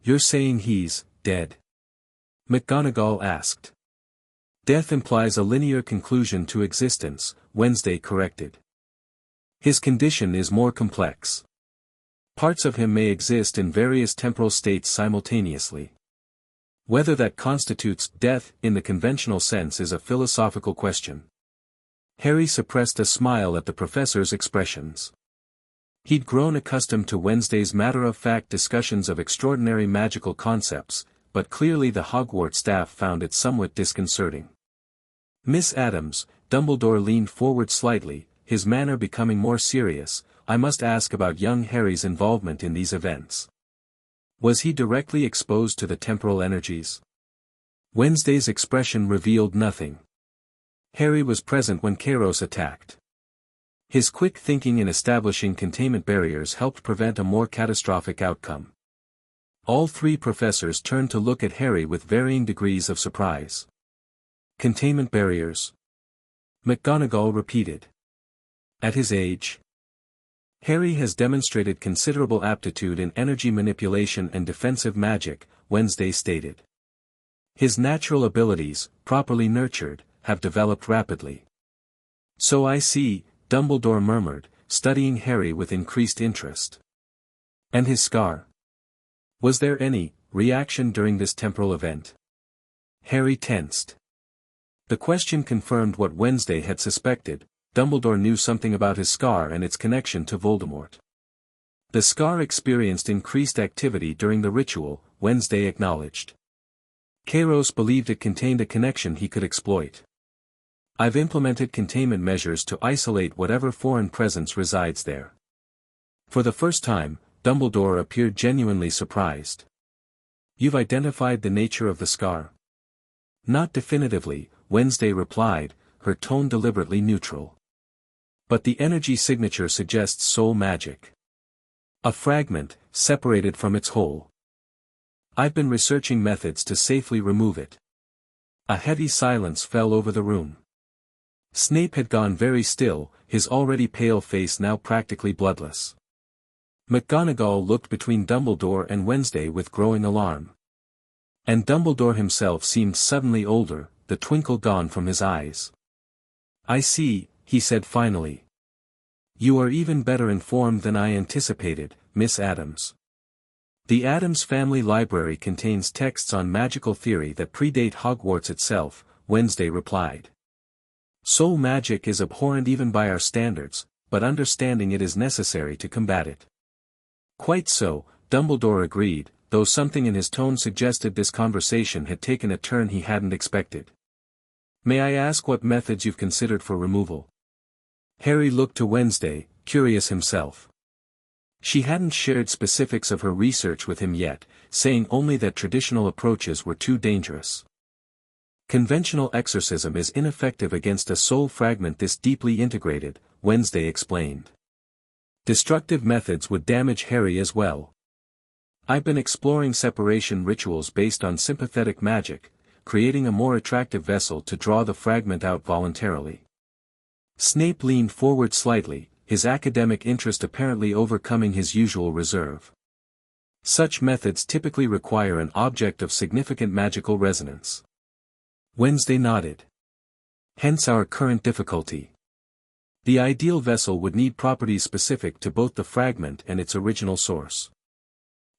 "You're saying he's dead?" McGonagall asked. "Death implies a linear conclusion to existence," Wednesday corrected. "His condition is more complex. Parts of him may exist in various temporal states simultaneously. Whether that constitutes death in the conventional sense is a philosophical question. Harry suppressed a smile at the professor's expressions. He'd grown accustomed to Wednesday's matter-of-fact discussions of extraordinary magical concepts, but clearly the Hogwarts staff found it somewhat disconcerting. "Miss Addams," Dumbledore leaned forward slightly, his manner becoming more serious, "I must ask about young Harry's involvement in these events. Was he directly exposed to the temporal energies?" Wednesday's expression revealed nothing. Harry was present when Kairos attacked. His quick thinking in establishing containment barriers helped prevent a more catastrophic outcome. All three professors turned to look at Harry with varying degrees of surprise. "Containment barriers?" McGonagall repeated. "At his age?" "Harry has demonstrated considerable aptitude in energy manipulation and defensive magic," Wednesday stated. "His natural abilities, properly nurtured, have developed rapidly." "So I see," Dumbledore murmured, studying Harry with increased interest. "And his scar? Was there any reaction during this temporal event?" Harry tensed. The question confirmed what Wednesday had suspected. Dumbledore knew something about his scar and its connection to Voldemort. The scar experienced increased activity during the ritual, Wednesday acknowledged. Kairos believed it contained a connection he could exploit. "I've implemented containment measures to isolate whatever foreign presence resides there." For the first time, Dumbledore appeared genuinely surprised. "You've identified the nature of the scar?" "Not definitively," Wednesday replied, her tone deliberately neutral. "But the energy signature suggests soul magic. A fragment, separated from its whole. I've been researching methods to safely remove it." A heavy silence fell over the room. Snape had gone very still, his already pale face now practically bloodless. McGonagall looked between Dumbledore and Wednesday with growing alarm. And Dumbledore himself seemed suddenly older, the twinkle gone from his eyes. "I see," he said finally. "You are even better informed than I anticipated, Miss Addams. The Addams family library contains texts on magical theory that predate Hogwarts itself," Wednesday replied. "Soul magic is abhorrent even by our standards, but understanding it is necessary to combat it." "Quite so," Dumbledore agreed, though something in his tone suggested this conversation had taken a turn he hadn't expected. "May I ask what methods you've considered for removal?" Harry looked to Wednesday, curious himself. She hadn't shared specifics of her research with him yet, saying only that traditional approaches were too dangerous. "Conventional exorcism is ineffective against a soul fragment this deeply integrated," Wednesday explained. "Destructive methods would damage Harry as well. I've been exploring separation rituals based on sympathetic magic, creating a more attractive vessel to draw the fragment out voluntarily." Snape leaned forward slightly, his academic interest apparently overcoming his usual reserve. "Such methods typically require an object of significant magical resonance." Wednesday nodded. "Hence our current difficulty. The ideal vessel would need properties specific to both the fragment and its original source."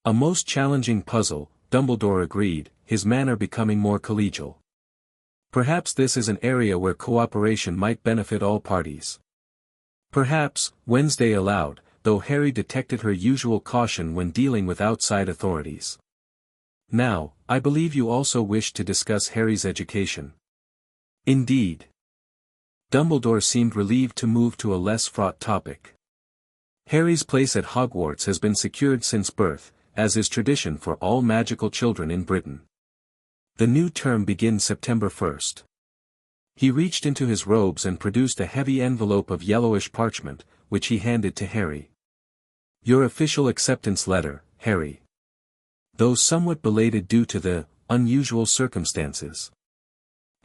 "A most challenging puzzle," Dumbledore agreed, his manner becoming more collegial. "Perhaps this is an area where cooperation might benefit all parties." "Perhaps," Wednesday allowed, though Harry detected her usual caution when dealing with outside authorities. "Now, I believe you also wish to discuss Harry's education." "Indeed." Dumbledore seemed relieved to move to a less fraught topic. "Harry's place at Hogwarts has been secured since birth, as is tradition for all magical children in Britain. The new term begins September 1st. He reached into his robes and produced a heavy envelope of yellowish parchment, which he handed to Harry. "Your official acceptance letter, Harry. Though somewhat belated due to the unusual circumstances."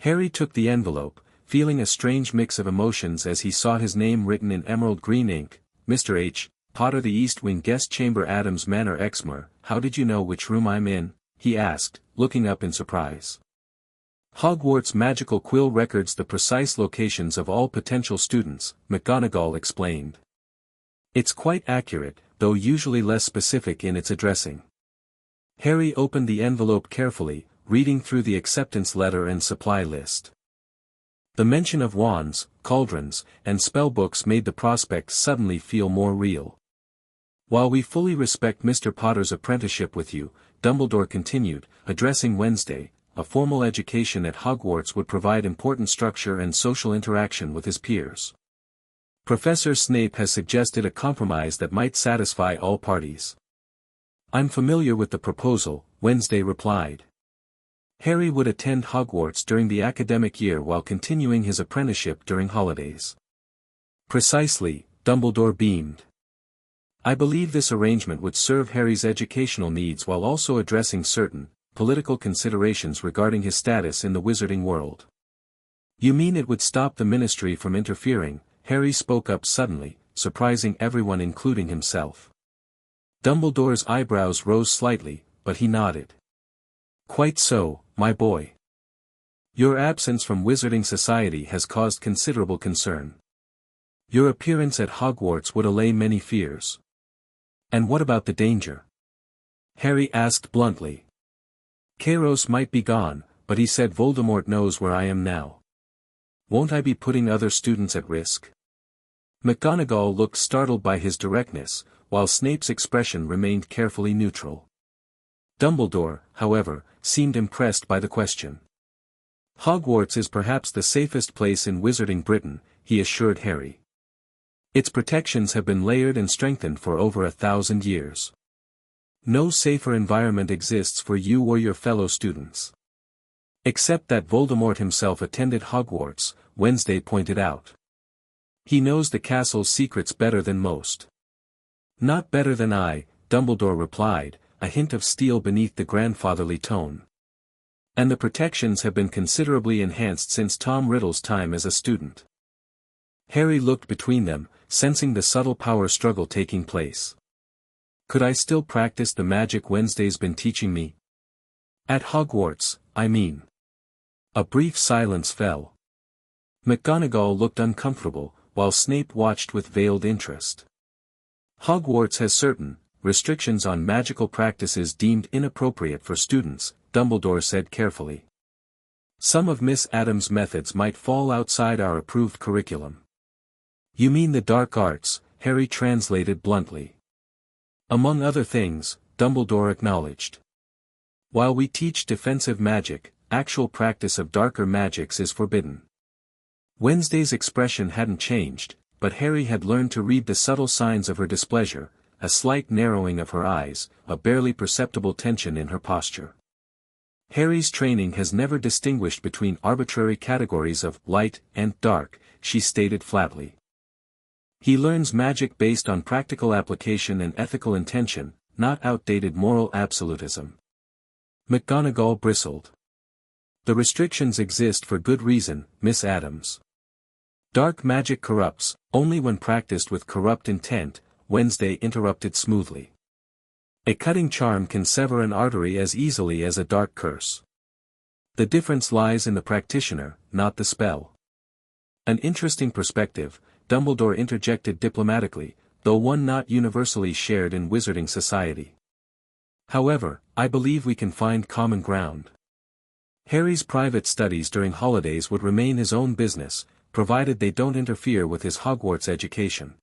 Harry took the envelope, feeling a strange mix of emotions as he saw his name written in emerald green ink. "Mr. H. Potter, the East Wing Guest Chamber, Addams Manor, Exmoor. How did you know which room I'm in?" he asked, looking up in surprise. "Hogwarts Magical Quill records the precise locations of all potential students," McGonagall explained. "It's quite accurate, though usually less specific in its addressing." Harry opened the envelope carefully, reading through the acceptance letter and supply list. The mention of wands, cauldrons, and spellbooks made the prospect suddenly feel more real. While we fully respect Mr. Potter's apprenticeship with you, Dumbledore continued, addressing Wednesday, a formal education at Hogwarts would provide important structure and social interaction with his peers. Professor Snape has suggested a compromise that might satisfy all parties. I'm familiar with the proposal, Wednesday replied. Harry would attend Hogwarts during the academic year while continuing his apprenticeship during holidays. Precisely, Dumbledore beamed. I believe this arrangement would serve Harry's educational needs while also addressing certain, political considerations regarding his status in the wizarding world. You mean it would stop the Ministry from interfering? Harry spoke up suddenly, surprising everyone including himself. Dumbledore's eyebrows rose slightly, but he nodded. Quite so, my boy. Your absence from Wizarding Society has caused considerable concern. Your appearance at Hogwarts would allay many fears. And what about the danger? Harry asked bluntly. Kairos might be gone, but he said Voldemort knows where I am now. Won't I be putting other students at risk? McGonagall looked startled by his directness, while Snape's expression remained carefully neutral. Dumbledore, however, seemed impressed by the question. Hogwarts is perhaps the safest place in Wizarding Britain, he assured Harry. Its protections have been layered and strengthened for over 1,000 years. No safer environment exists for you or your fellow students. Except that Voldemort himself attended Hogwarts, Wednesday pointed out. He knows the castle's secrets better than most. Not better than I, Dumbledore replied, a hint of steel beneath the grandfatherly tone. And the protections have been considerably enhanced since Tom Riddle's time as a student. Harry looked between them, sensing the subtle power struggle taking place. Could I still practice the magic Wednesday's been teaching me? At Hogwarts, I mean. A brief silence fell. McGonagall looked uncomfortable, while Snape watched with veiled interest. Hogwarts has certain restrictions on magical practices deemed inappropriate for students, Dumbledore said carefully. Some of Miss Addams' methods might fall outside our approved curriculum. You mean the dark arts, Harry translated bluntly. Among other things, Dumbledore acknowledged. While we teach defensive magic, actual practice of darker magics is forbidden. Wednesday's expression hadn't changed, but Harry had learned to read the subtle signs of her displeasure, a slight narrowing of her eyes, a barely perceptible tension in her posture. Harry's training has never distinguished between arbitrary categories of light and dark, she stated flatly. He learns magic based on practical application and ethical intention, not outdated moral absolutism. McGonagall bristled. The restrictions exist for good reason, Miss Addams. Dark magic corrupts, only when practiced with corrupt intent, Wednesday interrupted smoothly. A cutting charm can sever an artery as easily as a dark curse. The difference lies in the practitioner, not the spell. An interesting perspective, Dumbledore interjected diplomatically, though one not universally shared in Wizarding Society. However, I believe we can find common ground. Harry's private studies during holidays would remain his own business, provided they don't interfere with his Hogwarts education.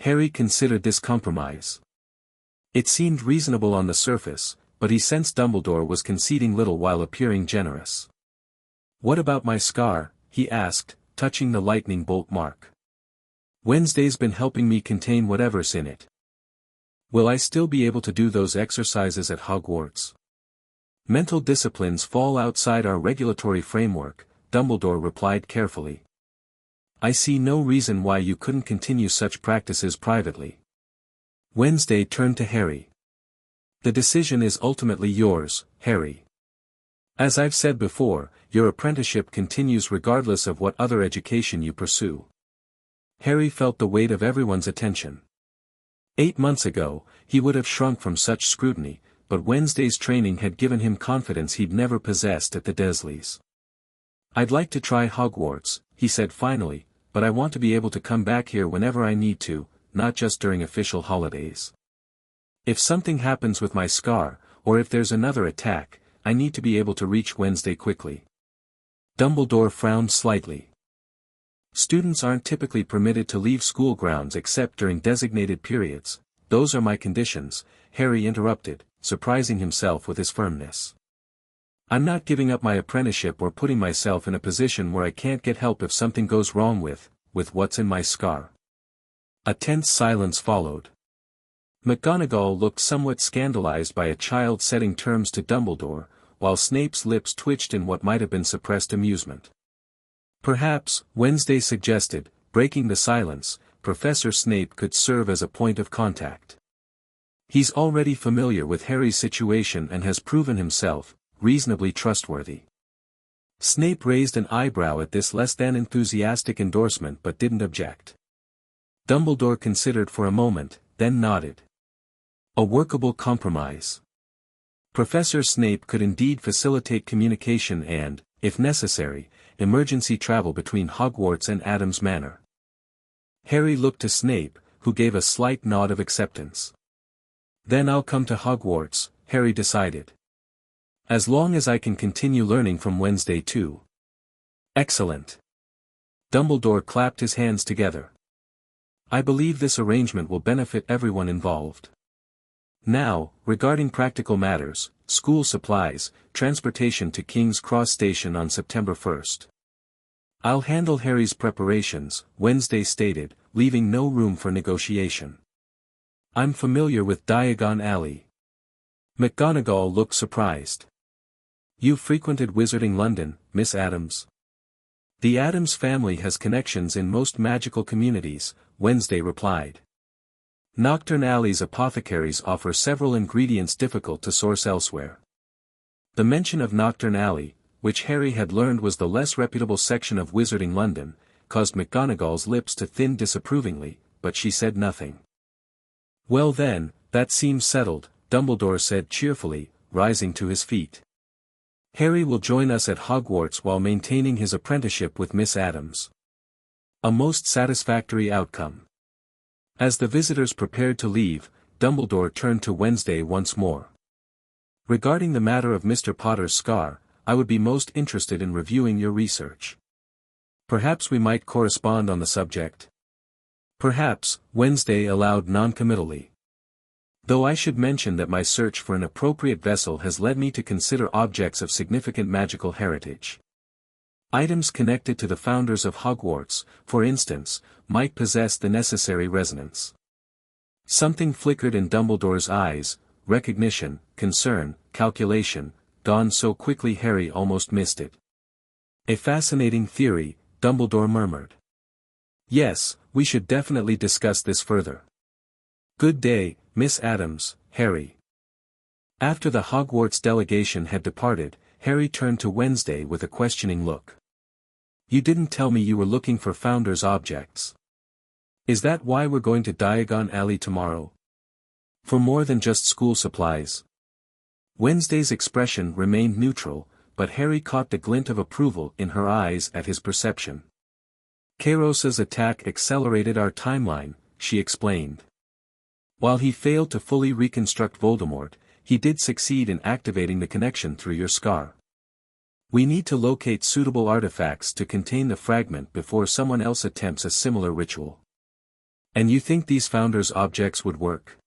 Harry considered this compromise. It seemed reasonable on the surface, but he sensed Dumbledore was conceding little while appearing generous. What about my scar? He asked, touching the lightning bolt mark. Wednesday's been helping me contain whatever's in it. Will I still be able to do those exercises at Hogwarts? Mental disciplines fall outside our regulatory framework, Dumbledore replied carefully. I see no reason why you couldn't continue such practices privately. Wednesday turned to Harry. The decision is ultimately yours, Harry. As I've said before, your apprenticeship continues regardless of what other education you pursue. Harry felt the weight of everyone's attention. 8 months ago, he would have shrunk from such scrutiny, but Wednesday's training had given him confidence he'd never possessed at the Dursleys. I'd like to try Hogwarts, he said finally, but I want to be able to come back here whenever I need to, not just during official holidays. If something happens with my scar, or if there's another attack, I need to be able to reach Wednesday quickly. Dumbledore frowned slightly. Students aren't typically permitted to leave school grounds except during designated periods. Those are my conditions, Harry interrupted, surprising himself with his firmness. I'm not giving up my apprenticeship or putting myself in a position where I can't get help if something goes wrong with what's in my scar. A tense silence followed. McGonagall looked somewhat scandalized by a child setting terms to Dumbledore, while Snape's lips twitched in what might have been suppressed amusement. Perhaps, Wednesday suggested, breaking the silence, Professor Snape could serve as a point of contact. He's already familiar with Harry's situation and has proven himself reasonably trustworthy. Snape raised an eyebrow at this less than enthusiastic endorsement but didn't object. Dumbledore considered for a moment, then nodded. A workable compromise. Professor Snape could indeed facilitate communication and, if necessary, emergency travel between Hogwarts and Addams Manor. Harry looked to Snape, who gave a slight nod of acceptance. Then I'll come to Hogwarts, Harry decided. As long as I can continue learning from Wednesday too. Excellent. Dumbledore clapped his hands together. I believe this arrangement will benefit everyone involved. Now, regarding practical matters, school supplies, transportation to King's Cross Station on September 1st. I'll handle Harry's preparations, Wednesday stated, leaving no room for negotiation. I'm familiar with Diagon Alley. McGonagall looked surprised. You've frequented Wizarding London, Miss Addams. The Addams family has connections in most magical communities, Wednesday replied. Knockturn Alley's apothecaries offer several ingredients difficult to source elsewhere. The mention of Knockturn Alley, which Harry had learned was the less reputable section of Wizarding London, caused McGonagall's lips to thin disapprovingly, but she said nothing. Well then, that seems settled, Dumbledore said cheerfully, rising to his feet. Harry will join us at Hogwarts while maintaining his apprenticeship with Miss Addams. A most satisfactory outcome. As the visitors prepared to leave, Dumbledore turned to Wednesday once more. Regarding the matter of Mr. Potter's scar, I would be most interested in reviewing your research. Perhaps we might correspond on the subject. Perhaps, Wednesday allowed noncommittally. Though I should mention that my search for an appropriate vessel has led me to consider objects of significant magical heritage. Items connected to the founders of Hogwarts, for instance, might possess the necessary resonance. Something flickered in Dumbledore's eyes, recognition, concern, calculation, dawned so quickly Harry almost missed it. A fascinating theory, Dumbledore murmured. Yes, we should definitely discuss this further. Good day, Miss Addams, Harry. After the Hogwarts delegation had departed, Harry turned to Wednesday with a questioning look. You didn't tell me you were looking for founders' objects. Is that why we're going to Diagon Alley tomorrow? For more than just school supplies? Wednesday's expression remained neutral, but Harry caught the glint of approval in her eyes at his perception. Kairos's attack accelerated our timeline, she explained. While he failed to fully reconstruct Voldemort, he did succeed in activating the connection through your scar. We need to locate suitable artifacts to contain the fragment before someone else attempts a similar ritual. And you think these founders' objects would work?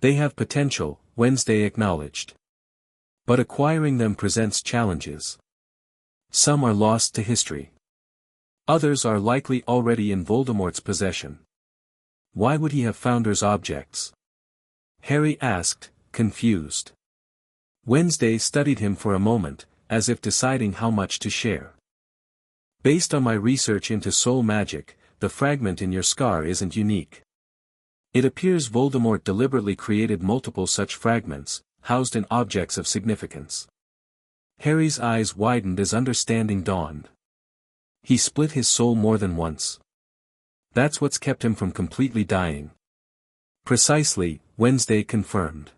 They have potential, Wednesday acknowledged. But acquiring them presents challenges. Some are lost to history. Others are likely already in Voldemort's possession. Why would he have founders' objects? Harry asked, confused. Wednesday studied him for a moment, as if deciding how much to share. Based on my research into soul magic, the fragment in your scar isn't unique. It appears Voldemort deliberately created multiple such fragments, housed in objects of significance. Harry's eyes widened as understanding dawned. He split his soul more than once. That's what's kept him from completely dying. Precisely, Wednesday confirmed.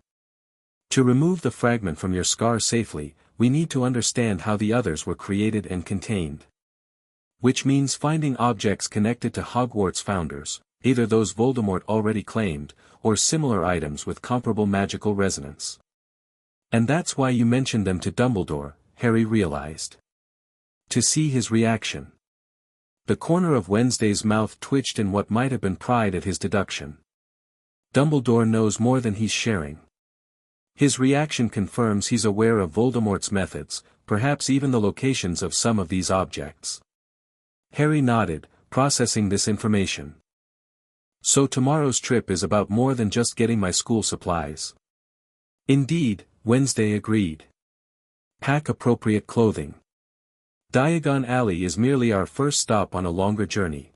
To remove the fragment from your scar safely, we need to understand how the others were created and contained. Which means finding objects connected to Hogwarts founders, either those Voldemort already claimed, or similar items with comparable magical resonance. And that's why you mentioned them to Dumbledore, Harry realized. To see his reaction. The corner of Wednesday's mouth twitched in what might have been pride at his deduction. Dumbledore knows more than he's sharing. His reaction confirms he's aware of Voldemort's methods, perhaps even the locations of some of these objects. Harry nodded, processing this information. So tomorrow's trip is about more than just getting my school supplies. Indeed, Wednesday agreed. Pack appropriate clothing. Diagon Alley is merely our first stop on a longer journey.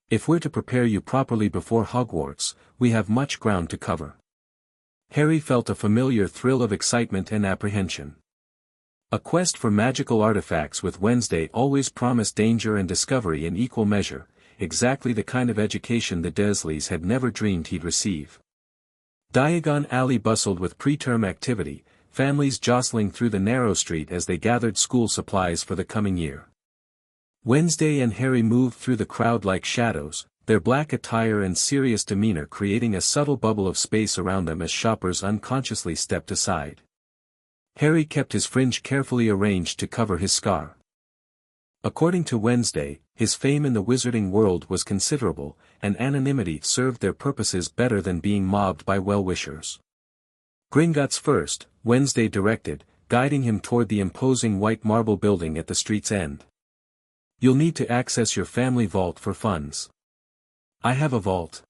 If we're to prepare you properly before Hogwarts, we have much ground to cover. Harry felt a familiar thrill of excitement and apprehension. A quest for magical artifacts with Wednesday always promised danger and discovery in equal measure, exactly the kind of education the Dursleys had never dreamed he'd receive. Diagon Alley bustled with preterm activity, families jostling through the narrow street as they gathered school supplies for the coming year. Wednesday and Harry moved through the crowd like shadows, their black attire and serious demeanor creating a subtle bubble of space around them as shoppers unconsciously stepped aside. Harry kept his fringe carefully arranged to cover his scar. According to Wednesday, his fame in the wizarding world was considerable, and anonymity served their purposes better than being mobbed by well-wishers. Gringotts first, Wednesday directed, guiding him toward the imposing white marble building at the street's end. You'll need to access your family vault for funds. I have a vault?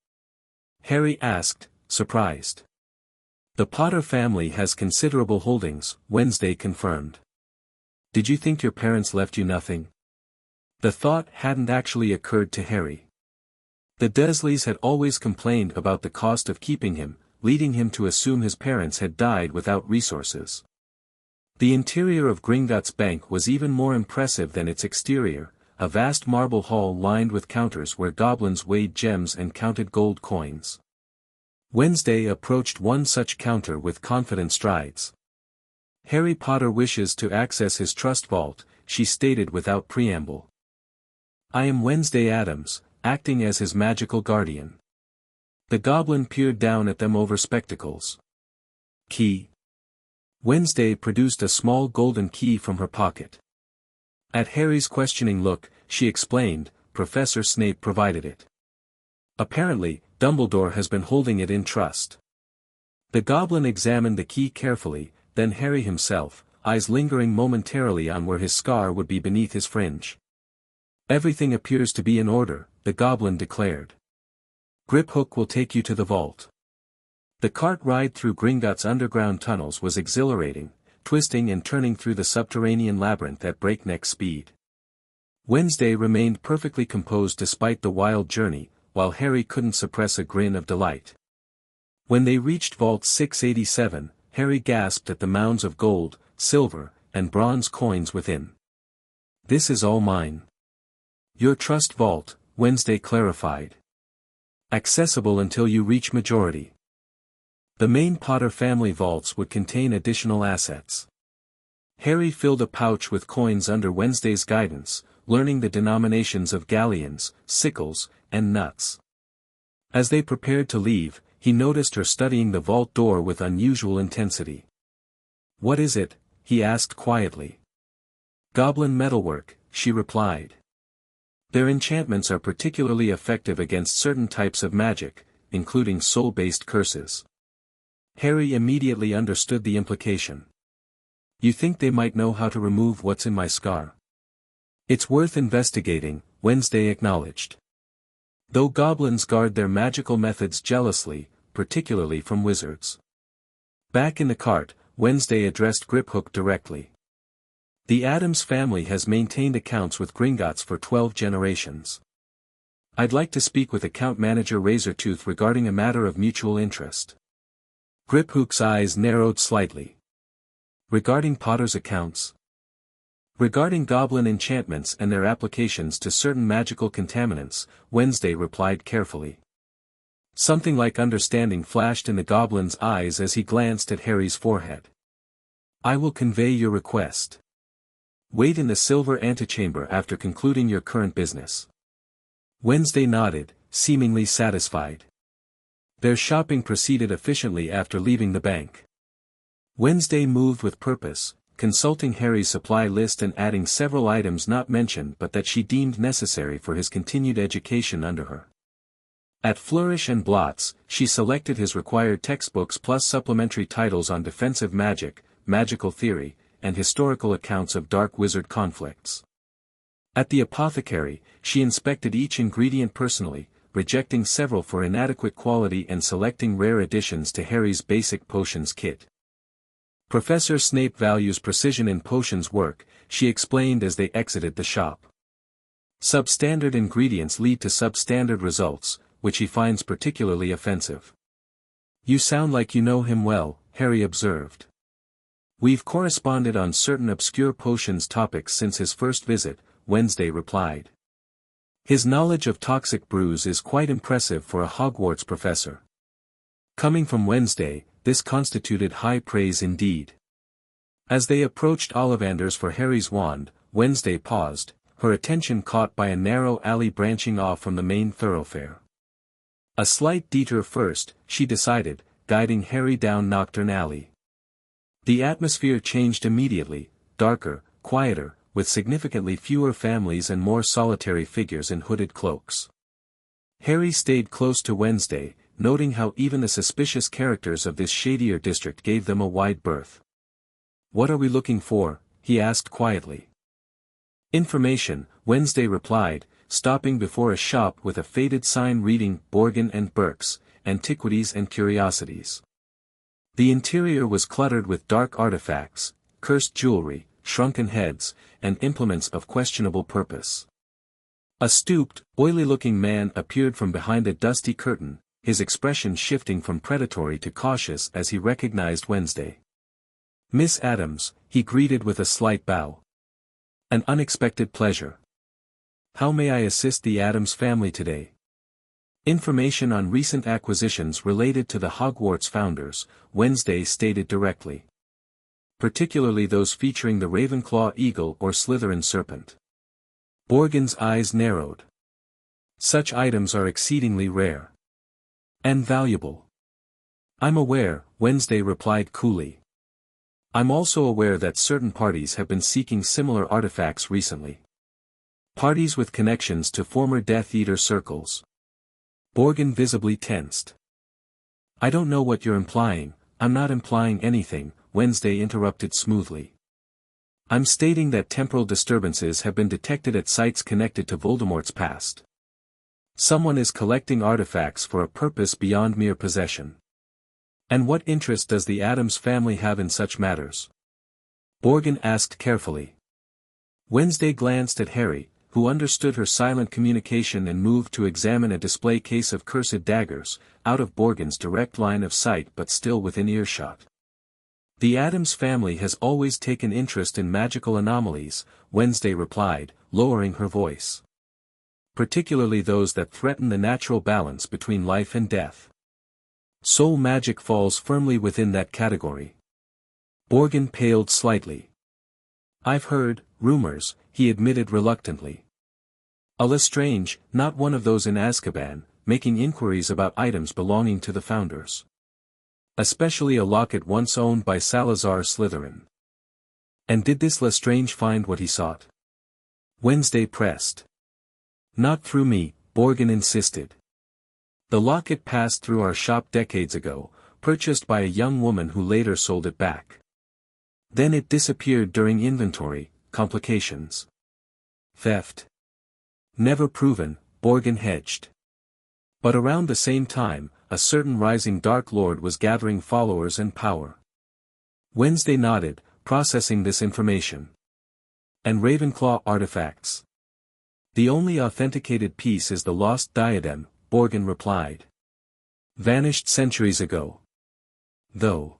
Harry asked, surprised. The Potter family has considerable holdings, Wednesday confirmed. Did you think your parents left you nothing? The thought hadn't actually occurred to Harry. The Dursleys had always complained about the cost of keeping him, leading him to assume his parents had died without resources. The interior of Gringotts Bank was even more impressive than its exterior, a vast marble hall lined with counters where goblins weighed gems and counted gold coins. Wednesday approached one such counter with confident strides. Harry Potter wishes to access his trust vault, she stated without preamble. I am Wednesday Addams, acting as his magical guardian. The goblin peered down at them over spectacles. Key. Wednesday produced a small golden key from her pocket. At Harry's questioning look, she explained, Professor Snape provided it. Apparently, Dumbledore has been holding it in trust. The goblin examined the key carefully, then Harry himself, eyes lingering momentarily on where his scar would be beneath his fringe. Everything appears to be in order, the goblin declared. Griphook will take you to the vault. The cart ride through Gringotts' underground tunnels was exhilarating, twisting and turning through the subterranean labyrinth at breakneck speed. Wednesday remained perfectly composed despite the wild journey, while Harry couldn't suppress a grin of delight. When they reached Vault 687, Harry gasped at the mounds of gold, silver, and bronze coins within. This is all mine. Your trust vault, Wednesday clarified. Accessible until you reach majority. The main Potter family vaults would contain additional assets. Harry filled a pouch with coins under Wednesday's guidance, learning the denominations of galleons, sickles, and nuts. As they prepared to leave, he noticed her studying the vault door with unusual intensity. What is it? He asked quietly. Goblin metalwork, she replied. Their enchantments are particularly effective against certain types of magic, including soul-based curses. Harry immediately understood the implication. You think they might know how to remove what's in my scar? It's worth investigating, Wednesday acknowledged. Though goblins guard their magical methods jealously, particularly from wizards. Back in the cart, Wednesday addressed Griphook directly. The Addams family has maintained accounts with Gringotts for 12 generations. I'd like to speak with account manager Razortooth regarding a matter of mutual interest. Griphook's eyes narrowed slightly. Regarding Potter's accounts? Regarding goblin enchantments and their applications to certain magical contaminants, Wednesday replied carefully. Something like understanding flashed in the goblin's eyes as he glanced at Harry's forehead. I will convey your request. Wait in the silver antechamber after concluding your current business. Wednesday nodded, seemingly satisfied. Their shopping proceeded efficiently after leaving the bank. Wednesday moved with purpose, consulting Harry's supply list and adding several items not mentioned but that she deemed necessary for his continued education under her. At Flourish and Blots, she selected his required textbooks plus supplementary titles on defensive magic, magical theory, and historical accounts of dark wizard conflicts. At the apothecary, she inspected each ingredient personally, rejecting several for inadequate quality and selecting rare additions to Harry's basic potions kit. Professor Snape values precision in potions work, she explained as they exited the shop. Substandard ingredients lead to substandard results, which he finds particularly offensive. You sound like you know him well, Harry observed. We've corresponded on certain obscure potions topics since his first visit, Wednesday replied. His knowledge of toxic brews is quite impressive for a Hogwarts professor. Coming from Wednesday, this constituted high praise indeed. As they approached Ollivanders for Harry's wand, Wednesday paused, her attention caught by a narrow alley branching off from the main thoroughfare. A slight detour first, she decided, guiding Harry down Nocturne Alley. The atmosphere changed immediately, darker, quieter, with significantly fewer families and more solitary figures in hooded cloaks. Harry stayed close to Wednesday, noting how even the suspicious characters of this shadier district gave them a wide berth. "What are we looking for?" he asked quietly. "Information," Wednesday replied, stopping before a shop with a faded sign reading Borgin and Burke's, Antiquities and Curiosities. The interior was cluttered with dark artifacts, cursed jewelry, shrunken heads, and implements of questionable purpose. A stooped, oily-looking man appeared from behind a dusty curtain, his expression shifting from predatory to cautious as he recognized Wednesday. "Miss Addams," he greeted with a slight bow. "An unexpected pleasure. How may I assist the Addams family today?" Information on recent acquisitions related to the Hogwarts founders, Wednesday stated directly. Particularly those featuring the Ravenclaw eagle or Slytherin serpent. Borgin's eyes narrowed. "Such items are exceedingly rare. And valuable." "I'm aware," Wednesday replied coolly. "I'm also aware that certain parties have been seeking similar artifacts recently. Parties with connections to former Death Eater circles." Borgin visibly tensed. "I don't know what you're implying." "I'm not implying anything," Wednesday interrupted smoothly. "I'm stating that temporal disturbances have been detected at sites connected to Voldemort's past. Someone is collecting artifacts for a purpose beyond mere possession." "And what interest does the Addams family have in such matters?" Borgin asked carefully. Wednesday glanced at Harry, who understood her silent communication and moved to examine a display case of cursed daggers, out of Borgin's direct line of sight but still within earshot. "The Addams family has always taken interest in magical anomalies," Wednesday replied, lowering her voice. "Particularly those that threaten the natural balance between life and death. Soul magic falls firmly within that category." Borgin paled slightly. "I've heard rumors," he admitted reluctantly. "A Lestrange, not one of those in Azkaban, making inquiries about items belonging to the founders. Especially a locket once owned by Salazar Slytherin." "And did this Lestrange find what he sought?" Wednesday pressed. "Not through me," Borgin insisted. "The locket passed through our shop decades ago, purchased by a young woman who later sold it back. Then it disappeared during inventory complications. Theft. Never proven," Borgin hedged. "But around the same time, a certain rising Dark Lord was gathering followers and power." Wednesday nodded, processing this information. "And Ravenclaw artifacts. The only authenticated piece is the lost diadem," Borgin replied. "Vanished centuries ago. Though."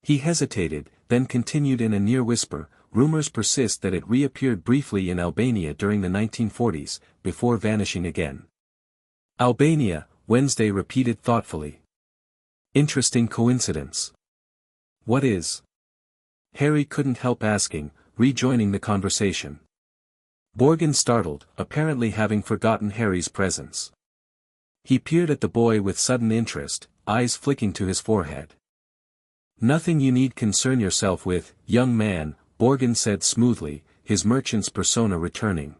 He hesitated, then continued in a near whisper, "Rumors persist that it reappeared briefly in Albania during the 1940s, before vanishing again." "Albania," Wednesday repeated thoughtfully. "Interesting coincidence. What is?" Harry couldn't help asking, rejoining the conversation. Borgin startled, apparently having forgotten Harry's presence. He peered at the boy with sudden interest, eyes flicking to his forehead. Nothing you need concern yourself with, young man, Borgin said smoothly, his merchant's persona returning.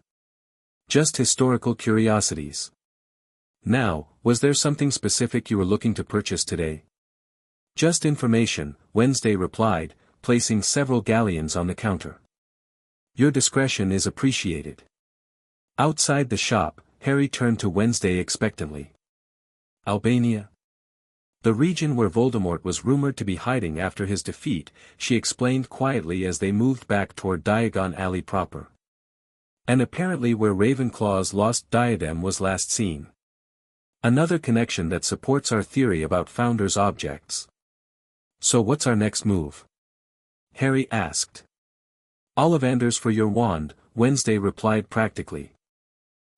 Just historical curiosities. Now, was there something specific you were looking to purchase today? Just information, Wednesday replied, placing several galleons on the counter. Your discretion is appreciated. Outside the shop, Harry turned to Wednesday expectantly. Albania? The region where Voldemort was rumored to be hiding after his defeat, she explained quietly as they moved back toward Diagon Alley proper. And apparently where Ravenclaw's lost diadem was last seen. Another connection that supports our theory about Founder's objects. So what's our next move? Harry asked. Ollivanders for your wand, Wednesday replied practically.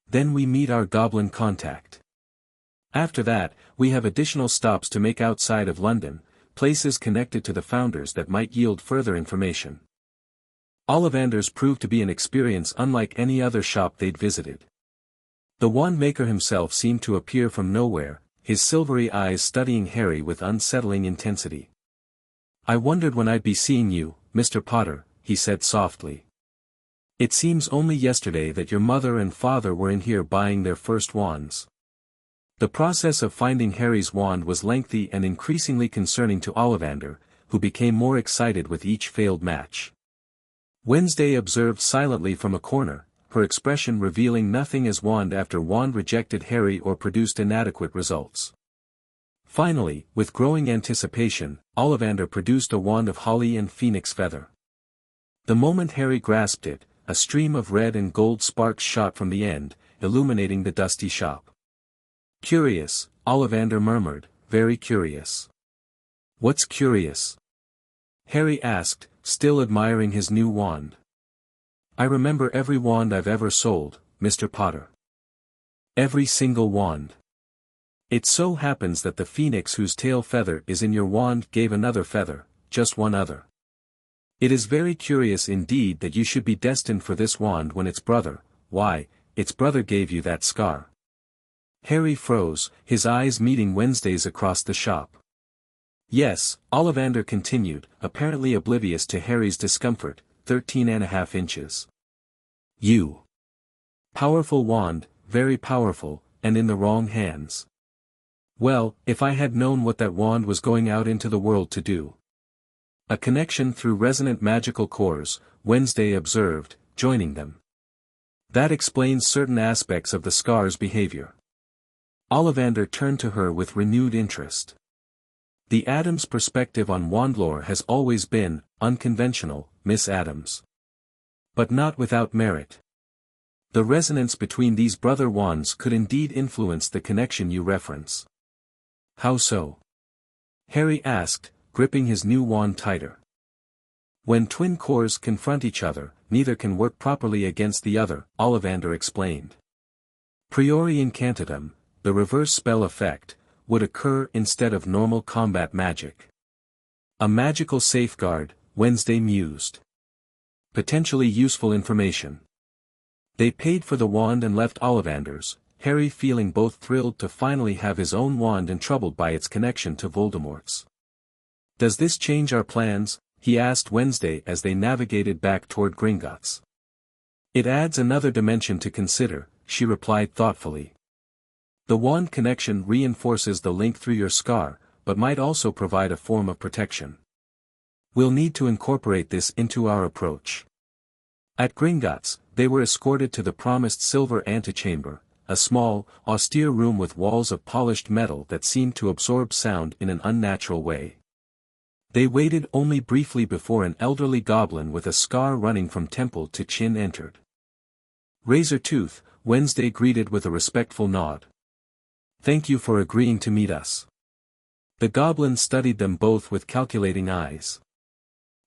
Then we meet our goblin contact. After that, we have additional stops to make outside of London, places connected to the Founders that might yield further information. Ollivanders proved to be an experience unlike any other shop they'd visited. The wand maker himself seemed to appear from nowhere, his silvery eyes studying Harry with unsettling intensity. I wondered when I'd be seeing you, Mr. Potter, he said softly. It seems only yesterday that your mother and father were in here buying their first wands. The process of finding Harry's wand was lengthy and increasingly concerning to Ollivander, who became more excited with each failed match. Wednesday observed silently from a corner, her expression revealing nothing as wand after wand rejected Harry or produced inadequate results. Finally, with growing anticipation, Ollivander produced a wand of holly and phoenix feather. The moment Harry grasped it, a stream of red and gold sparks shot from the end, illuminating the dusty shop. Curious, Ollivander murmured, very curious. What's curious? Harry asked, still admiring his new wand. I remember every wand I've ever sold, Mr. Potter. Every single wand. It so happens that the phoenix whose tail feather is in your wand gave another feather, just one other. It is very curious indeed that you should be destined for this wand when its brother gave you that scar. Harry froze, his eyes meeting Wednesday's across the shop. Yes, Ollivander continued, apparently oblivious to Harry's discomfort, 13.5 inches. You. Powerful wand, very powerful, and in the wrong hands. Well, if I had known what that wand was going out into the world to do. A connection through resonant magical cores, Wednesday observed, joining them. That explains certain aspects of the scar's behavior. Ollivander turned to her with renewed interest. The Addams perspective on wand lore has always been unconventional, Miss Addams. But not without merit. The resonance between these brother wands could indeed influence the connection you reference. How so? Harry asked, gripping his new wand tighter. When twin cores confront each other, neither can work properly against the other, Ollivander explained. Priori incantatem, the reverse spell effect, would occur instead of normal combat magic. A magical safeguard, Wednesday mused. Potentially useful information. They paid for the wand and left Ollivander's, Harry feeling both thrilled to finally have his own wand and troubled by its connection to Voldemort's. Does this change our plans? He asked Wednesday as they navigated back toward Gringotts. It adds another dimension to consider, she replied thoughtfully. The wand connection reinforces the link through your scar, but might also provide a form of protection. We'll need to incorporate this into our approach. At Gringotts, they were escorted to the promised silver antechamber, a small, austere room with walls of polished metal that seemed to absorb sound in an unnatural way. They waited only briefly before an elderly goblin with a scar running from temple to chin entered. Razortooth, Wednesday greeted with a respectful nod. Thank you for agreeing to meet us. The goblin studied them both with calculating eyes.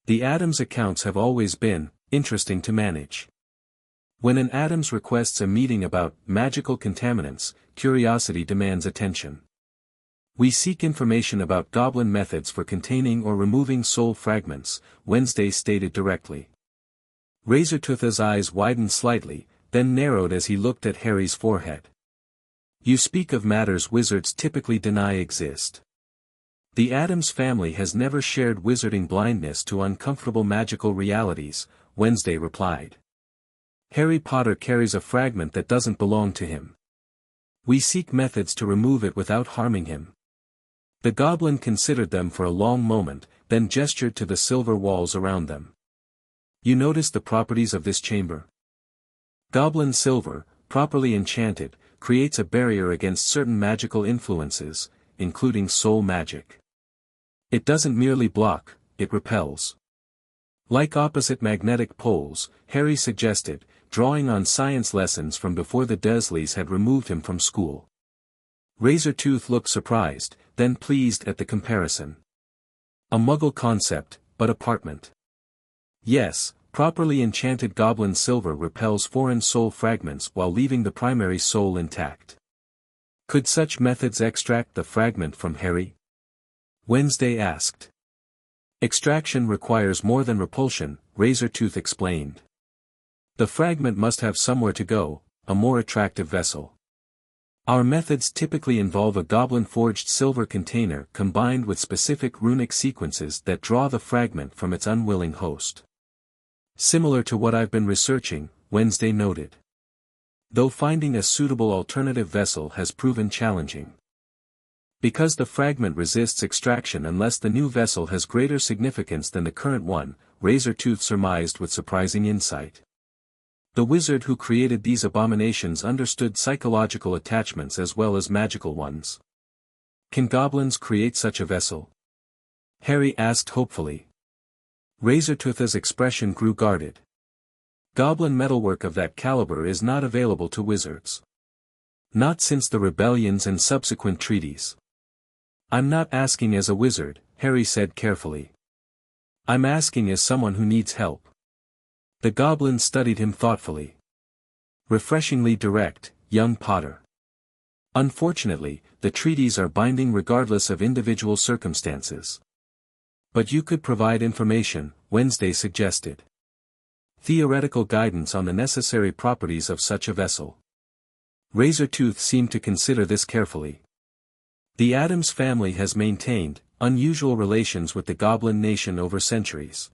The Addams accounts have always been interesting to manage. When an Addams requests a meeting about magical contaminants, curiosity demands attention. We seek information about goblin methods for containing or removing soul fragments, Wednesday stated directly. Razortooth's eyes widened slightly, then narrowed as he looked at Harry's forehead. You speak of matters wizards typically deny exist. The Addams family has never shared wizarding blindness to uncomfortable magical realities, Wednesday replied. Harry Potter carries a fragment that doesn't belong to him. We seek methods to remove it without harming him. The goblin considered them for a long moment, then gestured to the silver walls around them. You notice the properties of this chamber? Goblin silver, properly enchanted, creates a barrier against certain magical influences, including soul magic. It doesn't merely block, it repels. Like opposite magnetic poles, Harry suggested, drawing on science lessons from before the Dursleys had removed him from school. Razortooth looked surprised, then pleased at the comparison. A Muggle concept, but apartment. Yes, properly enchanted goblin silver repels foreign soul fragments while leaving the primary soul intact. Could such methods extract the fragment from Harry? Wednesday asked. Extraction requires more than repulsion, Razortooth explained. The fragment must have somewhere to go, a more attractive vessel. Our methods typically involve a goblin-forged silver container combined with specific runic sequences that draw the fragment from its unwilling host. Similar to what I've been researching, Wednesday noted. Though finding a suitable alternative vessel has proven challenging. Because the fragment resists extraction unless the new vessel has greater significance than the current one, Razortooth surmised with surprising insight. The wizard who created these abominations understood psychological attachments as well as magical ones. Can goblins create such a vessel? Harry asked hopefully. Razortooth's expression grew guarded. Goblin metalwork of that caliber is not available to wizards. Not since the rebellions and subsequent treaties. I'm not asking as a wizard, Harry said carefully. I'm asking as someone who needs help. The goblin studied him thoughtfully. Refreshingly direct, young Potter. Unfortunately, the treaties are binding regardless of individual circumstances. But you could provide information, Wednesday suggested. Theoretical guidance on the necessary properties of such a vessel. Razortooth seemed to consider this carefully. The Addams family has maintained unusual relations with the Goblin nation over centuries.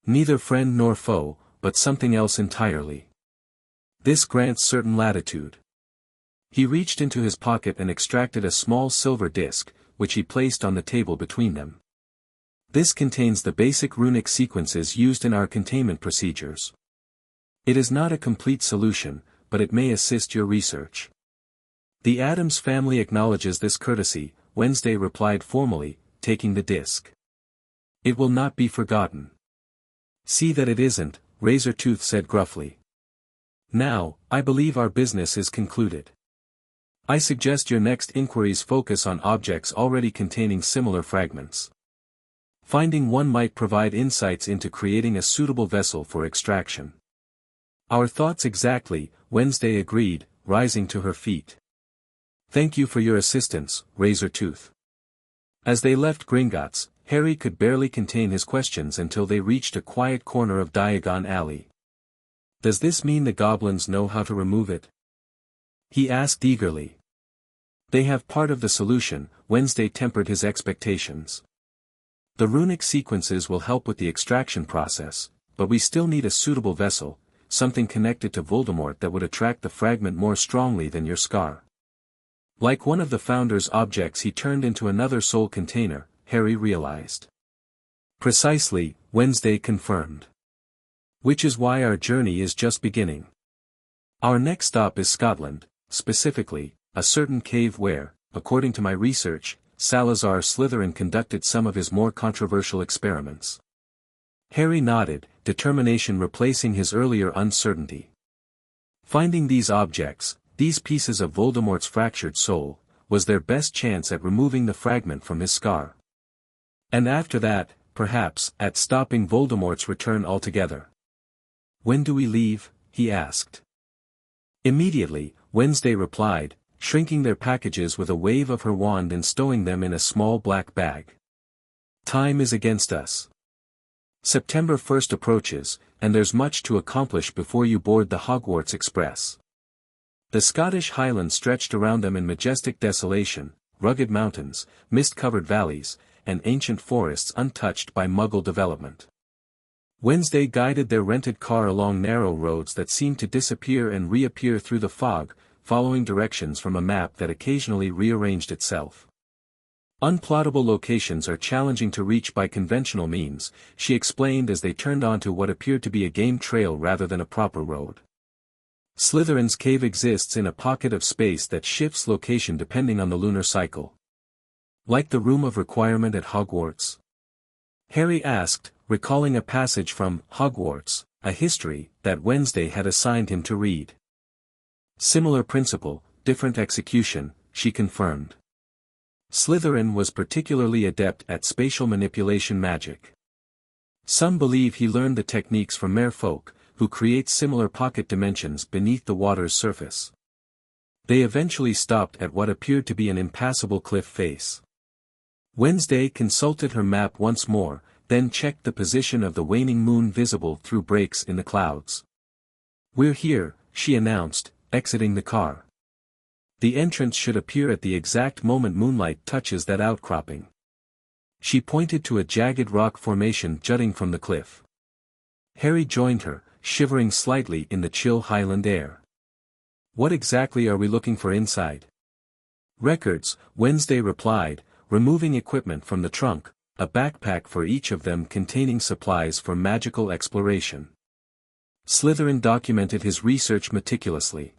Neither friend nor foe, but something else entirely. This grants certain latitude. He reached into his pocket and extracted a small silver disc, which he placed on the table between them. This contains the basic runic sequences used in our containment procedures. It is not a complete solution, but it may assist your research. The Addams family acknowledges this courtesy, Wednesday replied formally, taking the disc. It will not be forgotten. See that it isn't, Razortooth said gruffly. Now, I believe our business is concluded. I suggest your next inquiries focus on objects already containing similar fragments. Finding one might provide insights into creating a suitable vessel for extraction. Our thoughts exactly, Wednesday agreed, rising to her feet. Thank you for your assistance, Razortooth. As they left Gringotts, Harry could barely contain his questions until they reached a quiet corner of Diagon Alley. Does this mean the goblins know how to remove it? He asked eagerly. They have part of the solution, Wednesday tempered his expectations. The runic sequences will help with the extraction process, but we still need a suitable vessel, something connected to Voldemort that would attract the fragment more strongly than your scar. Like one of the Founder's objects he turned into another soul container, Harry realized. Precisely, Wednesday confirmed. Which is why our journey is just beginning. Our next stop is Scotland, specifically, a certain cave where, according to my research, Salazar Slytherin conducted some of his more controversial experiments. Harry nodded, determination replacing his earlier uncertainty. Finding these objects, these pieces of Voldemort's fractured soul, was their best chance at removing the fragment from his scar. And after that, perhaps, at stopping Voldemort's return altogether. When do we leave? He asked. Immediately, Wednesday replied, shrinking their packages with a wave of her wand and stowing them in a small black bag. Time is against us. September 1st approaches, and there's much to accomplish before you board the Hogwarts Express. The Scottish Highlands stretched around them in majestic desolation, rugged mountains, mist-covered valleys, and ancient forests untouched by Muggle development. Wednesday guided their rented car along narrow roads that seemed to disappear and reappear through the fog, following directions from a map that occasionally rearranged itself. Unplottable locations are challenging to reach by conventional means, she explained as they turned onto what appeared to be a game trail rather than a proper road. Slytherin's cave exists in a pocket of space that shifts location depending on the lunar cycle. Like the Room of Requirement at Hogwarts? Harry asked, recalling a passage from Hogwarts, a history, that Wednesday had assigned him to read. Similar principle, different execution, she confirmed. Slytherin was particularly adept at spatial manipulation magic. Some believe he learned the techniques from merfolk, who create similar pocket dimensions beneath the water's surface. They eventually stopped at what appeared to be an impassable cliff face. Wednesday consulted her map once more, then checked the position of the waning moon visible through breaks in the clouds. "We're here," she announced, exiting the car. "The entrance should appear at the exact moment moonlight touches that outcropping." She pointed to a jagged rock formation jutting from the cliff. Harry joined her, shivering slightly in the chill Highland air. "What exactly are we looking for inside?" "Records," Wednesday replied, removing equipment from the trunk, a backpack for each of them containing supplies for magical exploration. Slytherin documented his research meticulously.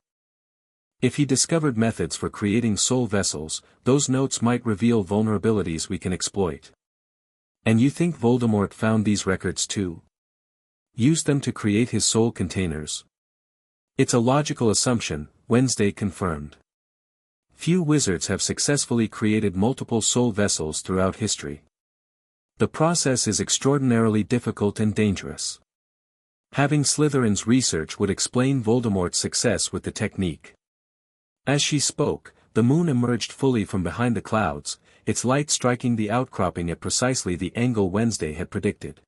If he discovered methods for creating soul vessels, those notes might reveal vulnerabilities we can exploit. "And you think Voldemort found these records too? Used them to create his soul containers?" "It's a logical assumption," Wednesday confirmed. "Few wizards have successfully created multiple soul vessels throughout history. The process is extraordinarily difficult and dangerous. Having Slytherin's research would explain Voldemort's success with the technique." As she spoke, the moon emerged fully from behind the clouds, its light striking the outcropping at precisely the angle Wednesday had predicted.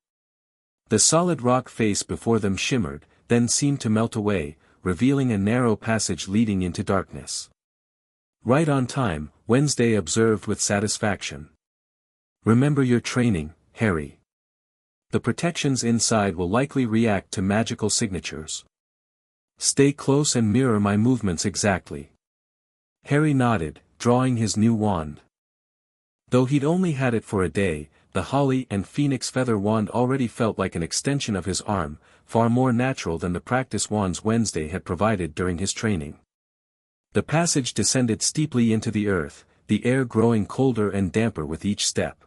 The solid rock face before them shimmered, then seemed to melt away, revealing a narrow passage leading into darkness. "Right on time," Wednesday observed with satisfaction. "Remember your training, Harry. The protections inside will likely react to magical signatures. Stay close and mirror my movements exactly." Harry nodded, drawing his new wand. Though he'd only had it for a day, the holly and phoenix feather wand already felt like an extension of his arm, far more natural than the practice wands Wednesday had provided during his training. The passage descended steeply into the earth, the air growing colder and damper with each step.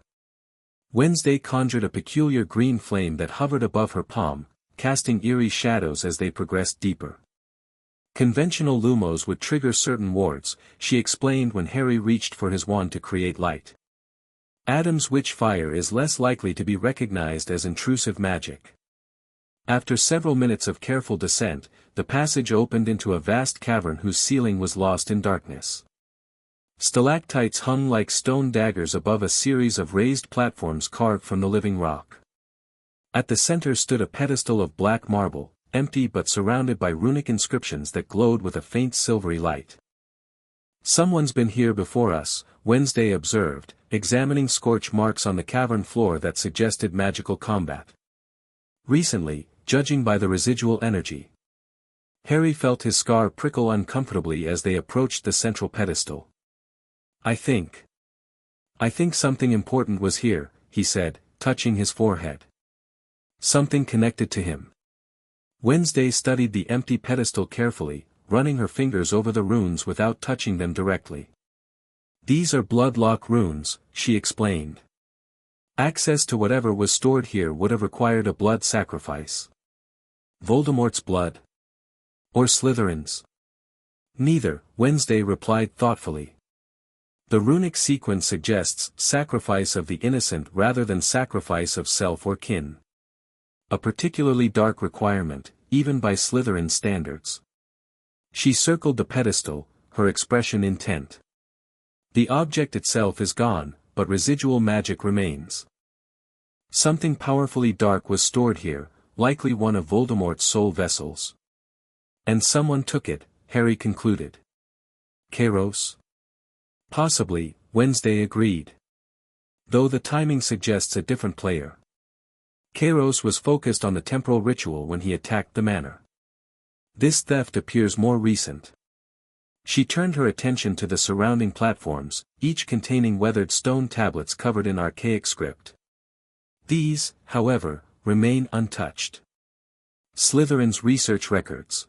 Wednesday conjured a peculiar green flame that hovered above her palm, casting eerie shadows as they progressed deeper. Conventional lumos would trigger certain wards, she explained when Harry reached for his wand to create light. Addams' witch fire is less likely to be recognized as intrusive magic. After several minutes of careful descent, the passage opened into a vast cavern whose ceiling was lost in darkness. Stalactites hung like stone daggers above a series of raised platforms carved from the living rock. At the center stood a pedestal of black marble, empty but surrounded by runic inscriptions that glowed with a faint silvery light. "Someone's been here before us," Wednesday observed, examining scorch marks on the cavern floor that suggested magical combat. "Recently, judging by the residual energy." Harry felt his scar prickle uncomfortably as they approached the central pedestal. I think something important was here," he said, touching his forehead. "Something connected to him." Wednesday studied the empty pedestal carefully, running her fingers over the runes without touching them directly. "These are bloodlock runes," she explained. "Access to whatever was stored here would have required a blood sacrifice." "Voldemort's blood? Or Slytherin's?" "Neither," Wednesday replied thoughtfully. "The runic sequence suggests sacrifice of the innocent rather than sacrifice of self or kin. A particularly dark requirement, even by Slytherin standards." She circled the pedestal, her expression intent. "The object itself is gone, but residual magic remains. Something powerfully dark was stored here, likely one of Voldemort's soul vessels. And someone took it," Harry concluded. "Kairos?" "Possibly," Wednesday agreed. Though the timing suggests a different player. Kairos was focused on the temporal ritual when he attacked the manor. This theft appears more recent. She turned her attention to the surrounding platforms, each containing weathered stone tablets covered in archaic script. These, however, remain untouched. Slytherin's research records.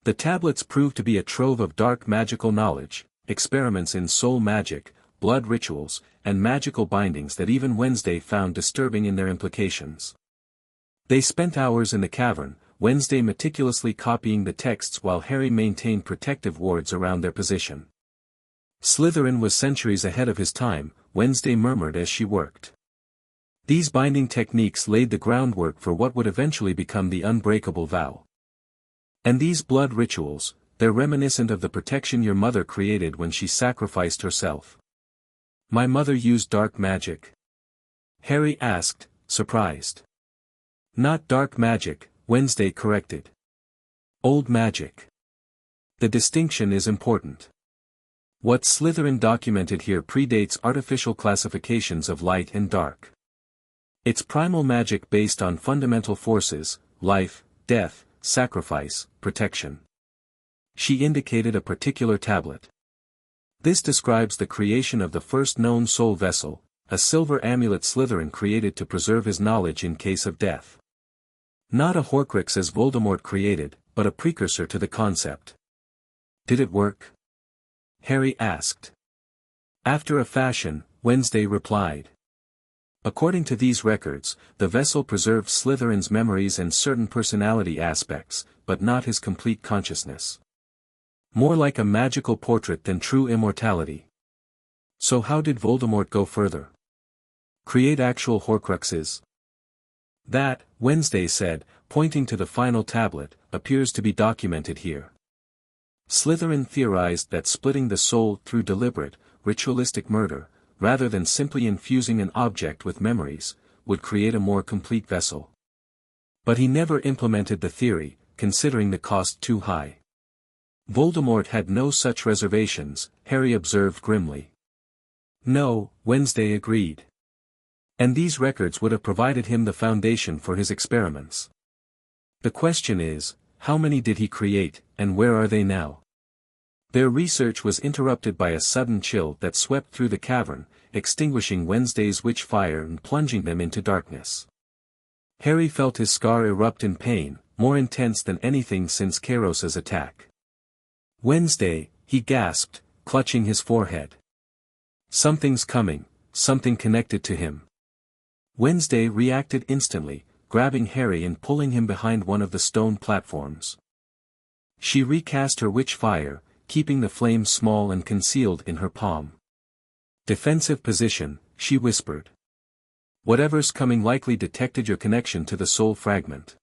The tablets prove to be a trove of dark magical knowledge, experiments in soul magic, blood rituals, and magical bindings that even Wednesday found disturbing in their implications. They spent hours in the cavern, Wednesday meticulously copying the texts while Harry maintained protective wards around their position. Slytherin was centuries ahead of his time, Wednesday murmured as she worked. These binding techniques laid the groundwork for what would eventually become the unbreakable vow. And these blood rituals, they're reminiscent of the protection your mother created when she sacrificed herself. My mother used dark magic? Harry asked, surprised. Not dark magic, Wednesday corrected. Old magic. The distinction is important. What Slytherin documented here predates artificial classifications of light and dark. It's primal magic based on fundamental forces, life, death, sacrifice, protection. She indicated a particular tablet. This describes the creation of the first known soul vessel, a silver amulet Slytherin created to preserve his knowledge in case of death. Not a Horcrux as Voldemort created, but a precursor to the concept. Did it work? Harry asked. After a fashion, Wednesday replied. According to these records, the vessel preserved Slytherin's memories and certain personality aspects, but not his complete consciousness. More like a magical portrait than true immortality. So how did Voldemort go further? Create actual Horcruxes? That, Wednesday said, pointing to the final tablet, appears to be documented here. Slytherin theorized that splitting the soul through deliberate, ritualistic murder, rather than simply infusing an object with memories, would create a more complete vessel. But he never implemented the theory, considering the cost too high. Voldemort had no such reservations, Harry observed grimly. No, Wednesday agreed. And these records would have provided him the foundation for his experiments. The question is, how many did he create, and where are they now? Their research was interrupted by a sudden chill that swept through the cavern, extinguishing Wednesday's witch fire and plunging them into darkness. Harry felt his scar erupt in pain, more intense than anything since Kairos's attack. Wednesday, he gasped, clutching his forehead. Something's coming, something connected to him. Wednesday reacted instantly, grabbing Harry and pulling him behind one of the stone platforms. She recast her witch fire, keeping the flame small and concealed in her palm. Defensive position, she whispered. Whatever's coming likely detected your connection to the soul fragment.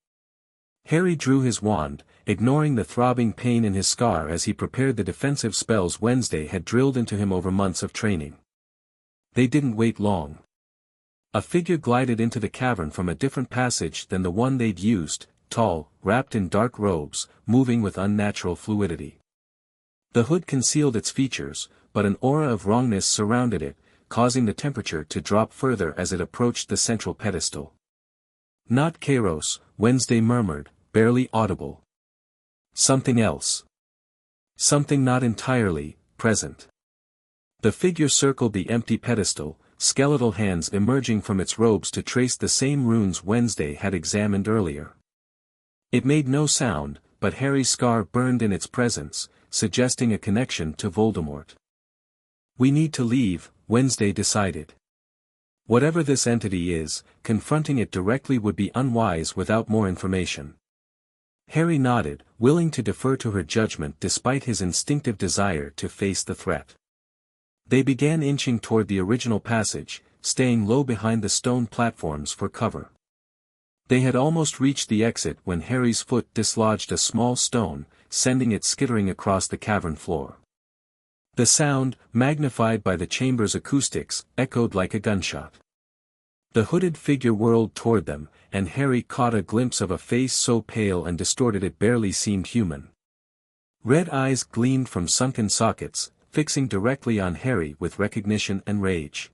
Harry drew his wand, ignoring the throbbing pain in his scar as he prepared the defensive spells Wednesday had drilled into him over months of training. They didn't wait long. A figure glided into the cavern from a different passage than the one they'd used, tall, wrapped in dark robes, moving with unnatural fluidity. The hood concealed its features, but an aura of wrongness surrounded it, causing the temperature to drop further as it approached the central pedestal. Not Kairos, Wednesday murmured, barely audible. Something else. Something not entirely present. The figure circled the empty pedestal, skeletal hands emerging from its robes to trace the same runes Wednesday had examined earlier. It made no sound, but Harry's scar burned in its presence, suggesting a connection to Voldemort. We need to leave, Wednesday decided. Whatever this entity is, confronting it directly would be unwise without more information. Harry nodded, willing to defer to her judgment despite his instinctive desire to face the threat. They began inching toward the original passage, staying low behind the stone platforms for cover. They had almost reached the exit when Harry's foot dislodged a small stone, sending it skittering across the cavern floor. The sound, magnified by the chamber's acoustics, echoed like a gunshot. The hooded figure whirled toward them, and Harry caught a glimpse of a face so pale and distorted it barely seemed human. Red eyes gleamed from sunken sockets, fixing directly on Harry with recognition and rage.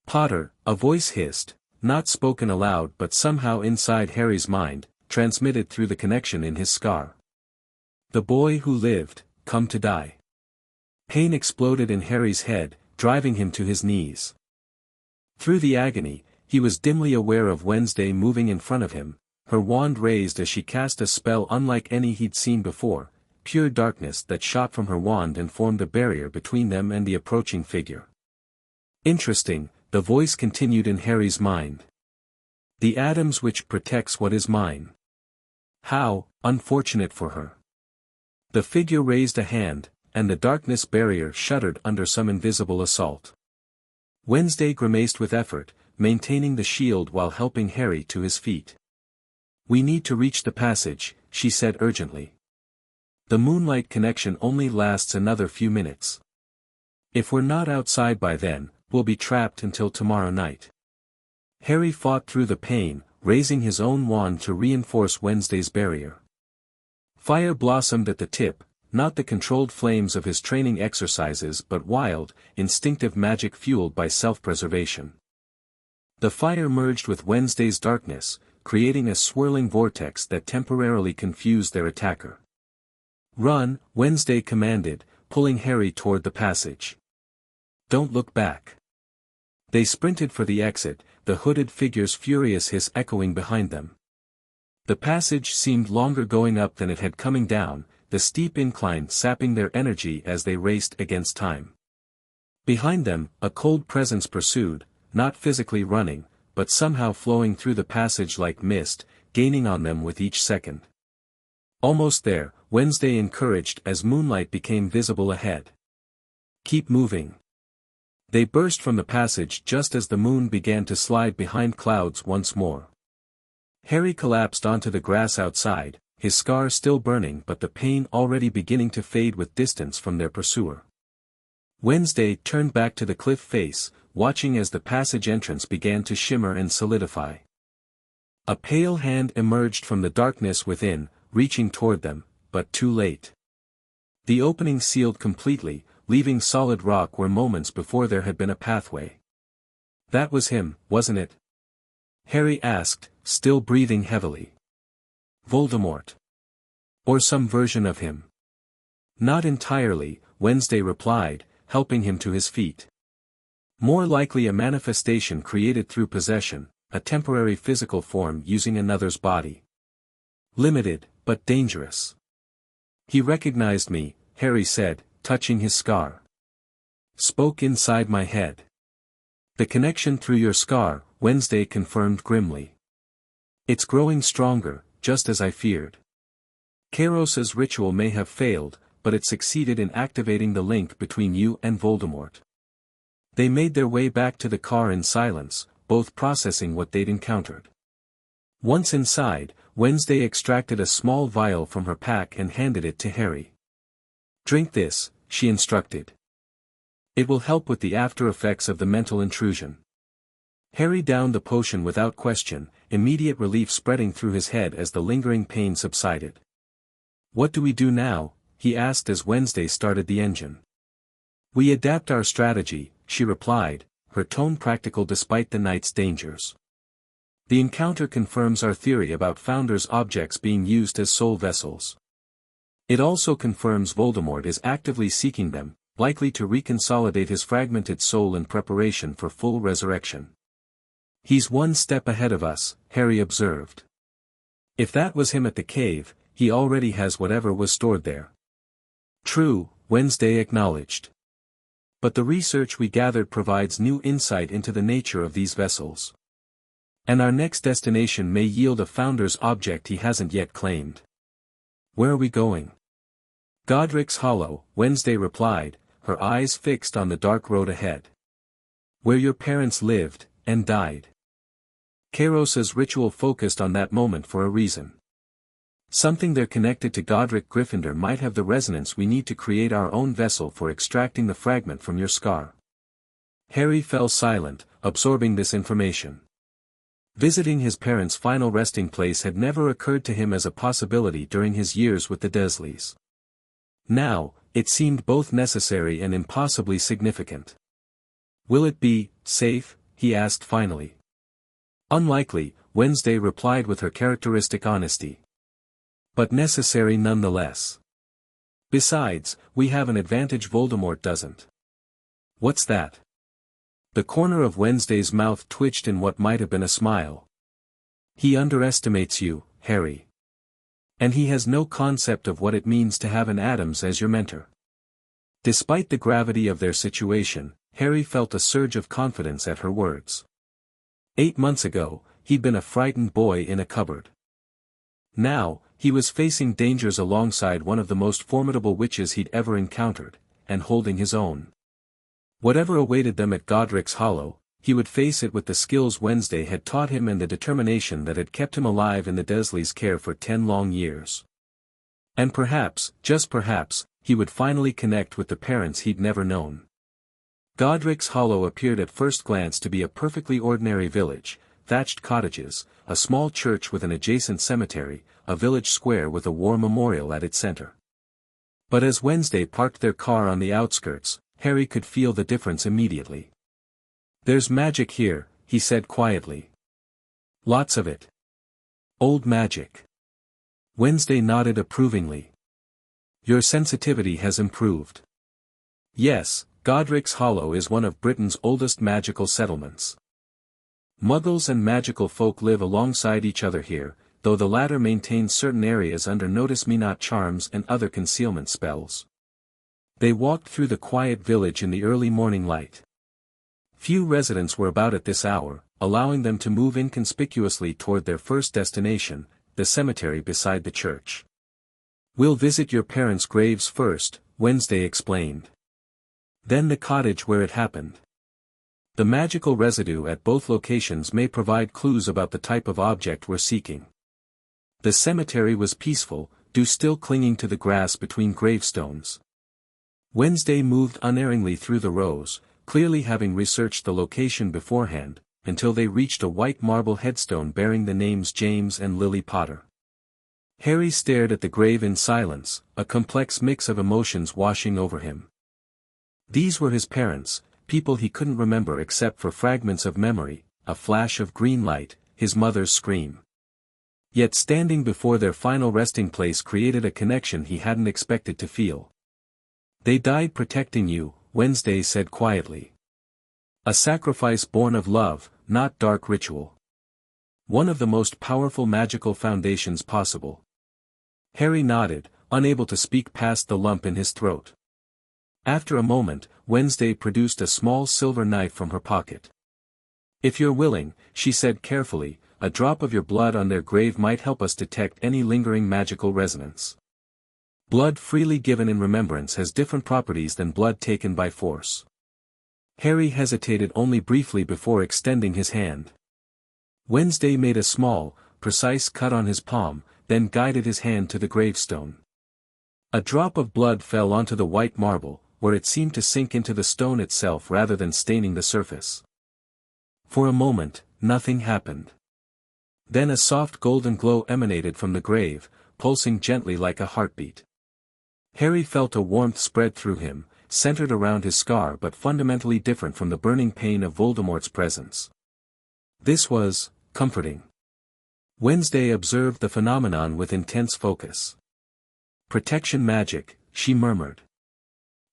"Potter," a voice hissed, not spoken aloud but somehow inside Harry's mind, transmitted through the connection in his scar. "The boy who lived, come to die." Pain exploded in Harry's head, driving him to his knees. Through the agony, he was dimly aware of Wednesday moving in front of him, her wand raised as she cast a spell unlike any he'd seen before, pure darkness that shot from her wand and formed a barrier between them and the approaching figure. "Interesting," the voice continued in Harry's mind. "The Addams which protects what is mine. How unfortunate for her." The figure raised a hand, and the darkness barrier shuddered under some invisible assault. Wednesday grimaced with effort, maintaining the shield while helping Harry to his feet. "We need to reach the passage," she said urgently. "The moonlight connection only lasts another few minutes. If we're not outside by then, we'll be trapped until tomorrow night." Harry fought through the pain, raising his own wand to reinforce Wednesday's barrier. Fire blossomed at the tip, not the controlled flames of his training exercises but wild, instinctive magic fueled by self-preservation. The fire merged with Wednesday's darkness, creating a swirling vortex that temporarily confused their attacker. "Run," Wednesday commanded, pulling Harry toward the passage. "Don't look back." They sprinted for the exit, the hooded figure's furious hiss echoing behind them. The passage seemed longer going up than it had coming down, the steep incline sapping their energy as they raced against time. Behind them, a cold presence pursued, not physically running, but somehow flowing through the passage like mist, gaining on them with each second. Almost there, Wednesday encouraged as moonlight became visible ahead. "Keep moving." They burst from the passage just as the moon began to slide behind clouds once more. Harry collapsed onto the grass outside, his scar still burning but the pain already beginning to fade with distance from their pursuer. Wednesday turned back to the cliff face, watching as the passage entrance began to shimmer and solidify. A pale hand emerged from the darkness within, reaching toward them, but too late. The opening sealed completely, leaving solid rock where moments before there had been a pathway. "That was him, wasn't it?" Harry asked, still breathing heavily. "Voldemort. Or some version of him?" "Not entirely," Wednesday replied, helping him to his feet. "More likely a manifestation created through possession, a temporary physical form using another's body. Limited, but dangerous." "He recognized me," Harry said, touching his scar. "Spoke inside my head." "The connection through your scar," Wednesday confirmed grimly. "It's growing stronger, just as I feared. Kairos's ritual may have failed, but it succeeded in activating the link between you and Voldemort." They made their way back to the car in silence, both processing what they'd encountered. Once inside, Wednesday extracted a small vial from her pack and handed it to Harry. "Drink this," she instructed. "It will help with the after effects of the mental intrusion." Harry downed the potion without question, immediate relief spreading through his head as the lingering pain subsided. "What do we do now?" he asked as Wednesday started the engine. "We adapt our strategy," she replied, her tone practical despite the night's dangers. "The encounter confirms our theory about Founder's objects being used as soul vessels. It also confirms Voldemort is actively seeking them, likely to reconsolidate his fragmented soul in preparation for full resurrection." "He's one step ahead of us," Harry observed. "If that was him at the cave, he already has whatever was stored there." "True," Wednesday acknowledged. "But the research we gathered provides new insight into the nature of these vessels. And our next destination may yield a Founder's object he hasn't yet claimed." "Where are we going?" "Godric's Hollow," Wednesday replied, her eyes fixed on the dark road ahead. "Where your parents lived, and died." Kairos's ritual focused on that moment for a reason. Something there connected to Godric Gryffindor might have the resonance we need to create our own vessel for extracting the fragment from your scar. Harry fell silent, absorbing this information. Visiting his parents' final resting place had never occurred to him as a possibility during his years with the Dursleys. Now, It seemed both necessary and impossibly significant. "Will it be safe?" he asked finally. "Unlikely," Wednesday replied with her characteristic honesty. "But necessary nonetheless. Besides, we have an advantage Voldemort doesn't." "What's that?" The corner of Wednesday's mouth twitched in what might have been a smile. "He underestimates you, Harry. And he has no concept of what it means to have an Addams as your mentor." Despite the gravity of their situation, Harry felt a surge of confidence at her words. 8 months ago, he'd been a frightened boy in a cupboard. Now, he was facing dangers alongside one of the most formidable witches he'd ever encountered, and holding his own. Whatever awaited them at Godric's Hollow, he would face it with the skills Wednesday had taught him and the determination that had kept him alive in the Dursleys' care for 10 long years. And perhaps, just perhaps, he would finally connect with the parents he'd never known. Godric's Hollow appeared at first glance to be a perfectly ordinary village: thatched cottages, a small church with an adjacent cemetery, a village square with a war memorial at its center. But as Wednesday parked their car on the outskirts, Harry could feel the difference immediately. "There's magic here," he said quietly. "Lots of it." "Old magic." Wednesday nodded approvingly. "Your sensitivity has improved." "Yes, Godric's Hollow is one of Britain's oldest magical settlements. Muggles and magical folk live alongside each other here, though the latter maintains certain areas under notice-me-not charms and other concealment spells." They walked through the quiet village in the early morning light. Few residents were about at this hour, allowing them to move inconspicuously toward their first destination, the cemetery beside the church. "We'll visit your parents' graves first," Wednesday explained. "Then the cottage where it happened. The magical residue at both locations may provide clues about the type of object we're seeking." The cemetery was peaceful, dew still clinging to the grass between gravestones. Wednesday moved unerringly through the rows, clearly having researched the location beforehand, until they reached a white marble headstone bearing the names James and Lily Potter. Harry stared at the grave in silence, a complex mix of emotions washing over him. These were his parents, people he couldn't remember except for fragments of memory, a flash of green light, his mother's scream. Yet standing before their final resting place created a connection he hadn't expected to feel. "They died protecting you," Wednesday said quietly. "A sacrifice born of love, not dark ritual. One of the most powerful magical foundations possible." Harry nodded, unable to speak past the lump in his throat. After a moment, Wednesday produced a small silver knife from her pocket. "If you're willing," she said carefully, "a drop of your blood on their grave might help us detect any lingering magical resonance. Blood freely given in remembrance has different properties than blood taken by force." Harry hesitated only briefly before extending his hand. Wednesday made a small, precise cut on his palm, then guided his hand to the gravestone. A drop of blood fell onto the white marble, where it seemed to sink into the stone itself rather than staining the surface. For a moment, nothing happened. Then a soft golden glow emanated from the grave, pulsing gently like a heartbeat. Harry felt a warmth spread through him, centered around his scar but fundamentally different from the burning pain of Voldemort's presence. This was comforting. Wednesday observed the phenomenon with intense focus. "Protection magic," she murmured.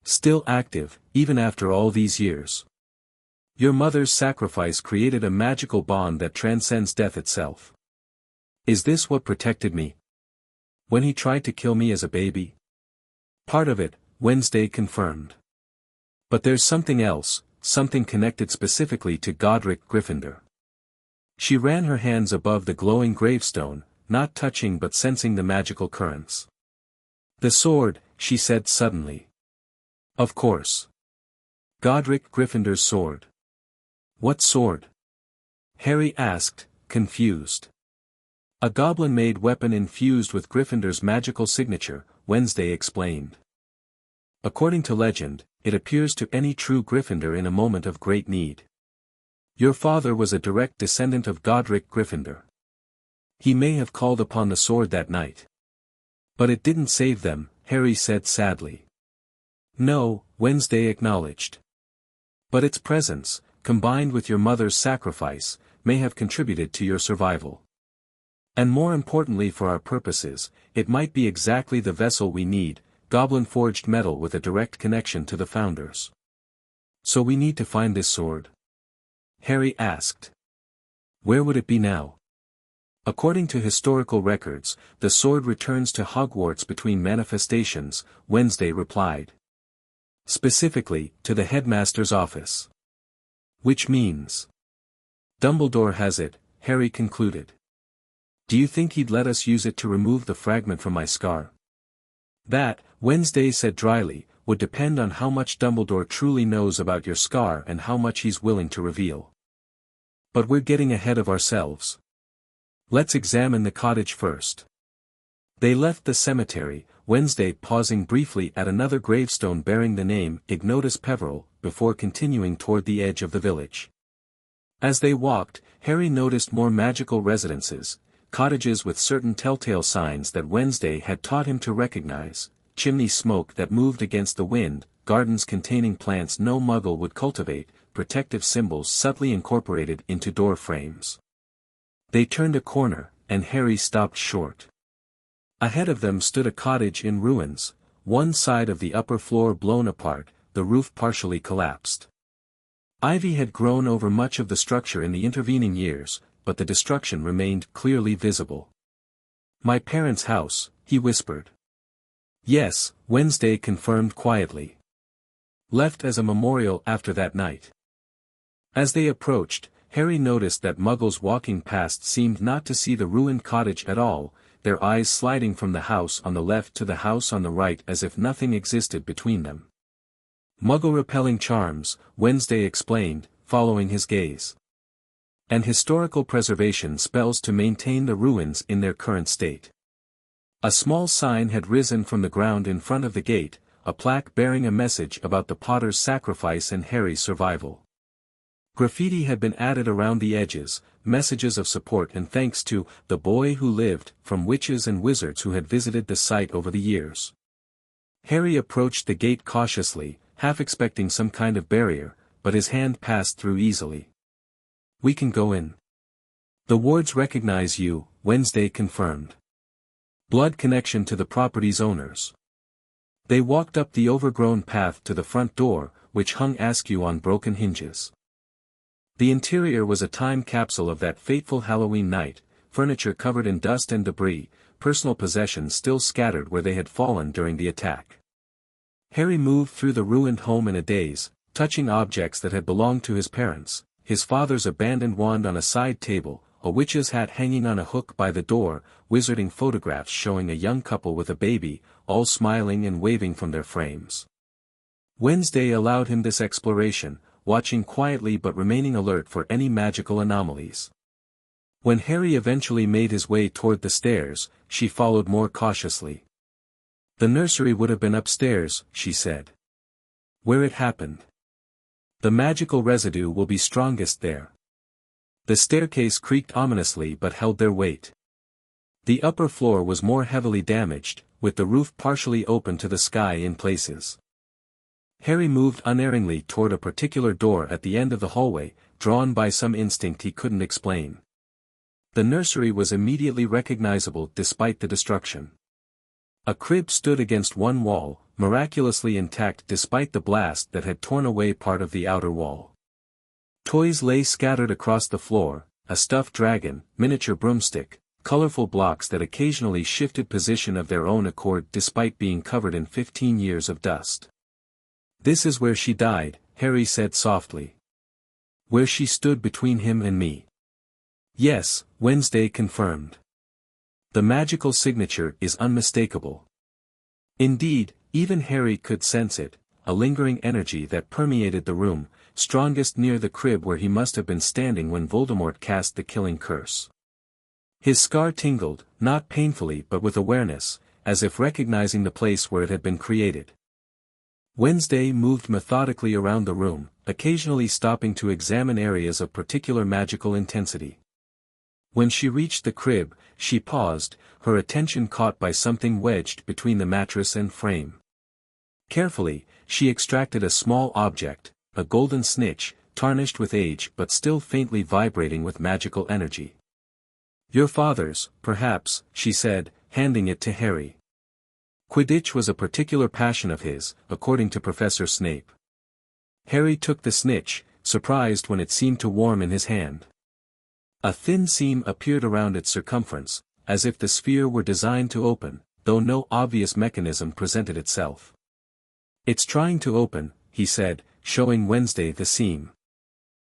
"Still active, even after all these years. Your mother's sacrifice created a magical bond that transcends death itself. Is this what protected me? When he tried to kill me as a baby?" "Part of it," Wednesday confirmed. "But there's something else, something connected specifically to Godric Gryffindor." She ran her hands above the glowing gravestone, not touching but sensing the magical currents. "The sword," she said suddenly. "Of course. Godric Gryffindor's sword." "What sword?" Harry asked, confused. "A goblin-made weapon infused with Gryffindor's magical signature," Wednesday explained. "According to legend, it appears to any true Gryffindor in a moment of great need. Your father was a direct descendant of Godric Gryffindor. He may have called upon the sword that night. But it didn't save them," Harry said sadly. No, Wednesday acknowledged. But its presence, combined with your mother's sacrifice, may have contributed to your survival. And more importantly for our purposes, it might be exactly the vessel we need, goblin-forged metal with a direct connection to the founders. So we need to find this sword? Harry asked. Where would it be now? According to historical records, the sword returns to Hogwarts between manifestations, Wednesday replied. Specifically, to the headmaster's office. Which means Dumbledore has it, Harry concluded. Do you think he'd let us use it to remove the fragment from my scar? That, Wednesday said dryly, would depend on how much Dumbledore truly knows about your scar and how much he's willing to reveal. But we're getting ahead of ourselves. Let's examine the cottage first. They left the cemetery, Wednesday pausing briefly at another gravestone bearing the name Ignotus Peverell, before continuing toward the edge of the village. As they walked, Harry noticed more magical residences, cottages with certain telltale signs that Wednesday had taught him to recognize, chimney smoke that moved against the wind, gardens containing plants no muggle would cultivate, protective symbols subtly incorporated into door frames. They turned a corner, and Harry stopped short. Ahead of them stood a cottage in ruins, one side of the upper floor blown apart, the roof partially collapsed. Ivy had grown over much of the structure in the intervening years, but the destruction remained clearly visible. My parents' house, he whispered. Yes, Wednesday confirmed quietly. Left as a memorial after that night. As they approached, Harry noticed that muggles walking past seemed not to see the ruined cottage at all, their eyes sliding from the house on the left to the house on the right as if nothing existed between them. Muggle-repelling charms, Wednesday explained, following his gaze. And historical preservation spells to maintain the ruins in their current state. A small sign had risen from the ground in front of the gate, a plaque bearing a message about the Potter's sacrifice and Harry's survival. Graffiti had been added around the edges, messages of support and thanks to the boy who lived, from witches and wizards who had visited the site over the years. Harry approached the gate cautiously, half expecting some kind of barrier, but his hand passed through easily. We can go in. The wards recognize you, Wednesday confirmed. Blood connection to the property's owners. They walked up the overgrown path to the front door, which hung askew on broken hinges. The interior was a time capsule of that fateful Halloween night, furniture covered in dust and debris, personal possessions still scattered where they had fallen during the attack. Harry moved through the ruined home in a daze, touching objects that had belonged to his parents, his father's abandoned wand on a side table, a witch's hat hanging on a hook by the door, wizarding photographs showing a young couple with a baby, all smiling and waving from their frames. Wednesday allowed him this exploration, watching quietly but remaining alert for any magical anomalies. When Harry eventually made his way toward the stairs, she followed more cautiously. The nursery would have been upstairs, she said. Where it happened. The magical residue will be strongest there. The staircase creaked ominously but held their weight. The upper floor was more heavily damaged, with the roof partially open to the sky in places. Harry moved unerringly toward a particular door at the end of the hallway, drawn by some instinct he couldn't explain. The nursery was immediately recognizable despite the destruction. A crib stood against one wall, miraculously intact despite the blast that had torn away part of the outer wall. Toys lay scattered across the floor, a stuffed dragon, miniature broomstick, colorful blocks that occasionally shifted position of their own accord despite being covered in 15 years of dust. This is where she died, Harry said softly. Where she stood between him and me. Yes, Wednesday confirmed. The magical signature is unmistakable. Indeed, even Harry could sense it, a lingering energy that permeated the room, strongest near the crib where he must have been standing when Voldemort cast the killing curse. His scar tingled, not painfully but with awareness, as if recognizing the place where it had been created. Wednesday moved methodically around the room, occasionally stopping to examine areas of particular magical intensity. When she reached the crib, she paused, her attention caught by something wedged between the mattress and frame. Carefully, she extracted a small object, a golden snitch, tarnished with age but still faintly vibrating with magical energy. "Your father's, perhaps," she said, handing it to Harry. Quidditch was a particular passion of his, according to Professor Snape. Harry took the snitch, surprised when it seemed to warm in his hand. A thin seam appeared around its circumference, as if the sphere were designed to open, though no obvious mechanism presented itself. "It's trying to open," he said, showing Wednesday the seam.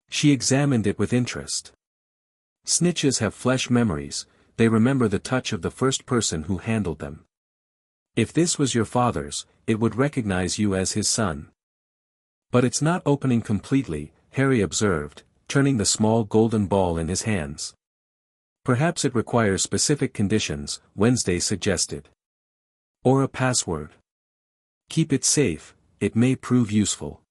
She examined it with interest. Snitches have flesh memories, they remember the touch of the first person who handled them. "If this was your father's, it would recognize you as his son." "But it's not opening completely," Harry observed, turning the small golden ball in his hands. "Perhaps it requires specific conditions," Wednesday suggested. "Or a password. Keep it safe, it may prove useful."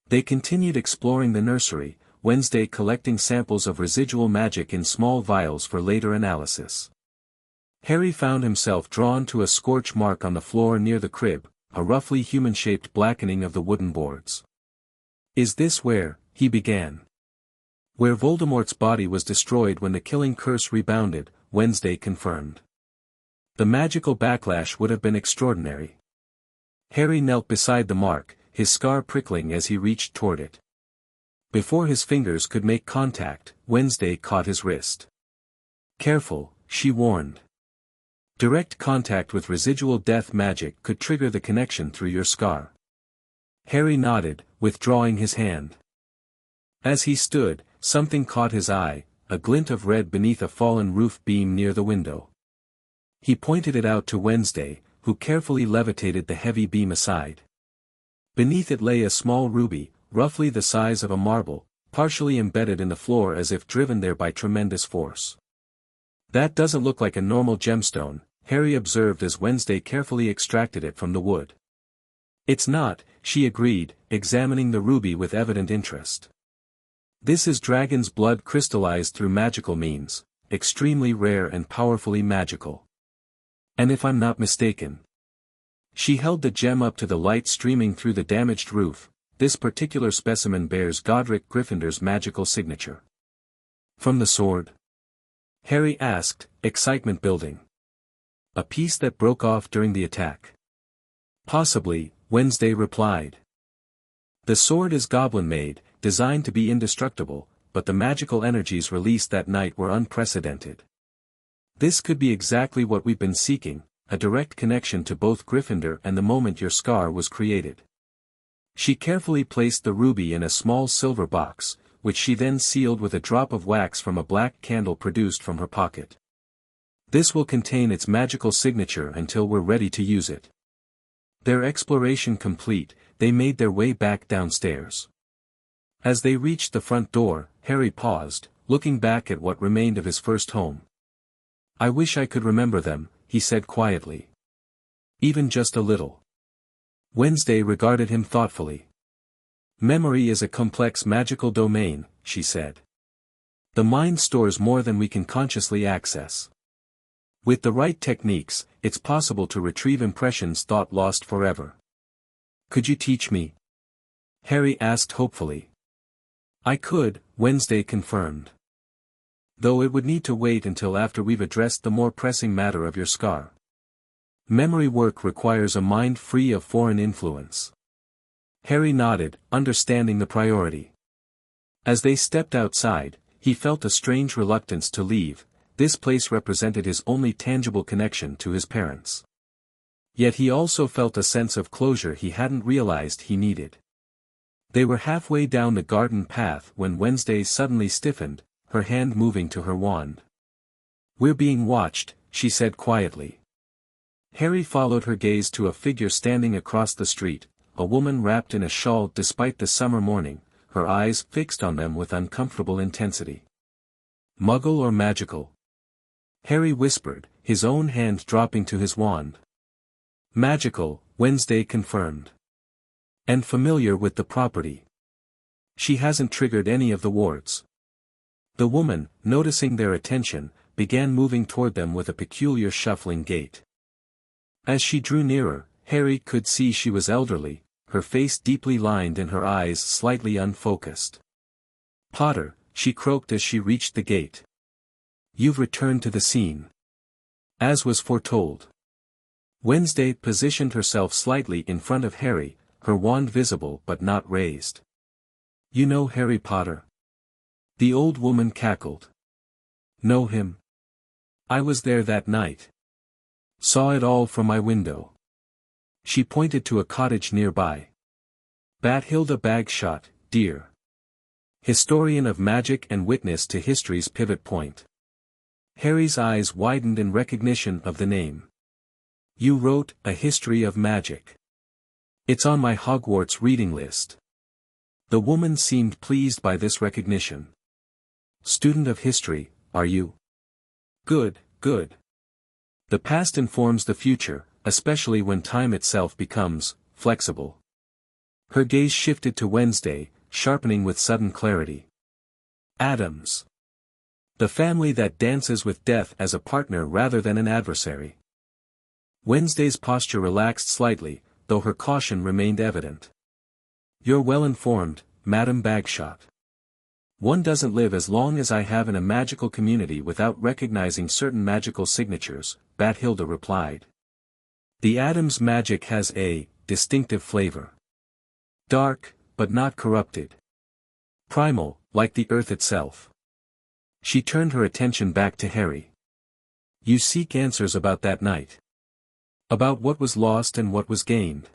They continued exploring the nursery, Wednesday collecting samples of residual magic in small vials for later analysis. Harry found himself drawn to a scorch mark on the floor near the crib, a roughly human-shaped blackening of the wooden boards. "Is this where," he began. "Where Voldemort's body was destroyed when the killing curse rebounded," Wednesday confirmed. "The magical backlash would have been extraordinary." Harry knelt beside the mark, his scar prickling as he reached toward it. Before his fingers could make contact, Wednesday caught his wrist. "Careful," she warned. "Direct contact with residual death magic could trigger the connection through your scar." Harry nodded, withdrawing his hand. As he stood, something caught his eye, a glint of red beneath a fallen roof beam near the window. He pointed it out to Wednesday, who carefully levitated the heavy beam aside. Beneath it lay a small ruby, roughly the size of a marble, partially embedded in the floor as if driven there by tremendous force. "That doesn't look like a normal gemstone," Harry observed as Wednesday carefully extracted it from the wood. "It's not," she agreed, examining the ruby with evident interest. "This is dragon's blood crystallized through magical means, extremely rare and powerfully magical. And if I'm not mistaken." She held the gem up to the light streaming through the damaged roof. "This particular specimen bears Godric Gryffindor's magical signature." "From the sword?" Harry asked, excitement building. "A piece that broke off during the attack?" "Possibly," Wednesday replied. "The sword is goblin-made, designed to be indestructible, but the magical energies released that night were unprecedented. This could be exactly what we've been seeking, a direct connection to both Gryffindor and the moment your scar was created." She carefully placed the ruby in a small silver box, which she then sealed with a drop of wax from a black candle produced from her pocket. "This will contain its magical signature until we're ready to use it." Their exploration complete, they made their way back downstairs. As they reached the front door, Harry paused, looking back at what remained of his first home. "I wish I could remember them," he said quietly. "Even just a little." Wednesday regarded him thoughtfully. "Memory is a complex magical domain," she said. "The mind stores more than we can consciously access. With the right techniques, it's possible to retrieve impressions thought lost forever." "Could you teach me?" Harry asked hopefully. "I could," Wednesday confirmed. "Though it would need to wait until after we've addressed the more pressing matter of your scar. Memory work requires a mind free of foreign influence." Harry nodded, understanding the priority. As they stepped outside, he felt a strange reluctance to leave. This place represented his only tangible connection to his parents. Yet he also felt a sense of closure he hadn't realized he needed. They were halfway down the garden path when Wednesday suddenly stiffened, her hand moving to her wand. "We're being watched," she said quietly. Harry followed her gaze to a figure standing across the street, a woman wrapped in a shawl despite the summer morning, her eyes fixed on them with uncomfortable intensity. "Muggle or magical?" Harry whispered, his own hand dropping to his wand. "Magical," Wednesday confirmed. "And familiar with the property. She hasn't triggered any of the wards." The woman, noticing their attention, began moving toward them with a peculiar shuffling gait. As she drew nearer, Harry could see she was elderly, her face deeply lined and her eyes slightly unfocused. "Potter," she croaked as she reached the gate. "You've returned to the scene." As was foretold. Wednesday positioned herself slightly in front of Harry, her wand visible but not raised. "You know Harry Potter?" The old woman cackled. "Know him? I was there that night. Saw it all from my window." She pointed to a cottage nearby. "Bathilda Bagshot, dear. Historian of magic and witness to history's pivot point." Harry's eyes widened in recognition of the name. "You wrote A History of Magic. It's on my Hogwarts reading list." The woman seemed pleased by this recognition. "Student of history, are you? Good, good. The past informs the future, especially when time itself becomes flexible." Her gaze shifted to Wednesday, sharpening with sudden clarity. "Addams. The family that dances with death as a partner rather than an adversary." Wednesday's posture relaxed slightly, though her caution remained evident. "You're well informed, Madam Bagshot. One doesn't live as long as I have in a magical community without recognizing certain magical signatures," Bathilda replied. "The Addams magic has a distinctive flavor. Dark, but not corrupted. Primal, like the earth itself." She turned her attention back to Harry. "You seek answers about that night. About what was lost and what was gained."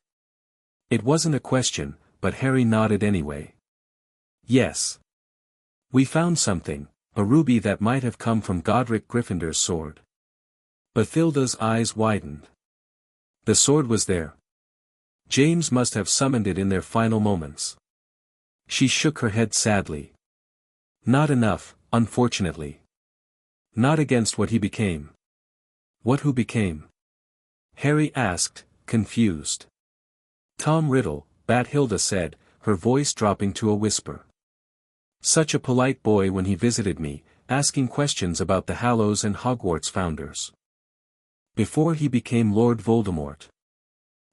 It wasn't a question, but Harry nodded anyway. "Yes. We found something, a ruby that might have come from Godric Gryffindor's sword." Bathilda's eyes widened. "The sword was there. James must have summoned it in their final moments." She shook her head sadly. "Not enough, unfortunately. Not against what he became." "What who became?" Harry asked, confused. "Tom Riddle," Bathilda said, her voice dropping to a whisper. "Such a polite boy when he visited me, asking questions about the Hallows and Hogwarts founders. Before he became Lord Voldemort.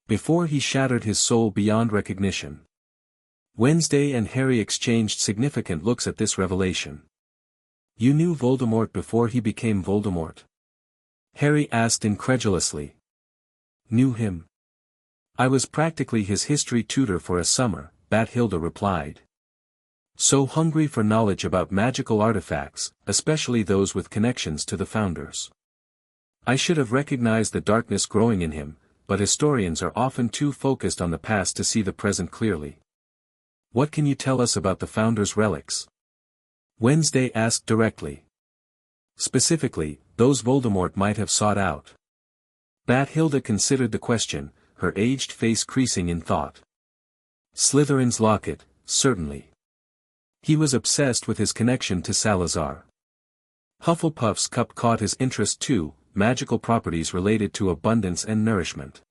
Before he shattered his soul beyond recognition." Wednesday and Harry exchanged significant looks at this revelation. "You knew Voldemort before he became Voldemort?" Harry asked incredulously. "Knew him? I was practically his history tutor for a summer," Bathilda replied. "So hungry for knowledge about magical artifacts, especially those with connections to the founders. I should have recognized the darkness growing in him, but historians are often too focused on the past to see the present clearly." "What can you tell us about the founders' relics?" Wednesday asked directly. "Specifically, those Voldemort might have sought out." Bathilda considered the question, her aged face creasing in thought. "Slytherin's locket, certainly. He was obsessed with his connection to Salazar. Hufflepuff's cup caught his interest too, magical properties related to abundance and nourishment.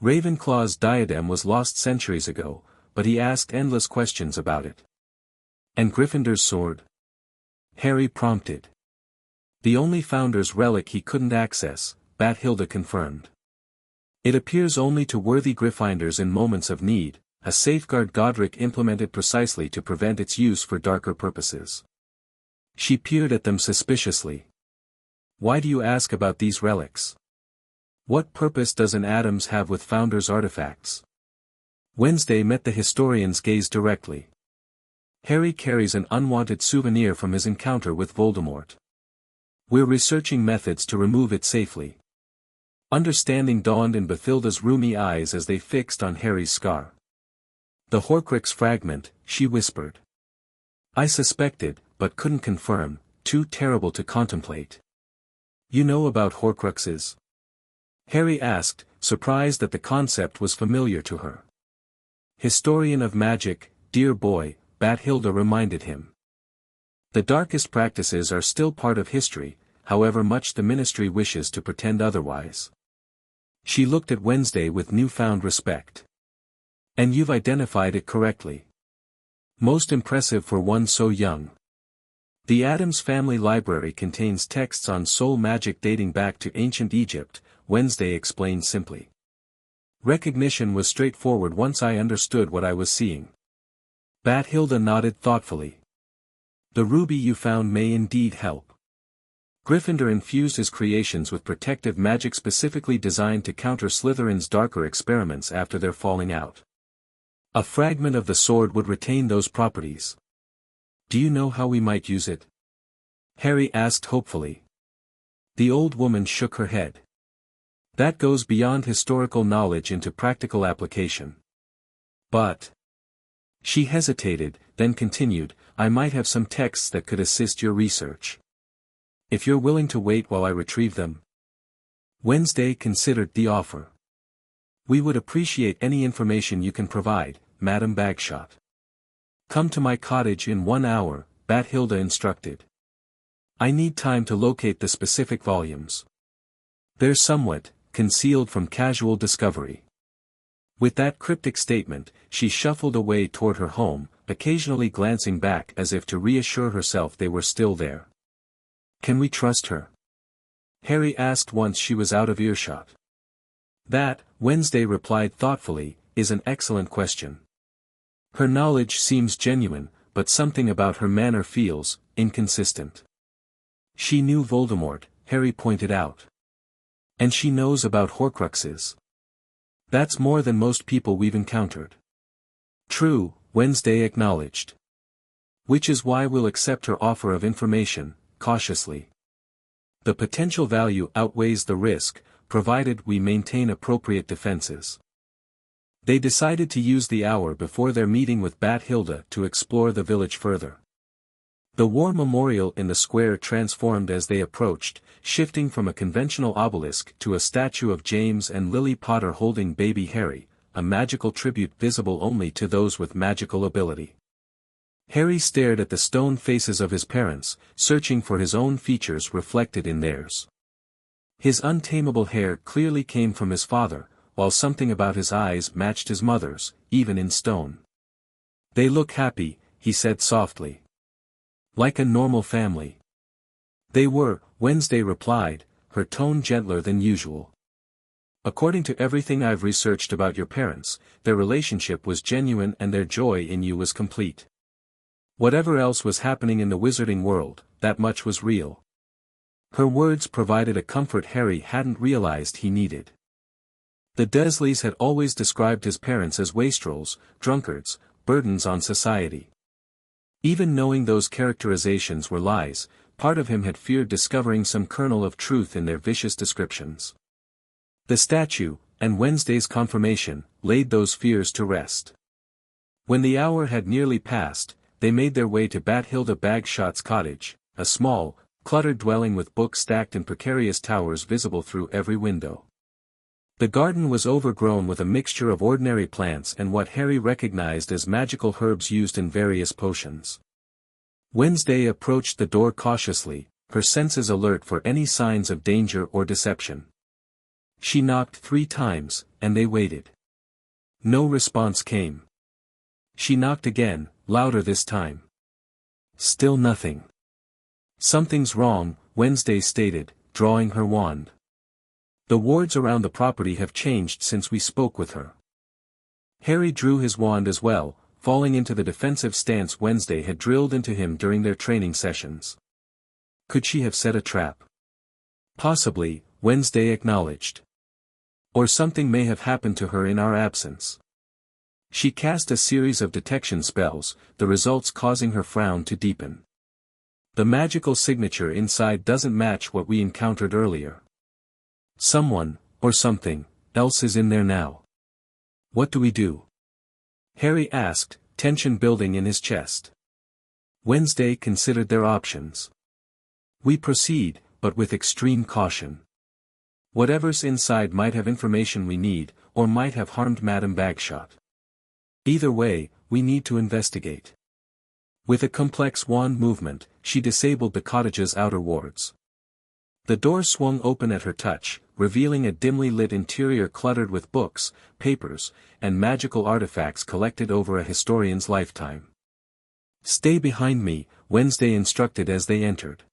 Ravenclaw's diadem was lost centuries ago, but he asked endless questions about it." "And Gryffindor's sword?" Harry prompted. "The only founder's relic he couldn't access," Bathilda confirmed. "It appears only to worthy Gryffindors in moments of need, a safeguard Godric implemented precisely to prevent its use for darker purposes." She peered at them suspiciously. "Why do you ask about these relics? What purpose does an Addams have with founders' artifacts?" Wednesday met the historian's gaze directly. "Harry carries an unwanted souvenir from his encounter with Voldemort. We're researching methods to remove it safely." Understanding dawned in Bathilda's rheumy eyes as they fixed on Harry's scar. "The Horcrux fragment," she whispered. "I suspected, but couldn't confirm, too terrible to contemplate." "You know about Horcruxes?" Harry asked, surprised that the concept was familiar to her. "Historian of magic, dear boy," Bathilda reminded him. "The darkest practices are still part of history, however much the Ministry wishes to pretend otherwise." She looked at Wednesday with newfound respect. "And you've identified it correctly. Most impressive for one so young. The Addams family library contains texts on soul magic dating back to ancient Egypt," Wednesday explained simply. Recognition was straightforward once I understood what I was seeing. Bathilda nodded thoughtfully. The ruby you found may indeed help. Gryffindor infused his creations with protective magic specifically designed to counter Slytherin's darker experiments after their falling out. A fragment of the sword would retain those properties. Do you know how we might use it? Harry asked hopefully. The old woman shook her head. That goes beyond historical knowledge into practical application. But... She hesitated, then continued, I might have some texts that could assist your research. If you're willing to wait while I retrieve them. Wednesday considered the offer. We would appreciate any information you can provide, Madam Bagshot. Come to my cottage in 1 hour, Bathilda instructed. I need time to locate the specific volumes. They're somewhat concealed from casual discovery. With that cryptic statement, she shuffled away toward her home, occasionally glancing back as if to reassure herself they were still there. Can we trust her? Harry asked once she was out of earshot. That, Wednesday replied thoughtfully, is an excellent question. Her knowledge seems genuine, but something about her manner feels inconsistent. She knew Voldemort, Harry pointed out. And she knows about Horcruxes. That's more than most people we've encountered. True, Wednesday acknowledged. Which is why we'll accept her offer of information, cautiously. The potential value outweighs the risk, provided we maintain appropriate defenses. They decided to use the hour before their meeting with Bathilda to explore the village further. The war memorial in the square transformed as they approached, shifting from a conventional obelisk to a statue of James and Lily Potter holding baby Harry, a magical tribute visible only to those with magical ability. Harry stared at the stone faces of his parents, searching for his own features reflected in theirs. His untamable hair clearly came from his father, while something about his eyes matched his mother's, even in stone. They look happy, he said softly. Like a normal family. They were, Wednesday replied, her tone gentler than usual. According to everything I've researched about your parents, their relationship was genuine and their joy in you was complete. Whatever else was happening in the wizarding world, that much was real. Her words provided a comfort Harry hadn't realized he needed. The Dursleys had always described his parents as wastrels, drunkards, burdens on society. Even knowing those characterizations were lies, part of him had feared discovering some kernel of truth in their vicious descriptions. The statue, and Wednesday's confirmation, laid those fears to rest. When the hour had nearly passed, they made their way to Bathilda Bagshot's cottage, a small, cluttered dwelling with books stacked in precarious towers visible through every window. The garden was overgrown with a mixture of ordinary plants and what Harry recognized as magical herbs used in various potions. Wednesday approached the door cautiously, her senses alert for any signs of danger or deception. She knocked 3 times, and they waited. No response came. She knocked again, louder this time. Still nothing. Something's wrong, Wednesday stated, drawing her wand. The wards around the property have changed since we spoke with her. Harry drew his wand as well, falling into the defensive stance Wednesday had drilled into him during their training sessions. Could she have set a trap? Possibly, Wednesday acknowledged. Or something may have happened to her in our absence. She cast a series of detection spells, the results causing her frown to deepen. The magical signature inside doesn't match what we encountered earlier. Someone, or something, else is in there now. What do we do? Harry asked, tension building in his chest. Wednesday considered their options. We proceed, but with extreme caution. Whatever's inside might have information we need, or might have harmed Madame Bagshot. Either way, we need to investigate. With a complex wand movement, she disabled the cottage's outer wards. The door swung open at her touch, revealing a dimly lit interior cluttered with books, papers, and magical artifacts collected over a historian's lifetime. Stay behind me, Wednesday instructed as they entered.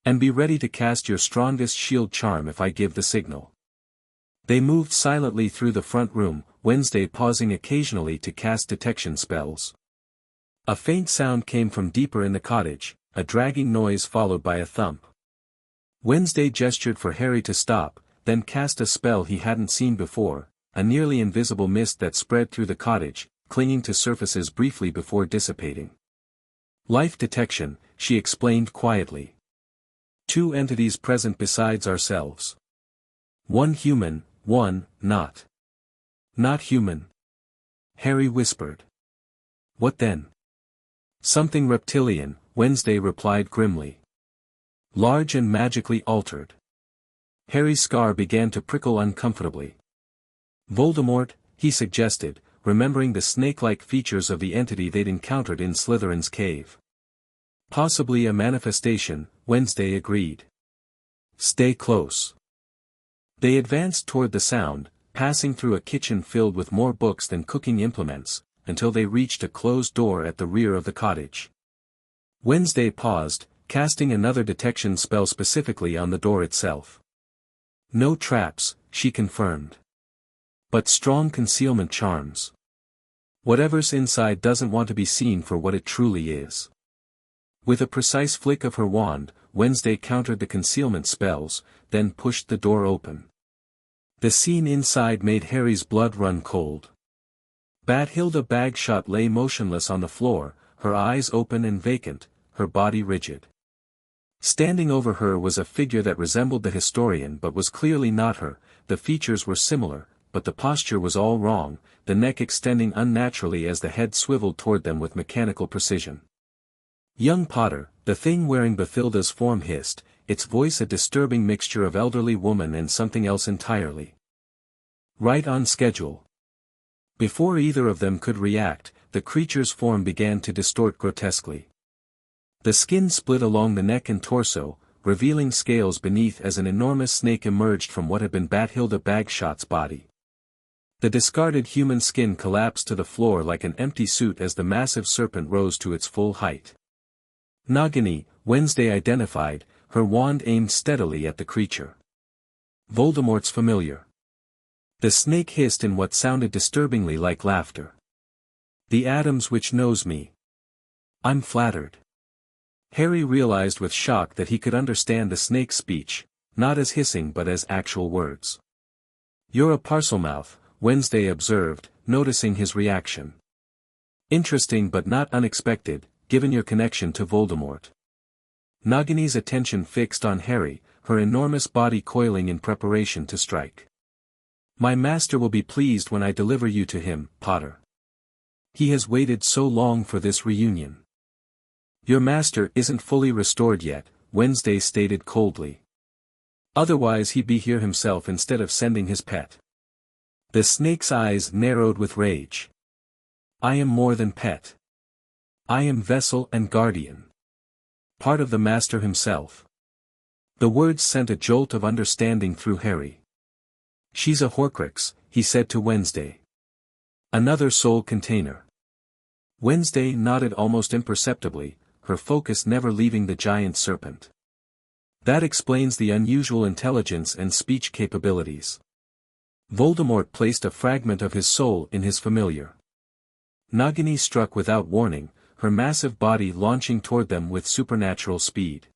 And be ready to cast your strongest shield charm if I give the signal. They moved silently through the front room, Wednesday pausing occasionally to cast detection spells. A faint sound came from deeper in the cottage, a dragging noise followed by a thump. Wednesday gestured for Harry to stop, then cast a spell he hadn't seen before, a nearly invisible mist that spread through the cottage, clinging to surfaces briefly before dissipating. Life detection, she explained quietly. 2 entities present besides ourselves. 1 human, 1 not. Not human. Harry whispered. What then? Something reptilian, Wednesday replied grimly. Large and magically altered. Harry's scar began to prickle uncomfortably. Voldemort, he suggested, remembering the snake-like features of the entity they'd encountered in Slytherin's cave. Possibly a manifestation, Wednesday agreed. Stay close. They advanced toward the sound, passing through a kitchen filled with more books than cooking implements, until they reached a closed door at the rear of the cottage. Wednesday paused, casting another detection spell specifically on the door itself. No traps, she confirmed. But strong concealment charms. Whatever's inside doesn't want to be seen for what it truly is. With a precise flick of her wand, Wednesday countered the concealment spells, then pushed the door open. The scene inside made Harry's blood run cold. Bathilda Bagshot lay motionless on the floor, her eyes open and vacant, her body rigid. Standing over her was a figure that resembled the historian but was clearly not her. The features were similar, but the posture was all wrong, the neck extending unnaturally as the head swiveled toward them with mechanical precision. Young Potter, the thing wearing Bathilda's form hissed, its voice a disturbing mixture of elderly woman and something else entirely. Right on schedule. Before either of them could react, the creature's form began to distort grotesquely. The skin split along the neck and torso, revealing scales beneath as an enormous snake emerged from what had been Bathilda Bagshot's body. The discarded human skin collapsed to the floor like an empty suit as the massive serpent rose to its full height. Nagini, Wednesday identified, her wand aimed steadily at the creature. Voldemort's familiar. The snake hissed in what sounded disturbingly like laughter. The Addams which knows me. I'm flattered. Harry realized with shock that he could understand the snake's speech, not as hissing but as actual words. You're a Parselmouth, Wednesday observed, noticing his reaction. Interesting but not unexpected, given your connection to Voldemort. Nagini's attention fixed on Harry, her enormous body coiling in preparation to strike. My master will be pleased when I deliver you to him, Potter. He has waited so long for this reunion. Your master isn't fully restored yet, Wednesday stated coldly. Otherwise he'd be here himself instead of sending his pet. The snake's eyes narrowed with rage. I am more than pet. I am vessel and guardian. Part of the master himself. The words sent a jolt of understanding through Harry. She's a Horcrux, he said to Wednesday. Another soul container. Wednesday nodded almost imperceptibly, her focus never leaving the giant serpent. That explains the unusual intelligence and speech capabilities. Voldemort placed a fragment of his soul in his familiar. Nagini struck without warning, her massive body launching toward them with supernatural speed.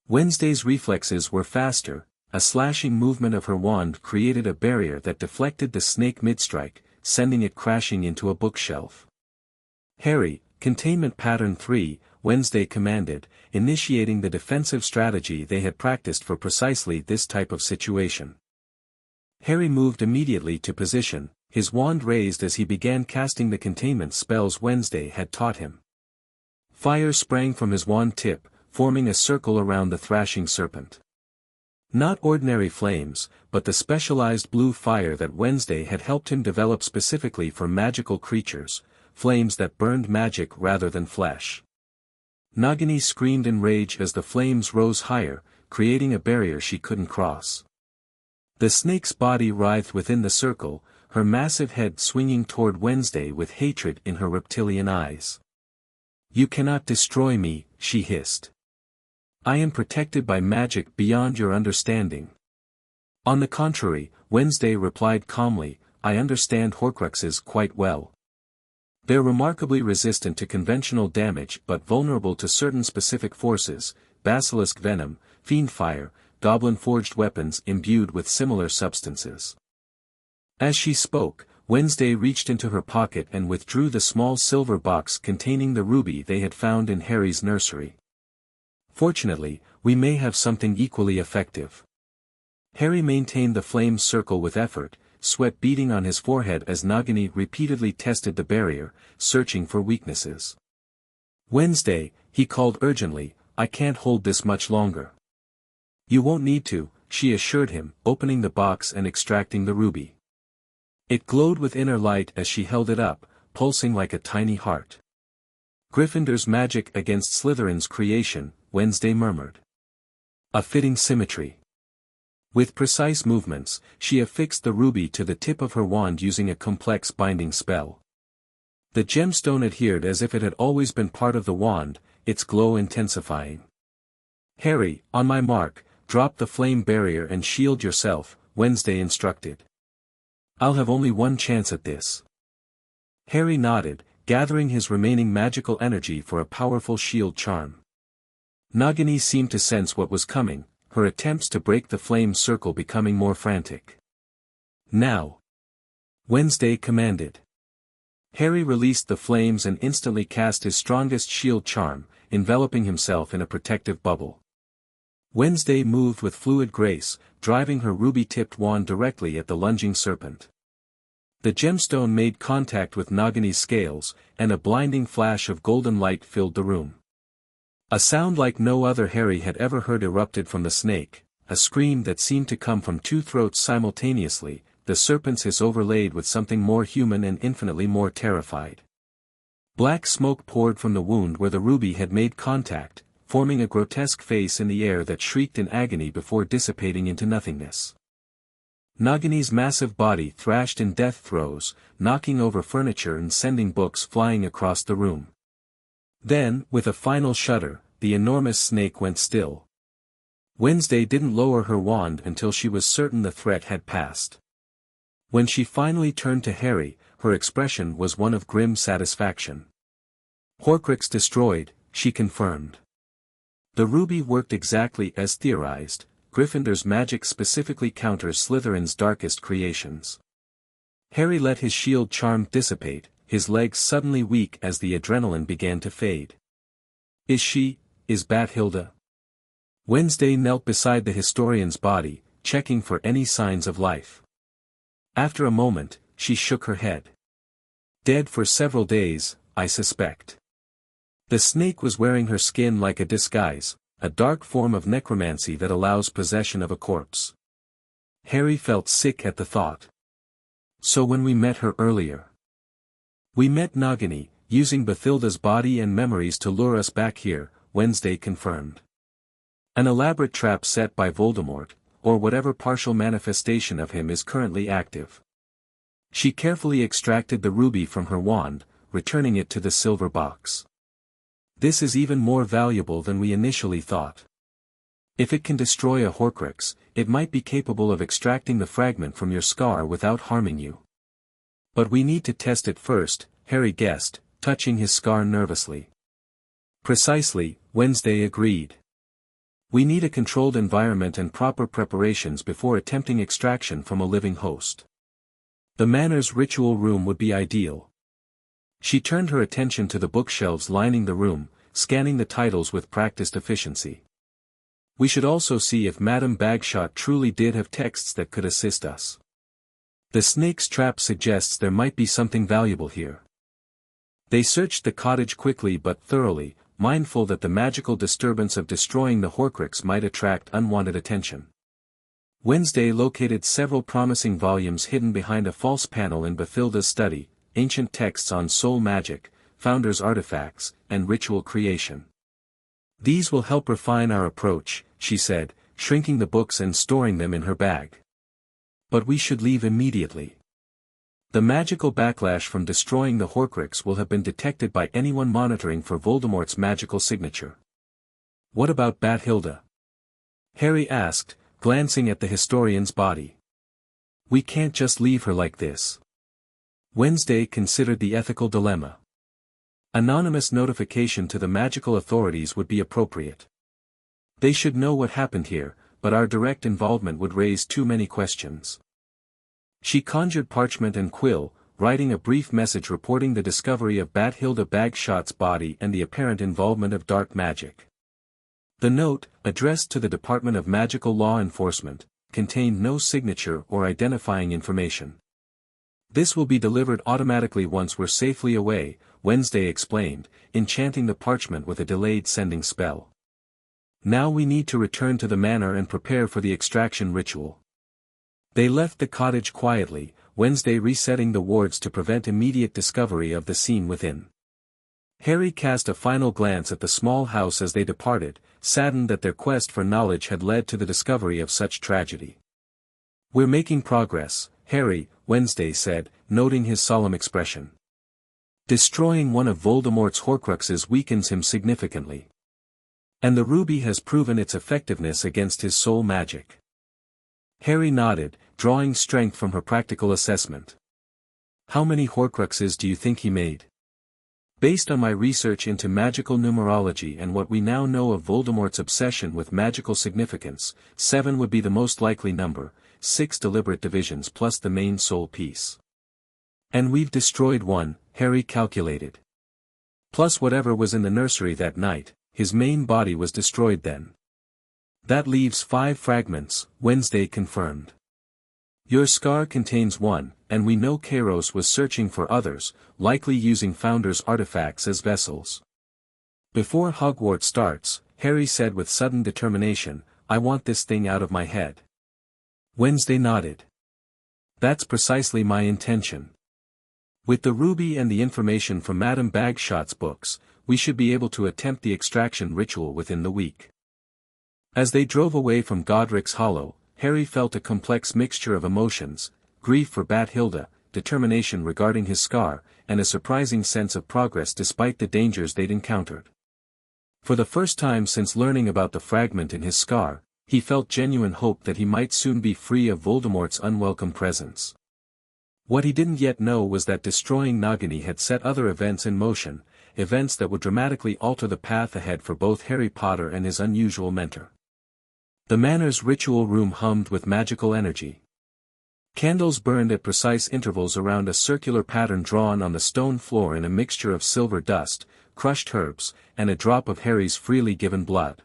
Wednesday's reflexes were faster, a slashing movement of her wand created a barrier that deflected the snake mid-strike, sending it crashing into a bookshelf. Harry, Containment Pattern 3, Wednesday commanded, initiating the defensive strategy they had practiced for precisely this type of situation. Harry moved immediately to position, his wand raised as he began casting the containment spells Wednesday had taught him. Fire sprang from his wand tip, forming a circle around the thrashing serpent. Not ordinary flames, but the specialized blue fire that Wednesday had helped him develop specifically for magical creatures, flames that burned magic rather than flesh. Nagini screamed in rage as the flames rose higher, creating a barrier she couldn't cross. The snake's body writhed within the circle, her massive head swinging toward Wednesday with hatred in her reptilian eyes. You cannot destroy me, she hissed. I am protected by magic beyond your understanding. On the contrary, Wednesday replied calmly, I understand Horcruxes quite well. They're remarkably resistant to conventional damage but vulnerable to certain specific forces, basilisk venom, fiend fire, goblin-forged weapons imbued with similar substances. As she spoke, Wednesday reached into her pocket and withdrew the small silver box containing the ruby they had found in Harry's nursery. Fortunately, we may have something equally effective. Harry maintained the flame circle with effort, sweat beading on his forehead as Nagini repeatedly tested the barrier, searching for weaknesses. Wednesday, he called urgently, I can't hold this much longer. You won't need to, she assured him, opening the box and extracting the ruby. It glowed with inner light as she held it up, pulsing like a tiny heart. Gryffindor's magic against Slytherin's creation, Wednesday murmured. A fitting symmetry. With precise movements, she affixed the ruby to the tip of her wand using a complex binding spell. The gemstone adhered as if it had always been part of the wand, its glow intensifying. Harry, on my mark, drop the flame barrier and shield yourself, Wednesday instructed. I'll have only one chance at this. Harry nodded, gathering his remaining magical energy for a powerful shield charm. Nagini seemed to sense what was coming, her attempts to break the flame circle becoming more frantic. Now! Wednesday commanded. Harry released the flames and instantly cast his strongest shield charm, enveloping himself in a protective bubble. Wednesday moved with fluid grace, driving her ruby-tipped wand directly at the lunging serpent. The gemstone made contact with Nagini's scales, and a blinding flash of golden light filled the room. A sound like no other Harry had ever heard erupted from the snake, a scream that seemed to come from two throats simultaneously, the serpent's hiss overlaid with something more human and infinitely more terrified. Black smoke poured from the wound where the ruby had made contact, forming a grotesque face in the air that shrieked in agony before dissipating into nothingness. Nagini's massive body thrashed in death throes, knocking over furniture and sending books flying across the room. Then, with a final shudder, the enormous snake went still. Wednesday didn't lower her wand until she was certain the threat had passed. When she finally turned to Harry, her expression was one of grim satisfaction. Horcrux destroyed, she confirmed. The ruby worked exactly as theorized. Gryffindor's magic specifically counters Slytherin's darkest creations. Harry let his shield charm dissipate, his legs suddenly weak as the adrenaline began to fade. Is Bathilda? Wednesday knelt beside the historian's body, checking for any signs of life. After a moment, she shook her head. Dead for several days, I suspect. The snake was wearing her skin like a disguise, a dark form of necromancy that allows possession of a corpse. Harry felt sick at the thought. So when we met her earlier. We met Nagini, using Bathilda's body and memories to lure us back here, Wednesday confirmed. An elaborate trap set by Voldemort, or whatever partial manifestation of him is currently active. She carefully extracted the ruby from her wand, returning it to the silver box. This is even more valuable than we initially thought. If it can destroy a Horcrux, it might be capable of extracting the fragment from your scar without harming you. But we need to test it first, Harry guessed, touching his scar nervously. Precisely, Wednesday agreed. We need a controlled environment and proper preparations before attempting extraction from a living host. The manor's ritual room would be ideal. She turned her attention to the bookshelves lining the room, scanning the titles with practiced efficiency. We should also see if Madame Bagshot truly did have texts that could assist us. The snake's trap suggests there might be something valuable here. They searched the cottage quickly but thoroughly, mindful that the magical disturbance of destroying the Horcrux might attract unwanted attention. Wednesday located several promising volumes hidden behind a false panel in Bathilda's study, ancient texts on soul magic, founders' artifacts, and ritual creation. These will help refine our approach, she said, shrinking the books and storing them in her bag. But we should leave immediately. The magical backlash from destroying the Horcrux will have been detected by anyone monitoring for Voldemort's magical signature. What about Bathilda? Harry asked, glancing at the historian's body. We can't just leave her like this. Wednesday considered the ethical dilemma. Anonymous notification to the magical authorities would be appropriate. They should know what happened here, but our direct involvement would raise too many questions. She conjured parchment and quill, writing a brief message reporting the discovery of Bathilda Bagshot's body and the apparent involvement of dark magic. The note, addressed to the Department of Magical Law Enforcement, contained no signature or identifying information. This will be delivered automatically once we're safely away, Wednesday explained, enchanting the parchment with a delayed sending spell. Now we need to return to the manor and prepare for the extraction ritual. They left the cottage quietly, Wednesday resetting the wards to prevent immediate discovery of the scene within. Harry cast a final glance at the small house as they departed, saddened that their quest for knowledge had led to the discovery of such tragedy. We're making progress, Harry, Wednesday said, noting his solemn expression. Destroying one of Voldemort's Horcruxes weakens him significantly. And the ruby has proven its effectiveness against his soul magic. Harry nodded, drawing strength from her practical assessment. How many Horcruxes do you think he made? Based on my research into magical numerology and what we now know of Voldemort's obsession with magical significance, 7 would be the most likely number, 6 deliberate divisions plus the main soul piece. And we've destroyed 1, Harry calculated. Plus whatever was in the nursery that night, his main body was destroyed then. That leaves 5 fragments, Wednesday confirmed. Your scar contains 1, and we know Kairos was searching for others, likely using Founder's artifacts as vessels. Before Hogwarts starts, Harry said with sudden determination, I want this thing out of my head. Wednesday nodded. That's precisely my intention. With the ruby and the information from Madame Bagshot's books, we should be able to attempt the extraction ritual within the week. As they drove away from Godric's Hollow, Harry felt a complex mixture of emotions, grief for Bathilda, determination regarding his scar, and a surprising sense of progress despite the dangers they'd encountered. For the first time since learning about the fragment in his scar, he felt genuine hope that he might soon be free of Voldemort's unwelcome presence. What he didn't yet know was that destroying Nagini had set other events in motion, events that would dramatically alter the path ahead for both Harry Potter and his unusual mentor. The manor's ritual room hummed with magical energy. Candles burned at precise intervals around a circular pattern drawn on the stone floor in a mixture of silver dust, crushed herbs, and a drop of Harry's freely given blood.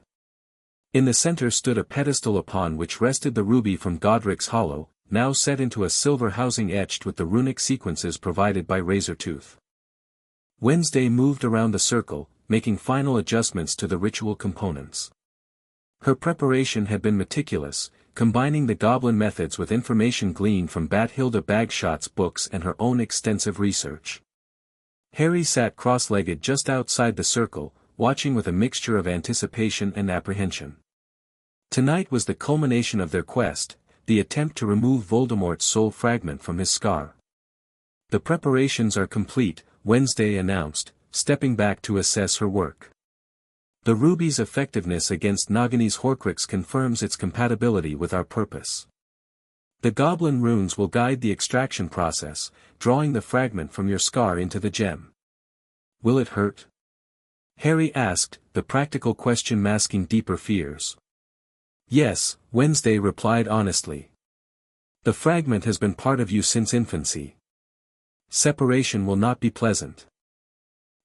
In the center stood a pedestal upon which rested the ruby from Godric's Hollow, now set into a silver housing etched with the runic sequences provided by Razortooth. Wednesday moved around the circle, making final adjustments to the ritual components. Her preparation had been meticulous, combining the Goblin methods with information gleaned from Bathilda Bagshot's books and her own extensive research. Harry sat cross-legged just outside the circle, watching with a mixture of anticipation and apprehension. Tonight was the culmination of their quest, the attempt to remove Voldemort's soul fragment from his scar. The preparations are complete, Wednesday announced, stepping back to assess her work. The ruby's effectiveness against Nagini's Horcrux confirms its compatibility with our purpose. The Goblin runes will guide the extraction process, drawing the fragment from your scar into the gem. Will it hurt? Harry asked, the practical question masking deeper fears. Yes, Wednesday replied honestly. The fragment has been part of you since infancy. Separation will not be pleasant.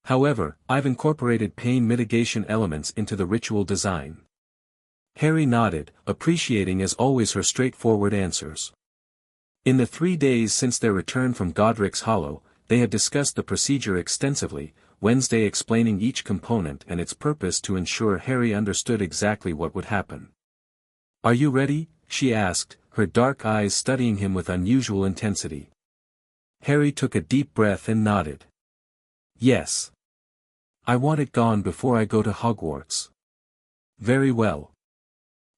However, I've incorporated pain mitigation elements into the ritual design. Harry nodded, appreciating as always her straightforward answers. In the 3 days since their return from Godric's Hollow, they had discussed the procedure extensively, Wednesday explaining each component and its purpose to ensure Harry understood exactly what would happen. Are you ready? She asked, her dark eyes studying him with unusual intensity. Harry took a deep breath and nodded. Yes. I want it gone before I go to Hogwarts. Very well.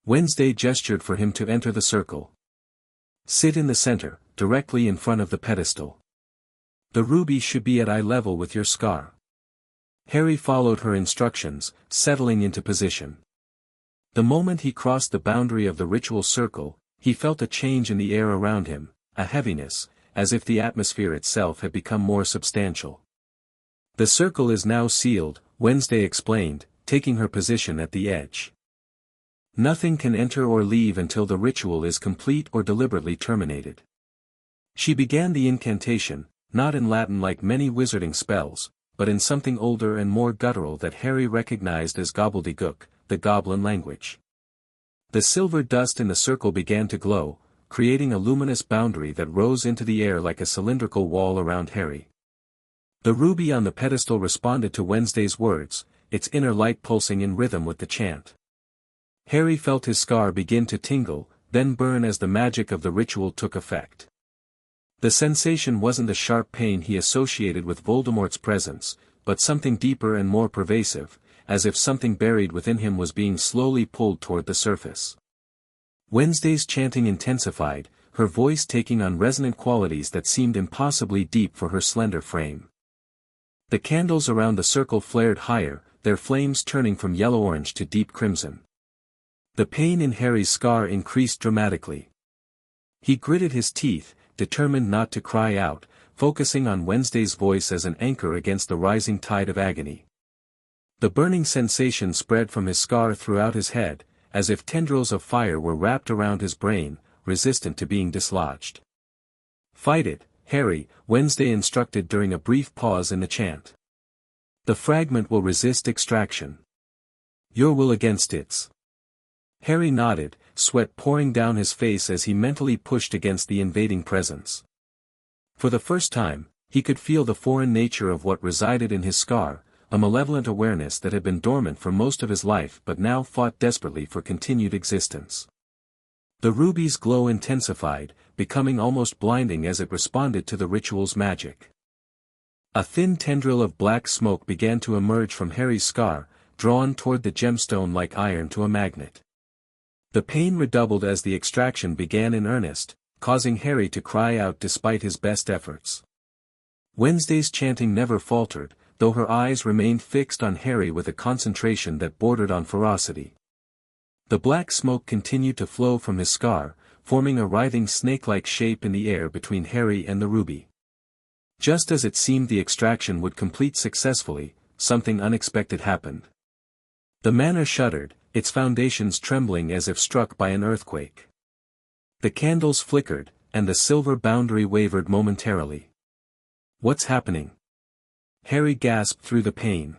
Wednesday gestured for him to enter the circle. Sit in the center, directly in front of the pedestal. The ruby should be at eye level with your scar. Harry followed her instructions, settling into position. The moment he crossed the boundary of the ritual circle, he felt a change in the air around him, a heaviness, as if the atmosphere itself had become more substantial. "The circle is now sealed," Wednesday explained, taking her position at the edge. "Nothing can enter or leave until the ritual is complete or deliberately terminated." She began the incantation, not in Latin like many wizarding spells, but in something older and more guttural that Harry recognized as gobbledygook, the Goblin language. The silver dust in the circle began to glow, creating a luminous boundary that rose into the air like a cylindrical wall around Harry. The ruby on the pedestal responded to Wednesday's words, its inner light pulsing in rhythm with the chant. Harry felt his scar begin to tingle, then burn as the magic of the ritual took effect. The sensation wasn't the sharp pain he associated with Voldemort's presence, but something deeper and more pervasive, as if something buried within him was being slowly pulled toward the surface. Wednesday's chanting intensified, her voice taking on resonant qualities that seemed impossibly deep for her slender frame. The candles around the circle flared higher, their flames turning from yellow-orange to deep crimson. The pain in Harry's scar increased dramatically. He gritted his teeth, determined not to cry out, focusing on Wednesday's voice as an anchor against the rising tide of agony. The burning sensation spread from his scar throughout his head, as if tendrils of fire were wrapped around his brain, resistant to being dislodged. "Fight it, Harry," Wednesday instructed during a brief pause in the chant. "The fragment will resist extraction. Your will against its." Harry nodded, sweat pouring down his face as he mentally pushed against the invading presence. For the first time, he could feel the foreign nature of what resided in his scar, a malevolent awareness that had been dormant for most of his life but now fought desperately for continued existence. The ruby's glow intensified, becoming almost blinding as it responded to the ritual's magic. A thin tendril of black smoke began to emerge from Harry's scar, drawn toward the gemstone like iron to a magnet. The pain redoubled as the extraction began in earnest, causing Harry to cry out despite his best efforts. Wednesday's chanting never faltered, though her eyes remained fixed on Harry with a concentration that bordered on ferocity. The black smoke continued to flow from his scar, forming a writhing snake-like shape in the air between Harry and the ruby. Just as it seemed the extraction would complete successfully, something unexpected happened. The manor shuddered, its foundations trembling as if struck by an earthquake. The candles flickered, and the silver boundary wavered momentarily. "What's happening?" Harry gasped through the pain.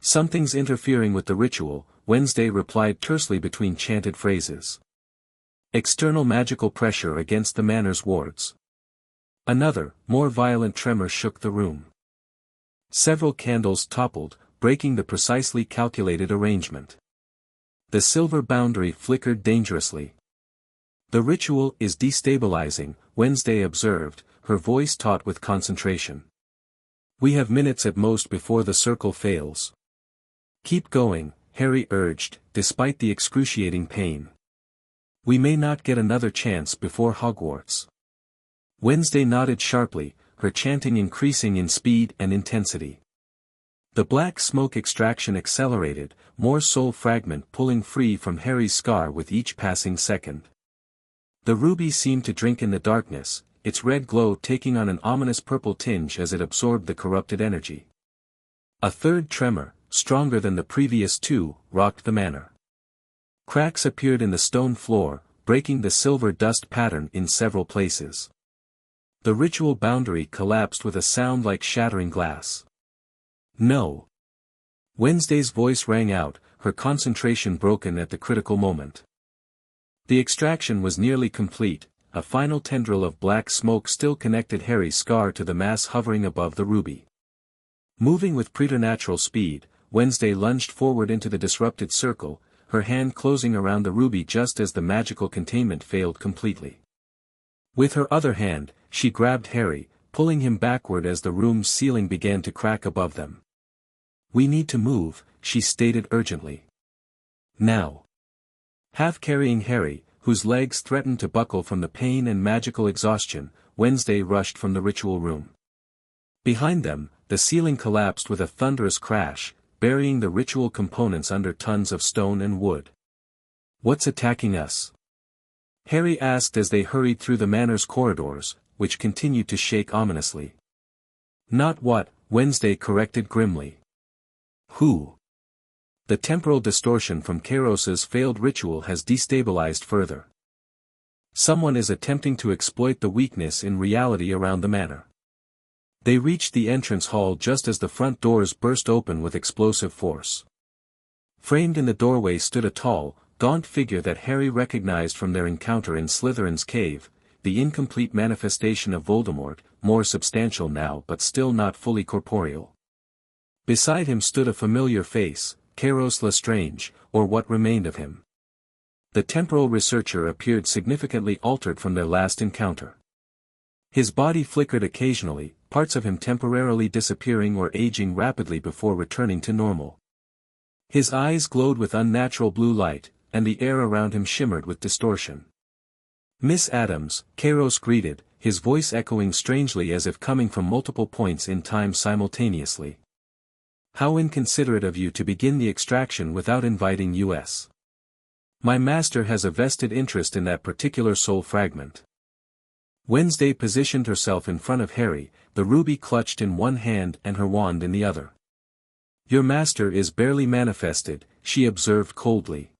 "Something's interfering with the ritual," Wednesday replied tersely between chanted phrases. "External magical pressure against the manor's wards." Another, more violent tremor shook the room. Several candles toppled, breaking the precisely calculated arrangement. The silver boundary flickered dangerously. "The ritual is destabilizing," Wednesday observed, her voice taut with concentration. "We have minutes at most before the circle fails." "Keep going," Harry urged, despite the excruciating pain. "We may not get another chance before Hogwarts." Wednesday nodded sharply, her chanting increasing in speed and intensity. The black smoke extraction accelerated, more soul fragment pulling free from Harry's scar with each passing second. The ruby seemed to drink in the darkness, its red glow taking on an ominous purple tinge as it absorbed the corrupted energy. A third tremor, stronger than the previous two, rocked the manor. Cracks appeared in the stone floor, breaking the silver dust pattern in several places. The ritual boundary collapsed with a sound like shattering glass. "No." Wednesday's voice rang out, her concentration broken at the critical moment. The extraction was nearly complete, a final tendril of black smoke still connected Harry's scar to the mass hovering above the ruby. Moving with preternatural speed, Wednesday lunged forward into the disrupted circle, her hand closing around the ruby just as the magical containment failed completely. With her other hand, she grabbed Harry, pulling him backward as the room's ceiling began to crack above them. "We need to move," she stated urgently. "Now." Half carrying Harry, whose legs threatened to buckle from the pain and magical exhaustion, Wednesday rushed from the ritual room. Behind them, the ceiling collapsed with a thunderous crash, burying the ritual components under tons of stone and wood. What's attacking us? Harry asked as they hurried through the manor's corridors, which continued to shake ominously. Not what, Wednesday corrected grimly. Who? The temporal distortion from Kairos's failed ritual has destabilized further. Someone is attempting to exploit the weakness in reality around the manor. They reached the entrance hall just as the front doors burst open with explosive force. Framed in the doorway stood a tall, gaunt figure that Harry recognized from their encounter in Slytherin's cave, the incomplete manifestation of Voldemort, more substantial now but still not fully corporeal. Beside him stood a familiar face, Kairos Lestrange, or what remained of him. The temporal researcher appeared significantly altered from their last encounter. His body flickered occasionally, parts of him temporarily disappearing or aging rapidly before returning to normal. His eyes glowed with unnatural blue light, and the air around him shimmered with distortion. Miss Addams, Kairos greeted, his voice echoing strangely as if coming from multiple points in time simultaneously. How inconsiderate of you to begin the extraction without inviting us. My master has a vested interest in that particular soul fragment. Wednesday positioned herself in front of Harry, the ruby clutched in one hand and her wand in the other. Your master is barely manifested, she observed coldly.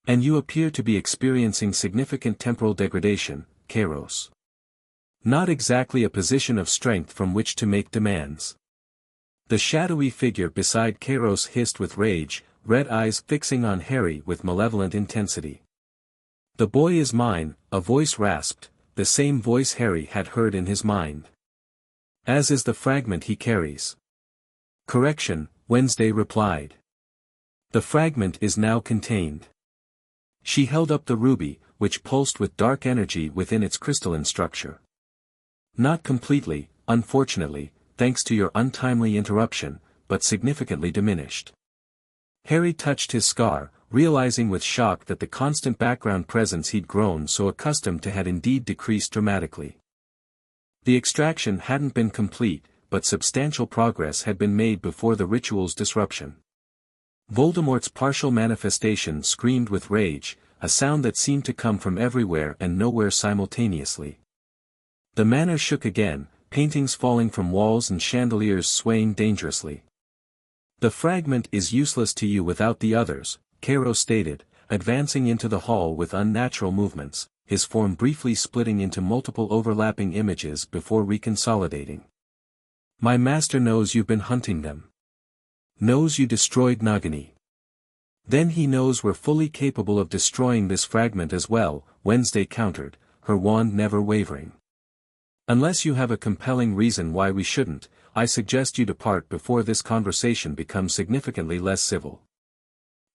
And you appear to be experiencing significant temporal degradation, Kairos. Not exactly a position of strength from which to make demands. The shadowy figure beside Kairos hissed with rage, red eyes fixing on Harry with malevolent intensity. The boy is mine, a voice rasped, the same voice Harry had heard in his mind. As is the fragment he carries. Correction, Wednesday replied. The fragment is now contained. She held up the ruby, which pulsed with dark energy within its crystalline structure. Not completely, unfortunately, thanks to your untimely interruption, but significantly diminished. Harry touched his scar, realizing with shock that the constant background presence he'd grown so accustomed to had indeed decreased dramatically. The extraction hadn't been complete, but substantial progress had been made before the ritual's disruption. Voldemort's partial manifestation screamed with rage, a sound that seemed to come from everywhere and nowhere simultaneously. The manor shook again, paintings falling from walls and chandeliers swaying dangerously. The fragment is useless to you without the others, Kairos stated, advancing into the hall with unnatural movements, his form briefly splitting into multiple overlapping images before reconsolidating. My master knows you've been hunting them. Knows you destroyed Nagini. Then he knows we're fully capable of destroying this fragment as well, Wednesday countered, her wand never wavering. Unless you have a compelling reason why we shouldn't, I suggest you depart before this conversation becomes significantly less civil.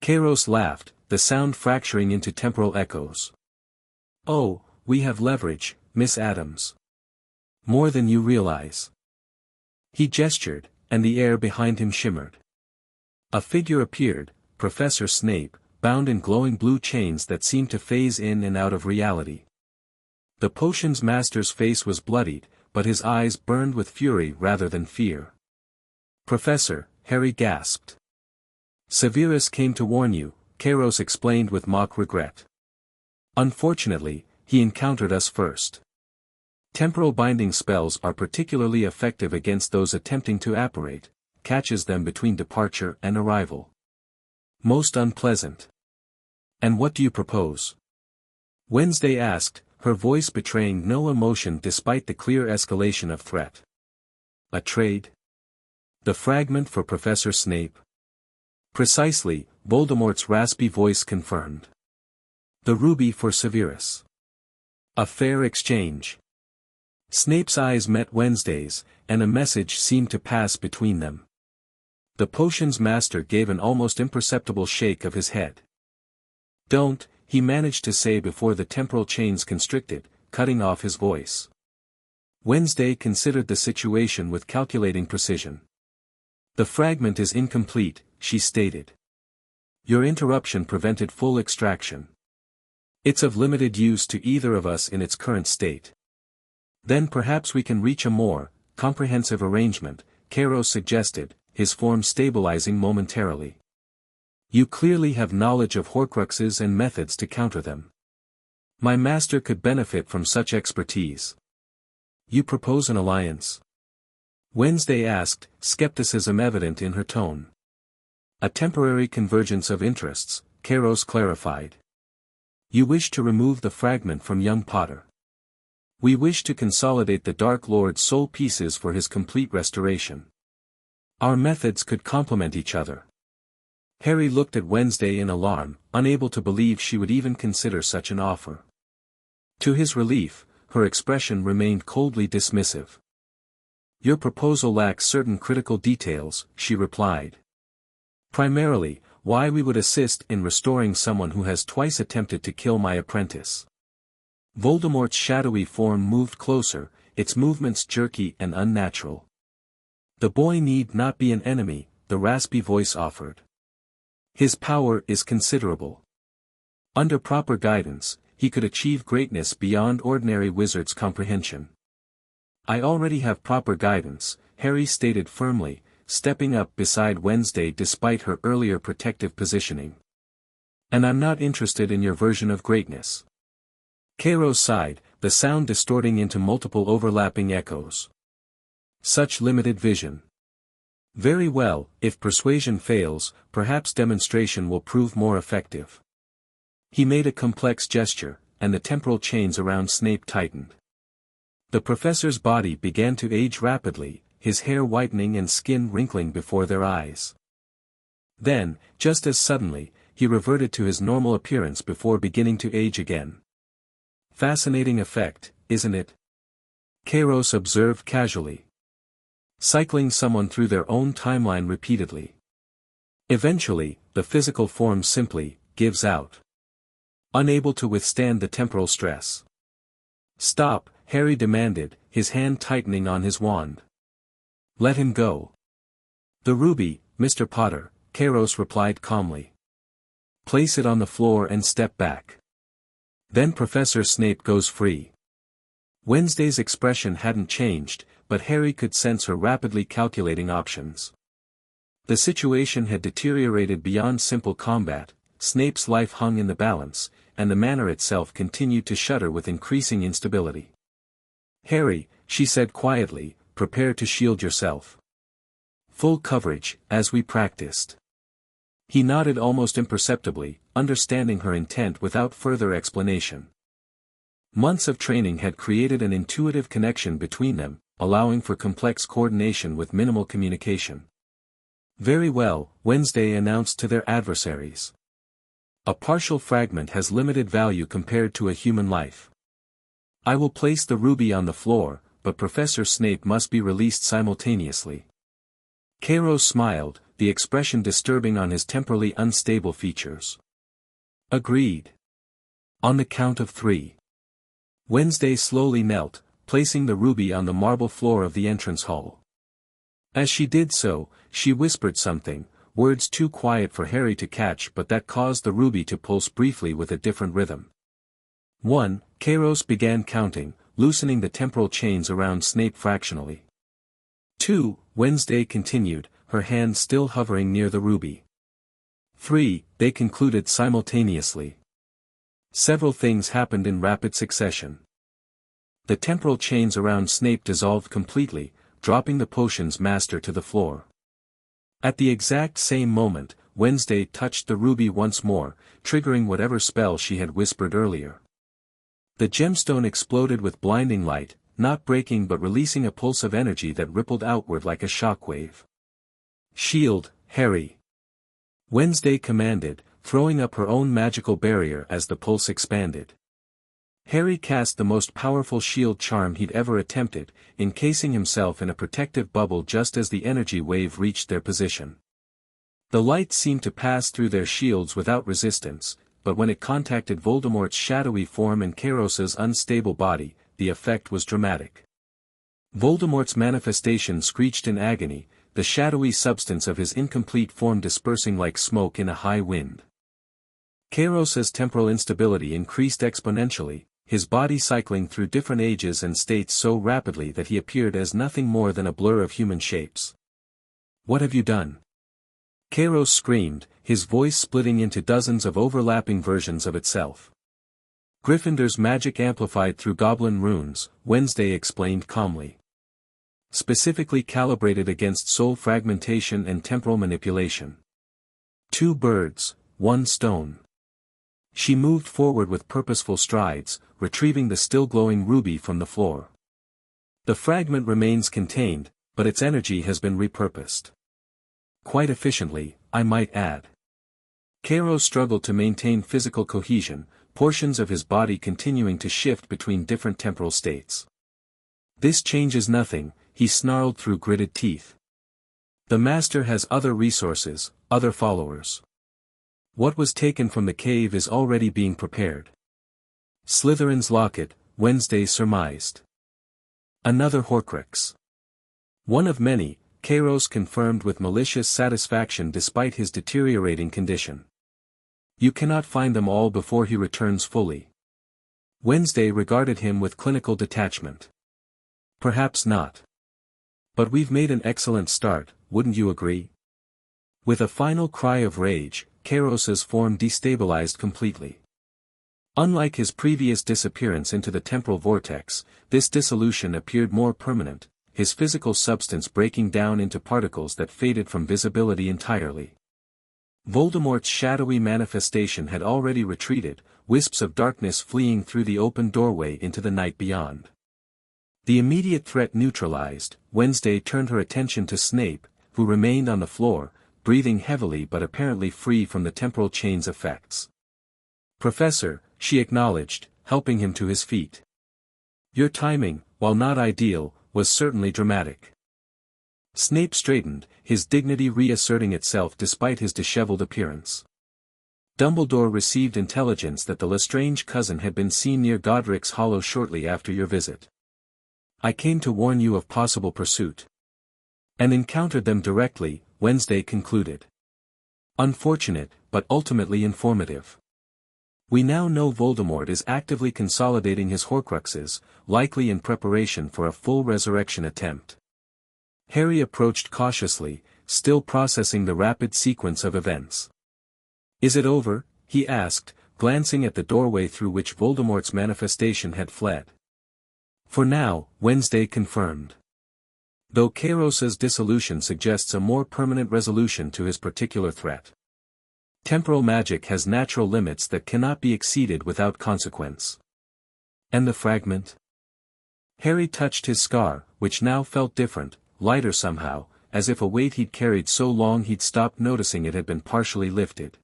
Kairos laughed, the sound fracturing into temporal echoes. Oh, we have leverage, Miss Addams. More than you realize. He gestured, and the air behind him shimmered. A figure appeared, Professor Snape, bound in glowing blue chains that seemed to phase in and out of reality. The potion's master's face was bloodied, but his eyes burned with fury rather than fear. Professor, Harry gasped. Severus came to warn you, Kairos explained with mock regret. Unfortunately, he encountered us first. Temporal binding spells are particularly effective against those attempting to apparate, catches them between departure and arrival. Most unpleasant. And what do you propose? Wednesday asked, her voice betraying no emotion despite the clear escalation of threat. A trade? The fragment for Professor Snape? Precisely, Voldemort's raspy voice confirmed. The ruby for Severus. A fair exchange. Snape's eyes met Wednesday's, and a message seemed to pass between them. The potion's master gave an almost imperceptible shake of his head. Don't, he managed to say before the temporal chains constricted, cutting off his voice. Wednesday considered the situation with calculating precision. The fragment is incomplete, she stated. Your interruption prevented full extraction. It's of limited use to either of us in its current state. Then perhaps we can reach a more comprehensive arrangement, Kairos suggested, his form stabilizing momentarily. You clearly have knowledge of Horcruxes and methods to counter them. My master could benefit from such expertise. You propose an alliance? Wednesday asked, skepticism evident in her tone. A temporary convergence of interests, Kairos clarified. You wish to remove the fragment from young Potter. We wish to consolidate the Dark Lord's soul pieces for his complete restoration. Our methods could complement each other. Harry looked at Wednesday in alarm, unable to believe she would even consider such an offer. To his relief, her expression remained coldly dismissive. Your proposal lacks certain critical details, she replied. Primarily, why we would assist in restoring someone who has twice attempted to kill my apprentice. Voldemort's shadowy form moved closer, its movements jerky and unnatural. The boy need not be an enemy, the raspy voice offered. His power is considerable. Under proper guidance, he could achieve greatness beyond ordinary wizard's comprehension. I already have proper guidance, Harry stated firmly, stepping up beside Wednesday despite her earlier protective positioning. And I'm not interested in your version of greatness. Kairos sighed, the sound distorting into multiple overlapping echoes. Such limited vision. Very well, if persuasion fails, perhaps demonstration will prove more effective. He made a complex gesture, and the temporal chains around Snape tightened. The professor's body began to age rapidly, his hair whitening and skin wrinkling before their eyes. Then, just as suddenly, he reverted to his normal appearance before beginning to age again. Fascinating effect, isn't it? Kairos observed casually. Cycling someone through their own timeline repeatedly. Eventually, the physical form simply gives out. Unable to withstand the temporal stress. Stop, Harry demanded, his hand tightening on his wand. Let him go. The ruby, Mr. Potter, Kairos replied calmly. Place it on the floor and step back. Then Professor Snape goes free. Wednesday's expression hadn't changed, but Harry could sense her rapidly calculating options. The situation had deteriorated beyond simple combat, Snape's life hung in the balance, and the manor itself continued to shudder with increasing instability. Harry, she said quietly, prepare to shield yourself. Full coverage, as we practiced. He nodded almost imperceptibly, understanding her intent without further explanation. Months of training had created an intuitive connection between them, allowing for complex coordination with minimal communication. Very well, Wednesday announced to their adversaries. A partial fragment has limited value compared to a human life. I will place the ruby on the floor, but Professor Snape must be released simultaneously. Kairos smiled, the expression disturbing on his temporally unstable features. Agreed. On the count of 3. Wednesday slowly knelt, placing the ruby on the marble floor of the entrance hall. As she did so, she whispered something, words too quiet for Harry to catch but that caused the ruby to pulse briefly with a different rhythm. 1. Kairos began counting, loosening the temporal chains around Snape fractionally. 2. Wednesday continued, her hand still hovering near the ruby. 3. They concluded simultaneously. Several things happened in rapid succession. The temporal chains around Snape dissolved completely, dropping the potion's master to the floor. At the exact same moment, Wednesday touched the ruby once more, triggering whatever spell she had whispered earlier. The gemstone exploded with blinding light, not breaking but releasing a pulse of energy that rippled outward like a shockwave. Shield, Harry. Wednesday commanded, throwing up her own magical barrier as the pulse expanded. Harry cast the most powerful shield charm he'd ever attempted, encasing himself in a protective bubble just as the energy wave reached their position. The light seemed to pass through their shields without resistance, but when it contacted Voldemort's shadowy form and Kairos's unstable body, the effect was dramatic. Voldemort's manifestation screeched in agony, the shadowy substance of his incomplete form dispersing like smoke in a high wind. Kairos's temporal instability increased exponentially, his body cycling through different ages and states so rapidly that he appeared as nothing more than a blur of human shapes. What have you done? Kairos screamed, his voice splitting into dozens of overlapping versions of itself. Gryffindor's magic amplified through Goblin runes, Wednesday explained calmly. Specifically calibrated against soul fragmentation and temporal manipulation. 2 birds, 1 stone. She moved forward with purposeful strides, retrieving the still glowing ruby from the floor. The fragment remains contained, but its energy has been repurposed. Quite efficiently, I might add. Kairos struggled to maintain physical cohesion, portions of his body continuing to shift between different temporal states. This changes nothing, he snarled through gritted teeth. The master has other resources, other followers. What was taken from the cave is already being prepared. Slytherin's locket, Wednesday surmised. Another Horcrux. One of many, Kairos confirmed with malicious satisfaction despite his deteriorating condition. You cannot find them all before he returns fully. Wednesday regarded him with clinical detachment. Perhaps not. But we've made an excellent start, wouldn't you agree? With a final cry of rage, Kairos's form destabilized completely. Unlike his previous disappearance into the temporal vortex, this dissolution appeared more permanent, his physical substance breaking down into particles that faded from visibility entirely. Voldemort's shadowy manifestation had already retreated, wisps of darkness fleeing through the open doorway into the night beyond. The immediate threat neutralized, Wednesday turned her attention to Snape, who remained on the floor, breathing heavily but apparently free from the temporal chain's effects. "Professor," she acknowledged, helping him to his feet. "Your timing, while not ideal, was certainly dramatic." Snape straightened, his dignity reasserting itself despite his disheveled appearance. "Dumbledore received intelligence that the Lestrange cousin had been seen near Godric's Hollow shortly after your visit. I came to warn you of possible pursuit. And encountered them directly," Wednesday concluded. "Unfortunate, but ultimately informative. We now know Voldemort is actively consolidating his Horcruxes, likely in preparation for a full resurrection attempt." Harry approached cautiously, still processing the rapid sequence of events. "Is it over?" he asked, glancing at the doorway through which Voldemort's manifestation had fled. "For now," Wednesday confirmed. Though Kairos's dissolution suggests a more permanent resolution to his particular threat. Temporal magic has natural limits that cannot be exceeded without consequence. And the fragment? Harry touched his scar, which now felt different, lighter somehow, as if a weight he'd carried so long he'd stopped noticing it had been partially lifted.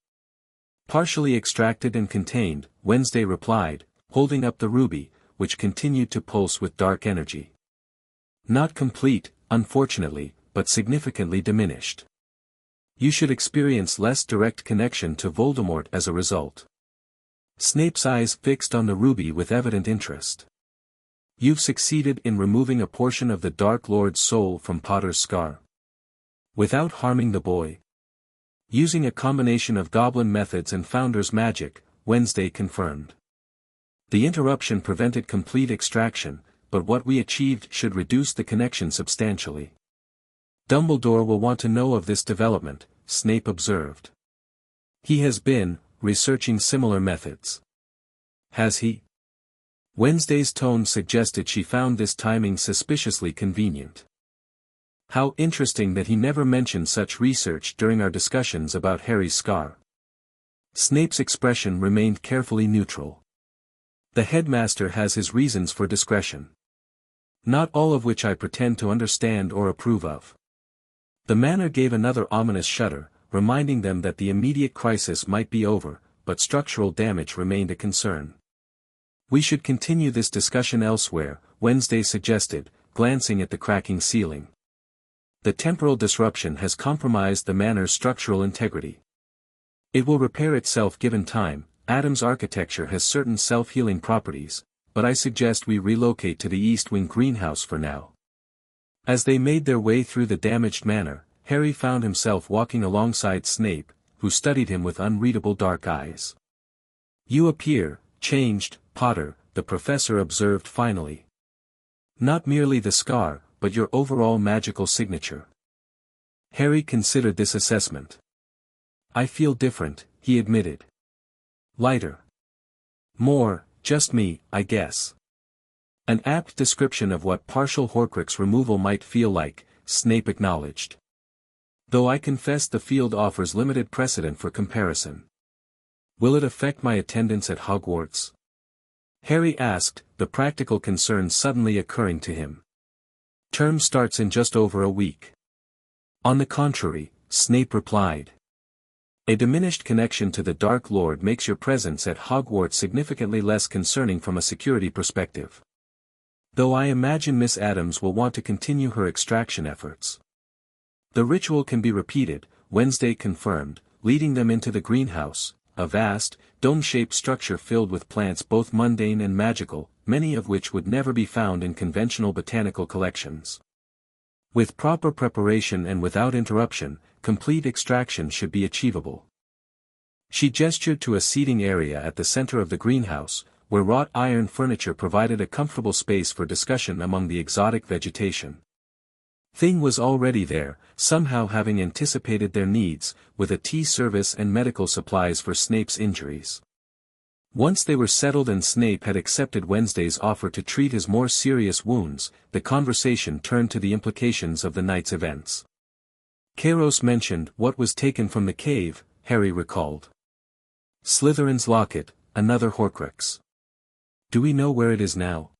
"Partially extracted and contained," Wednesday replied, holding up the ruby, which continued to pulse with dark energy. "Not complete, unfortunately, but significantly diminished. You should experience less direct connection to Voldemort as a result." Snape's eyes fixed on the ruby with evident interest. "You've succeeded in removing a portion of the Dark Lord's soul from Potter's scar. Without harming the boy. Using a combination of Goblin methods and Founder's magic," Wednesday confirmed. "The interruption prevented complete extraction, but what we achieved should reduce the connection substantially." "Dumbledore will want to know of this development," Snape observed. "He has been researching similar methods." "Has he?" Wednesday's tone suggested she found this timing suspiciously convenient. "How interesting that he never mentioned such research during our discussions about Harry's scar." Snape's expression remained carefully neutral. "The headmaster has his reasons for discretion. Not all of which I pretend to understand or approve of." The manor gave another ominous shudder, reminding them that the immediate crisis might be over, but structural damage remained a concern. "We should continue this discussion elsewhere," Wednesday suggested, glancing at the cracking ceiling. "The temporal disruption has compromised the manor's structural integrity. It will repair itself given time. Addams' architecture has certain self-healing properties, but I suggest we relocate to the East Wing greenhouse for now." As they made their way through the damaged manor, Harry found himself walking alongside Snape, who studied him with unreadable dark eyes. "You appear changed, Potter," the professor observed finally. "Not merely the scar, but your overall magical signature." Harry considered this assessment. I feel different, he admitted. Lighter. More, just me, I guess. An apt description of what partial Horcrux removal might feel like, Snape acknowledged. Though I confess the field offers limited precedent for comparison. Will it affect my attendance at Hogwarts? Harry asked, the practical concern suddenly occurring to him. Term starts in just over a week. On the contrary, Snape replied. A diminished connection to the Dark Lord makes your presence at Hogwarts significantly less concerning from a security perspective. Though I imagine Miss Addams will want to continue her extraction efforts. The ritual can be repeated, Wednesday confirmed, leading them into the greenhouse, a vast, dome-shaped structure filled with plants both mundane and magical, many of which would never be found in conventional botanical collections. With proper preparation and without interruption, complete extraction should be achievable. She gestured to a seating area at the center of the greenhouse, where wrought iron furniture provided a comfortable space for discussion among the exotic vegetation. Thing was already there, somehow having anticipated their needs, with a tea service and medical supplies for Snape's injuries. Once they were settled and Snape had accepted Wednesday's offer to treat his more serious wounds, the conversation turned to the implications of the night's events. Kairos mentioned what was taken from the cave, Harry recalled. Slytherin's locket, another Horcrux. Do we know where it is now?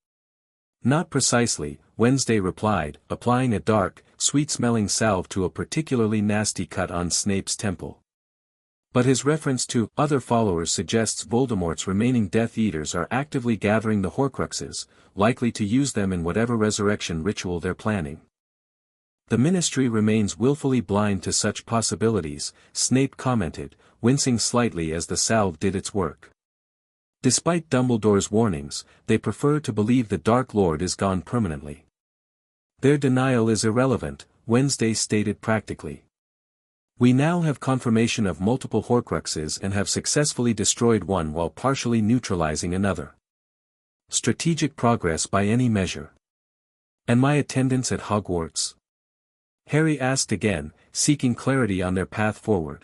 Not precisely, Wednesday replied, applying a dark, sweet-smelling salve to a particularly nasty cut on Snape's temple. But his reference to other followers suggests Voldemort's remaining Death Eaters are actively gathering the Horcruxes, likely to use them in whatever resurrection ritual they're planning. The Ministry remains willfully blind to such possibilities, Snape commented, wincing slightly as the salve did its work. Despite Dumbledore's warnings, they prefer to believe the Dark Lord is gone permanently. Their denial is irrelevant, Wednesday stated practically. We now have confirmation of multiple Horcruxes and have successfully destroyed one while partially neutralizing another. Strategic progress by any measure. And my attendance at Hogwarts? Harry asked again, seeking clarity on their path forward.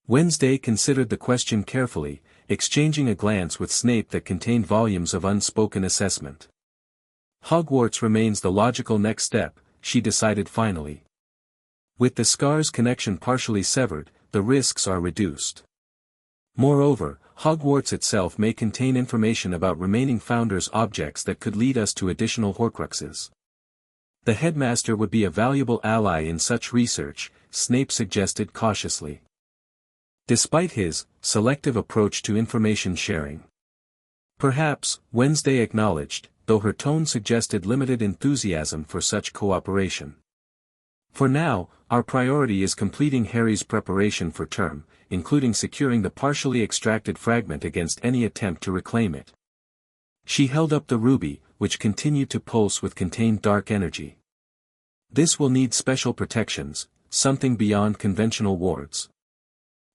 Wednesday considered the question carefully, exchanging a glance with Snape that contained volumes of unspoken assessment. Hogwarts remains the logical next step, she decided finally. With the Scar's connection partially severed, the risks are reduced. Moreover, Hogwarts itself may contain information about remaining Founders' objects that could lead us to additional Horcruxes. The headmaster would be a valuable ally in such research, Snape suggested cautiously. Despite his selective approach to information sharing. Perhaps, Wednesday acknowledged, though her tone suggested limited enthusiasm for such cooperation. For now, our priority is completing Harry's preparation for term, including securing the partially extracted fragment against any attempt to reclaim it. She held up the ruby, which continued to pulse with contained dark energy. This will need special protections, something beyond conventional wards.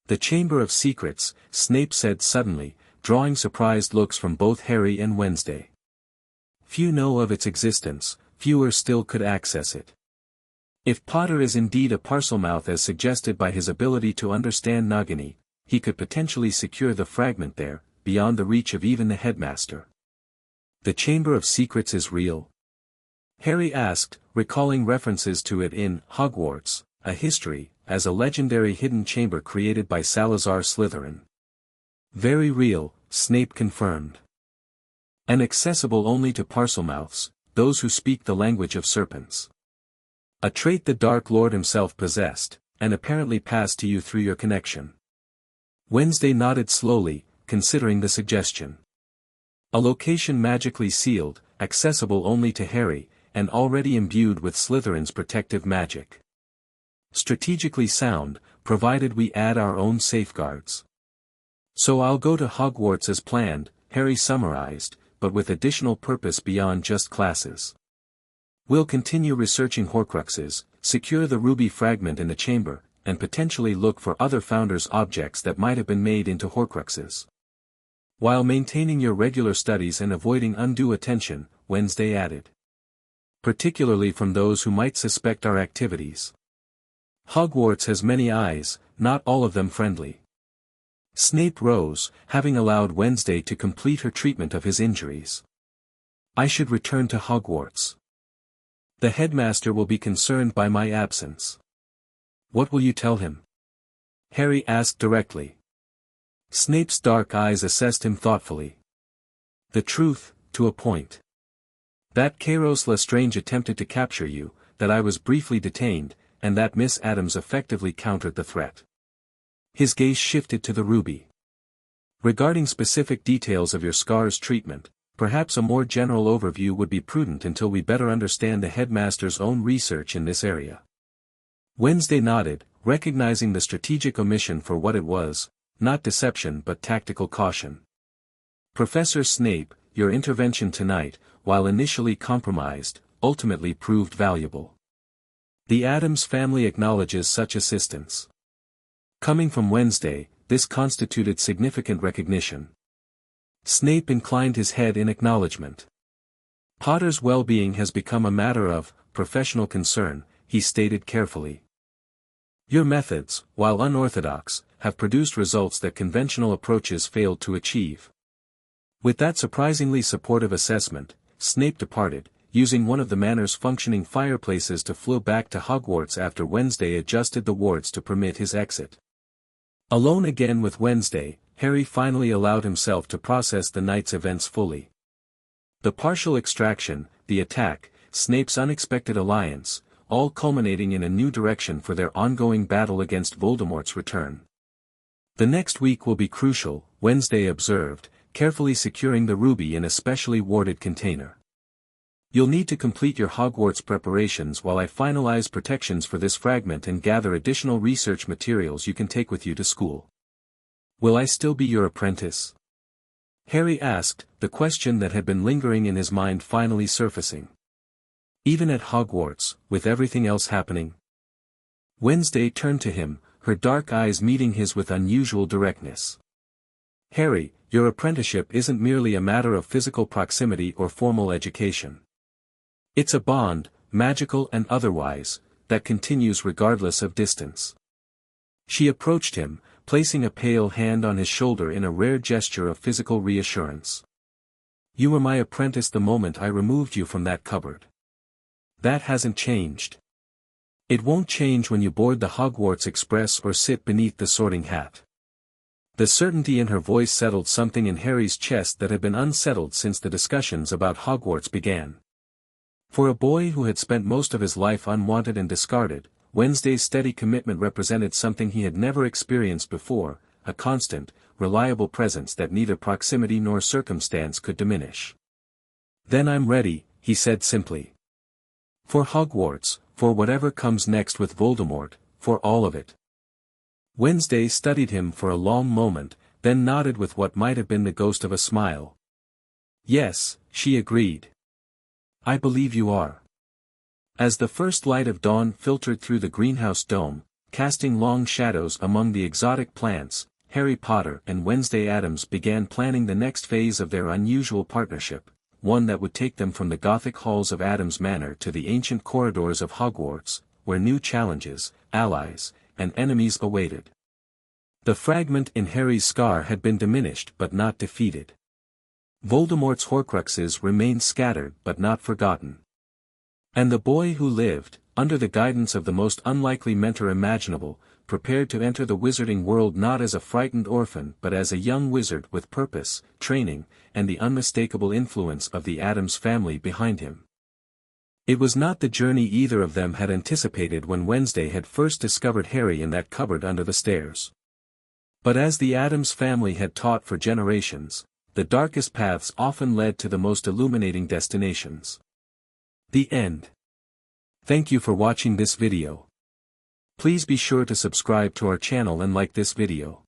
The Chamber of Secrets, Snape said suddenly, drawing surprised looks from both Harry and Wednesday. Few know of its existence, fewer still could access it. If Potter is indeed a Parselmouth as suggested by his ability to understand Nagini, he could potentially secure the fragment there, beyond the reach of even the headmaster. The Chamber of Secrets is real? Harry asked, recalling references to it in Hogwarts, a History, as a legendary hidden chamber created by Salazar Slytherin. Very real, Snape confirmed. And accessible only to Parselmouths, those who speak the language of serpents. A trait the Dark Lord himself possessed, and apparently passed to you through your connection. Wednesday nodded slowly, considering the suggestion. A location magically sealed, accessible only to Harry, and already imbued with Slytherin's protective magic. Strategically sound, provided we add our own safeguards. So I'll go to Hogwarts as planned, Harry summarized, but with additional purpose beyond just classes. We'll continue researching Horcruxes, secure the ruby fragment in the chamber, and potentially look for other Founders' objects that might have been made into Horcruxes. While maintaining your regular studies and avoiding undue attention, Wednesday added. Particularly from those who might suspect our activities. Hogwarts has many eyes, not all of them friendly. Snape rose, having allowed Wednesday to complete her treatment of his injuries. I should return to Hogwarts. The headmaster will be concerned by my absence. What will you tell him? Harry asked directly. Snape's dark eyes assessed him thoughtfully. The truth, to a point. That Kairos Lestrange attempted to capture you, that I was briefly detained, and that Miss Addams effectively countered the threat. His gaze shifted to the ruby. Regarding specific details of your scar's treatment, perhaps a more general overview would be prudent until we better understand the headmaster's own research in this area. Wednesday nodded, recognizing the strategic omission for what it was, not deception but tactical caution. Professor Snape, your intervention tonight, while initially compromised, ultimately proved valuable. The Addams family acknowledges such assistance. Coming from Wednesday, this constituted significant recognition. Snape inclined his head in acknowledgement. Potter's well-being has become a matter of professional concern, he stated carefully. Your methods, while unorthodox, have produced results that conventional approaches failed to achieve. With that surprisingly supportive assessment, Snape departed, using one of the manor's functioning fireplaces to flow back to Hogwarts after Wednesday adjusted the wards to permit his exit. Alone again with Wednesday, Harry finally allowed himself to process the night's events fully. The partial extraction, the attack, Snape's unexpected alliance, all culminating in a new direction for their ongoing battle against Voldemort's return. The next week will be crucial, Wednesday observed, carefully securing the ruby in a specially warded container. You'll need to complete your Hogwarts preparations while I finalize protections for this fragment and gather additional research materials you can take with you to school. Will I still be your apprentice? Harry asked, the question that had been lingering in his mind finally surfacing. Even at Hogwarts, with everything else happening? Wednesday turned to him, her dark eyes meeting his with unusual directness. Harry, your apprenticeship isn't merely a matter of physical proximity or formal education. It's a bond, magical and otherwise, that continues regardless of distance. She approached him, placing a pale hand on his shoulder in a rare gesture of physical reassurance. You were my apprentice the moment I removed you from that cupboard. That hasn't changed. It won't change when you board the Hogwarts Express or sit beneath the Sorting Hat. The certainty in her voice settled something in Harry's chest that had been unsettled since the discussions about Hogwarts began. For a boy who had spent most of his life unwanted and discarded, Wednesday's steady commitment represented something he had never experienced before, a constant, reliable presence that neither proximity nor circumstance could diminish. Then I'm ready, he said simply. For Hogwarts, for whatever comes next with Voldemort, for all of it. Wednesday studied him for a long moment, then nodded with what might have been the ghost of a smile. Yes, she agreed. I believe you are. As the first light of dawn filtered through the greenhouse dome, casting long shadows among the exotic plants, Harry Potter and Wednesday Addams began planning the next phase of their unusual partnership, one that would take them from the Gothic halls of Addams Manor to the ancient corridors of Hogwarts, where new challenges, allies, and enemies awaited. The fragment in Harry's scar had been diminished but not defeated. Voldemort's Horcruxes remained scattered but not forgotten. And the boy who lived, under the guidance of the most unlikely mentor imaginable, prepared to enter the wizarding world not as a frightened orphan but as a young wizard with purpose, training, and the unmistakable influence of the Addams family behind him. It was not the journey either of them had anticipated when Wednesday had first discovered Harry in that cupboard under the stairs. But as the Addams family had taught for generations, the darkest paths often led to the most illuminating destinations. The end. Thank you for watching this video. Please be sure to subscribe to our channel and like this video.